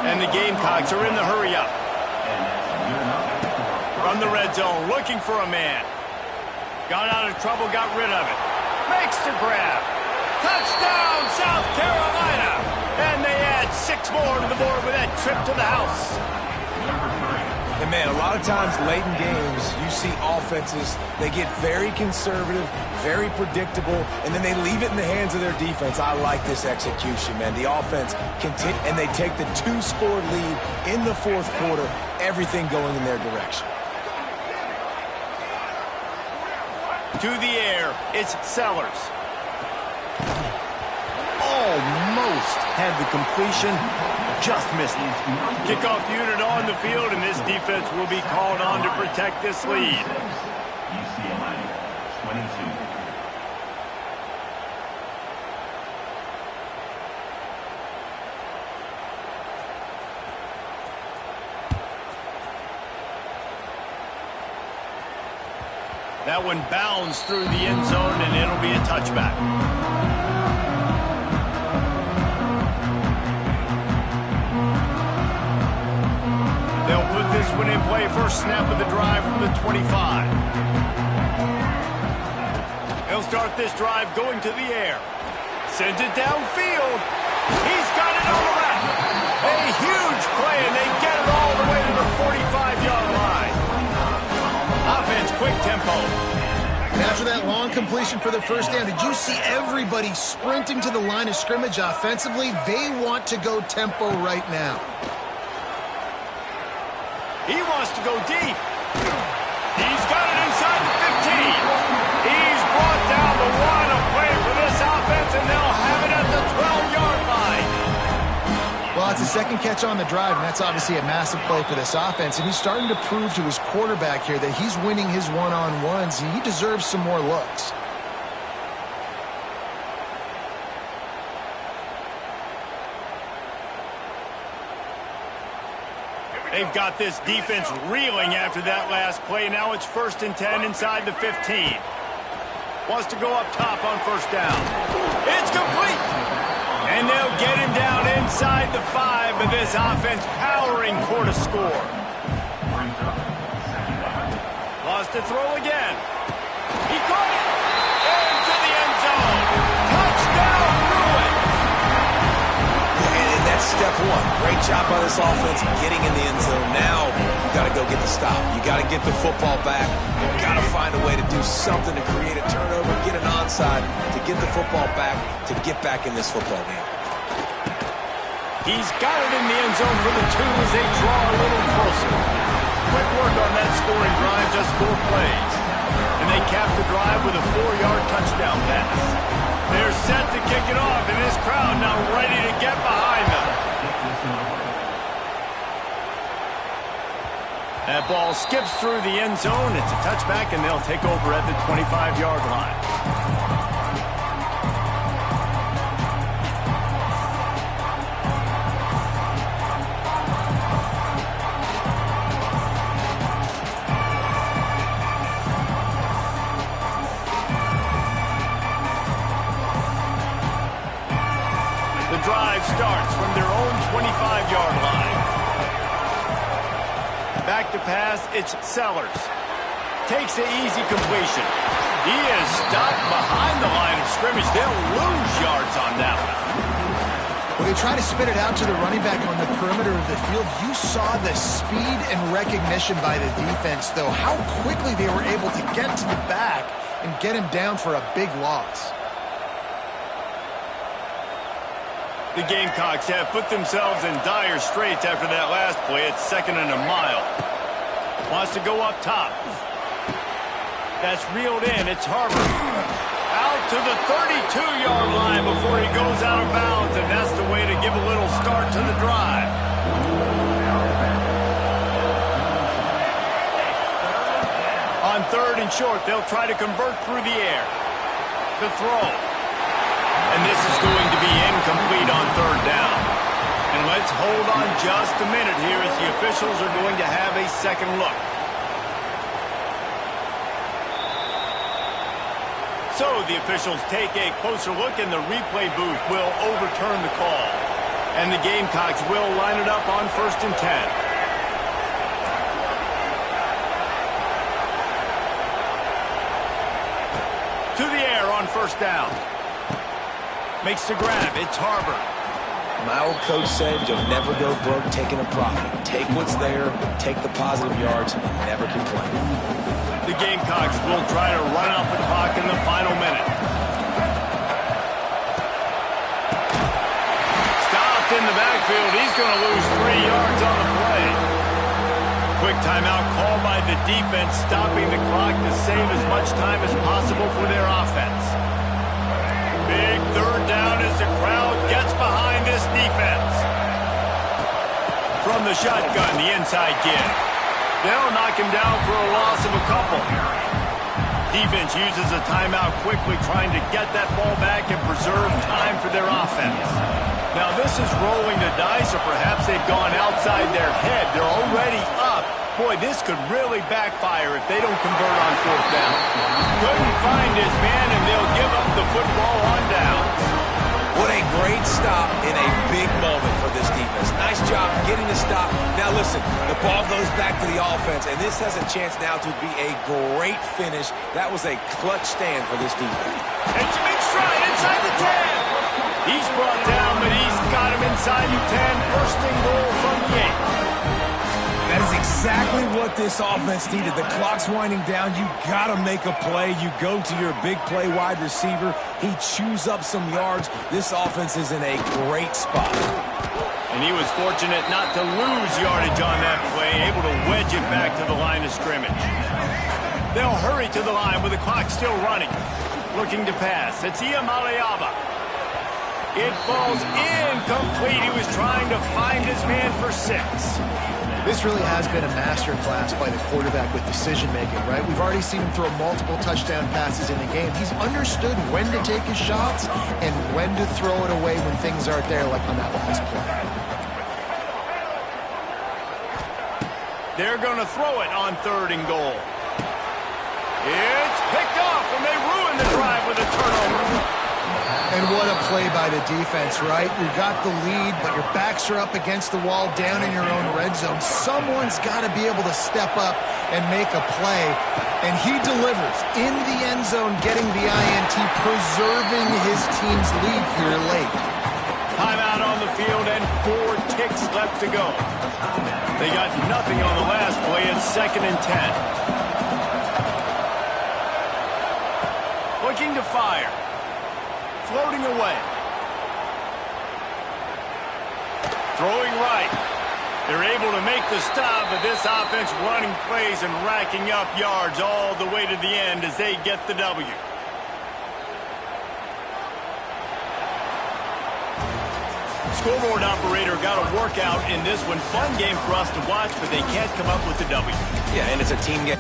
And the Gamecocks are in the hurry up. From the red zone, looking for a man. Got out of trouble, got rid of it. Makes the grab. Touchdown, South Carolina! And they add 6 more to the board with that trip to the house. And, man, a lot of times late in games, you see offenses, they get very conservative, very predictable, and then they leave it in the hands of their defense. I like this execution, man. The offense continue, and they take the 2-score lead in the fourth quarter, everything going in their direction. To the air, it's Sellers. Almost had the completion, just missed it. Kickoff unit on the field, and this defense will be called on to protect this lead. UCLA 22. That one bounds through the end zone, and it'll be a touchback. They'll put this one in play. First snap of the drive from the 25. He'll start this drive going to the air. Sends it downfield. He's got it on the left. A huge play, and they get it all the way to the 45-yard line. Offense, quick tempo. And after that long completion for the first down, did you see everybody sprinting to the line of scrimmage offensively? They want to go tempo right now. He wants to go deep. He's got it inside the 15. He's brought down the line of play for this offense, and they'll have it at the 12-yard line. Well, it's a second catch on the drive, and that's obviously a massive play for this offense. And he's starting to prove to his quarterback here that he's winning his one-on-ones, and he deserves some more looks. They've got this defense reeling after that last play. Now it's 1st and 10 inside the 15. Wants to go up top on first down. It's complete. And they'll get him down inside the 5, but this offense powering toward a score. Lost to throw again. He caught it. Into the end zone. Touchdown, Bruin. And that's step one. Great job by this offense getting in the end zone. Now you got to go get the stop. You got to get the football back. You got to find a way to do something to create a turnover, get an onside, to get the football back, to get back in this football game. He's got it in the end zone for the 2 as they draw a little closer. Quick work on that scoring drive, just 4 plays. And they cap the drive with a 4-yard touchdown pass. They're set to kick it off, and this crowd now ready to get behind them. That ball skips through the end zone. It's a touchback, and they'll take over at the 25-yard line. The drive starts from their own 25-yard line. Back to pass, it's Sellers. Takes the easy completion. He is stopped behind the line of scrimmage. They'll lose yards on that one. When they try to spit it out to the running back on the perimeter of the field, you saw the speed and recognition by the defense, though, how quickly they were able to get to the back and get him down for a big loss. The Gamecocks have put themselves in dire straits after that last play. It's 2nd and a mile. Wants to go up top. That's reeled in. It's Harvard. Out to the 32-yard line before he goes out of bounds, and that's the way to give a little start to the drive. On 3rd and short, they'll try to convert through the air. The throw. And this is going to be incomplete on 3rd down. And let's hold on just a minute here as the officials are going to have a second look. So the officials take a closer look, and the replay booth will overturn the call. And the Gamecocks will line it up on 1st and 10. To the air on 1st down. Makes the grab. It's Harbor. My old coach said you'll never go broke taking a profit. Take what's there, take the positive yards, and never complain. The Gamecocks will try to run out the clock in the final minute. Stopped in the backfield. He's going to lose 3 yards on the play. Quick timeout called by the defense, stopping the clock to save as much time as possible for their offense. Big 3rd down as the crowd gets behind this defense. From the shotgun, the inside give. They'll knock him down for a loss of a couple. Defense uses a timeout quickly, trying to get that ball back and preserve time for their offense. Now this is rolling the dice, or perhaps they've gone outside their head. They're already up. Boy, this could really backfire if they don't convert on 4th down. Couldn't find his man, and they'll give up the football on downs. What a great stop in a big moment for this defense. Nice job getting the stop. Now listen, the ball goes back to the offense, and this has a chance now to be a great finish. That was a clutch stand for this defense. It's a big stride inside the 10. He's brought down, but he's got him inside the 10. 1st and goal from the 8. That is exactly what this offense needed. The clock's winding down. You got to make a play. You go to your big play wide receiver. He chews up some yards. This offense is in a great spot. And he was fortunate not to lose yardage on that play, able to wedge it back to the line of scrimmage. They'll hurry to the line with the clock still running. Looking to pass. It's Iamaleava. It falls incomplete. He was trying to find his man for 6. This really has been a masterclass by the quarterback with decision-making, right? We've already seen him throw multiple touchdown passes in the game. He's understood when to take his shots and when to throw it away when things aren't there, like on that last play. They're going to throw it on 3rd and goal. It's picked off, and they ruin the drive with a turnover. And what a play by the defense, right? You got the lead, but your backs are up against the wall down in your own red zone. Someone's got to be able to step up and make a play. And he delivers in the end zone, getting the INT, preserving his team's lead here late. Timeout on the field and 4 ticks left to go. They got nothing on the last play. It's 2nd and 10. Looking to fire. Floating away. Throwing right. They're able to make the stop, but this offense running plays and racking up yards all the way to the end as they get the W. Scoreboard operator got a workout in this one. Fun game for us to watch, but they can't come up with the W. Yeah, and it's a team game.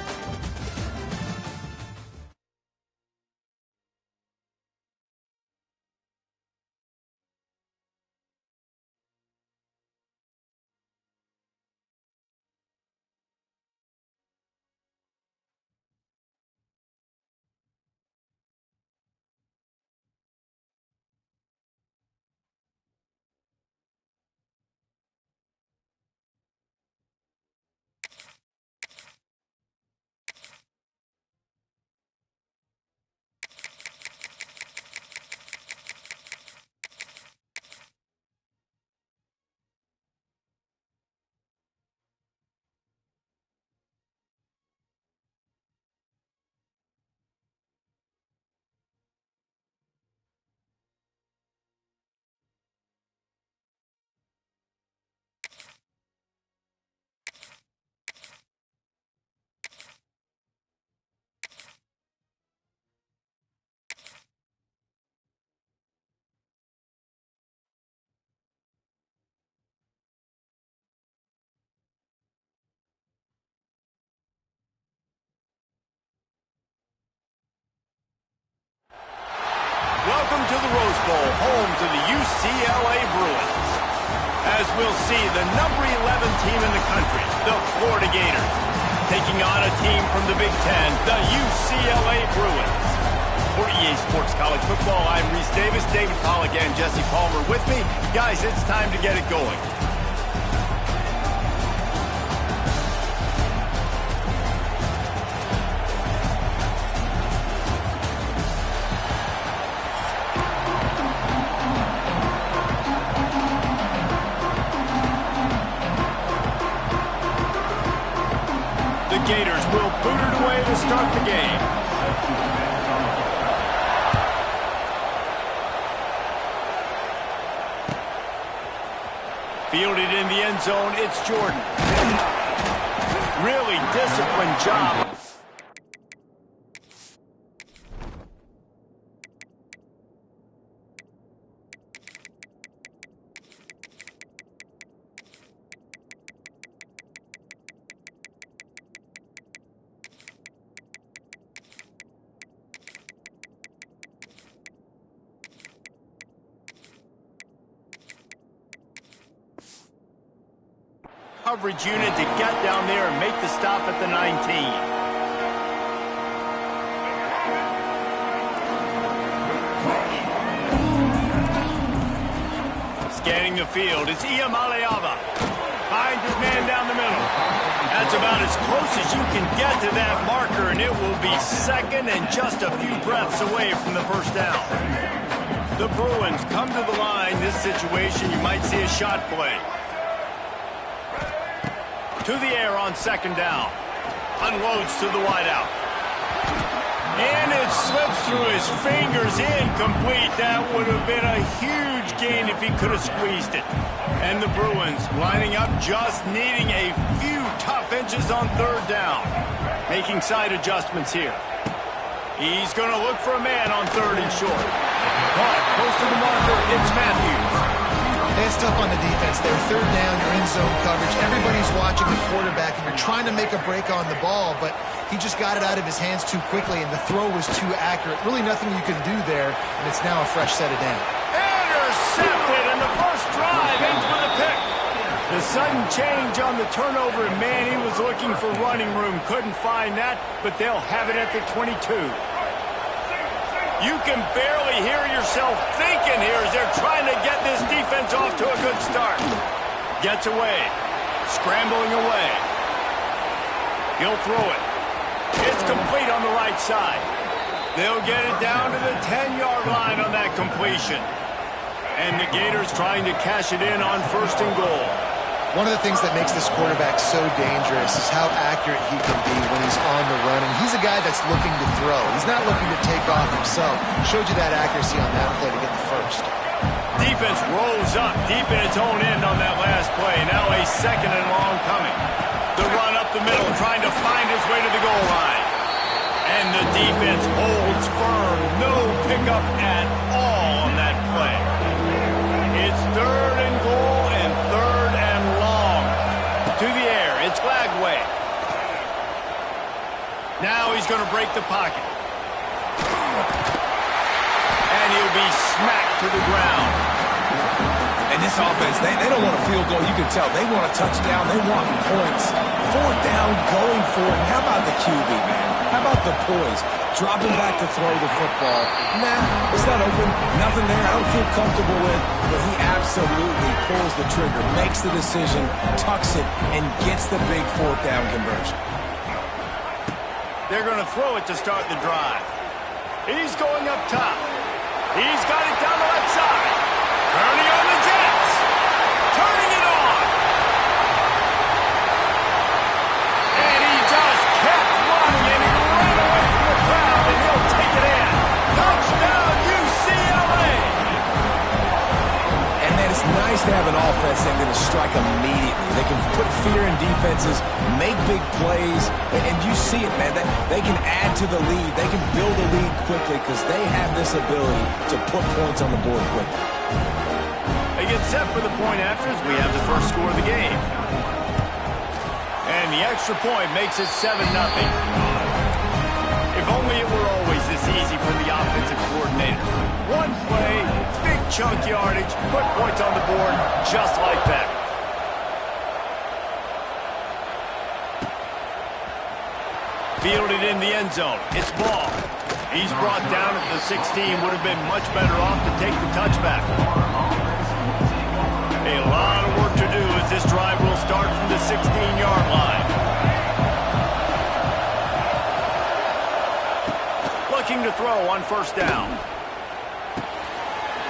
Welcome to the Rose Bowl, home to the UCLA Bruins. As we'll see, the number 11 team in the country, the Florida Gators, taking on a team from the Big Ten, the UCLA Bruins. For EA Sports College Football. I'm Reese Davis, David Pollack, and Jesse Palmer with me. Guys, it's time to get it going. The Gators will boot it away to start the game. Fielded in the end zone, it's Jordan. Really disciplined job. Coverage unit to get down there and make the stop at the 19. Scanning the field, it's Iamaleava. Finds his man down the middle. That's about as close as you can get to that marker, and it will be second and just a few breaths away from the first down. The Bruins come to the line. This situation, you might see a shot play. To the air on second down. Unloads to the wideout. And it slips through his fingers, incomplete. That would have been a huge gain if he could have squeezed it. And the Bruins lining up, just needing a few tough inches on third down. Making side adjustments here. He's going to look for a man on third and short. But close to the marker, it's Matthews. It's tough on the defense there. Third down, you're in zone coverage. Everybody's watching the quarterback, and you're trying to make a break on the ball, but he just got it out of his hands too quickly, and the throw was too accurate. Really nothing you can do there, and it's now a fresh set of down. Intercepted, and the first drive ends with a pick. The sudden change on the turnover, and man, he was looking for running room. Couldn't find that, but they'll have it at the 22. You can barely hear yourself thinking here as they're trying to get this defense off to a good start. Gets away. Scrambling away. He'll throw it. It's complete on the right side. They'll get it down to the 10-yard line on that completion. And the Gators trying to cash it in on first and goal. One of the things that makes this quarterback so dangerous is how accurate he can be when he's on the run. And he's a guy that's looking to throw. He's not looking to take off himself. Showed you that accuracy on that play to get the first. Defense rolls up deep in its own end on that last play. Now a second and long coming. The run up the middle, trying to find his way to the goal line. And the defense holds firm. No pickup at all on that play. It's third and goal and third and long. To the air, it's Glagway. Now he's going to break the pocket. And he'll be smacked to the ground. And this offense, they don't want a field goal. You can tell they want a touchdown. They want points. Fourth down, going for it. How about the QB, man? How about the poise? Dropping back to throw the football. Nah, it's not open. Nothing there I don't feel comfortable with. But he absolutely pulls the trigger, makes the decision, tucks it, and gets the big fourth down conversion. They're going to throw it to start the drive. He's going up top. He's got it down the left side. Turning on the Jets. Turning it on. And he just kept running, and he ran away from the crowd, and he'll take it in. Touchdown, UCLA. And then it's nice to have an offense that can strike immediately. They can put fear in defenses, make big plays, and you see it, man. They can add to the lead. They can build a lead quickly because they have this ability to put points on the board quickly. They get set for the point after as we have the first score of the game. And the extra point makes it 7-0. If only it were always this easy for the offensive coordinator. One play, big chunk yardage, put points on the board just like that. Fielded in the end zone. It's Ball. He's brought down at the 16. Would have been much better off to take the touchback. A lot of work to do as this drive will start from the 16-yard line. Looking to throw on first down.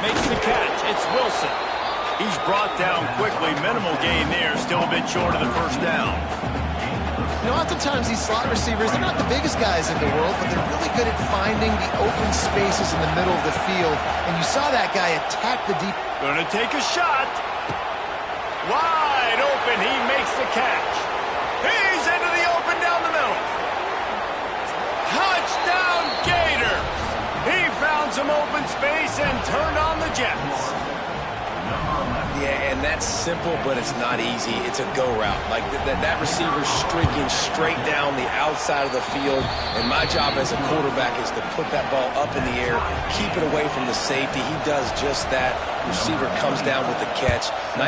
Makes the catch. It's Wilson. He's brought down quickly. Minimal gain there. Still a bit short of the first down. You know, oftentimes these slot receivers, they're not the biggest guys in the world, but they're really good at finding the open spaces in the middle of the field. And you saw that guy attack the deep. Gonna take a shot. Wide open. He makes the catch. He's into the open down the middle. Touchdown, Gator. He found some open space and turned on the Jets. Yeah, and that's simple, but it's not easy. It's a go route. Like that receiver's streaking straight down the outside of the field, and my job as a quarterback is to put that ball up in the air, keep it away from the safety. He does just that. Receiver comes down with the catch.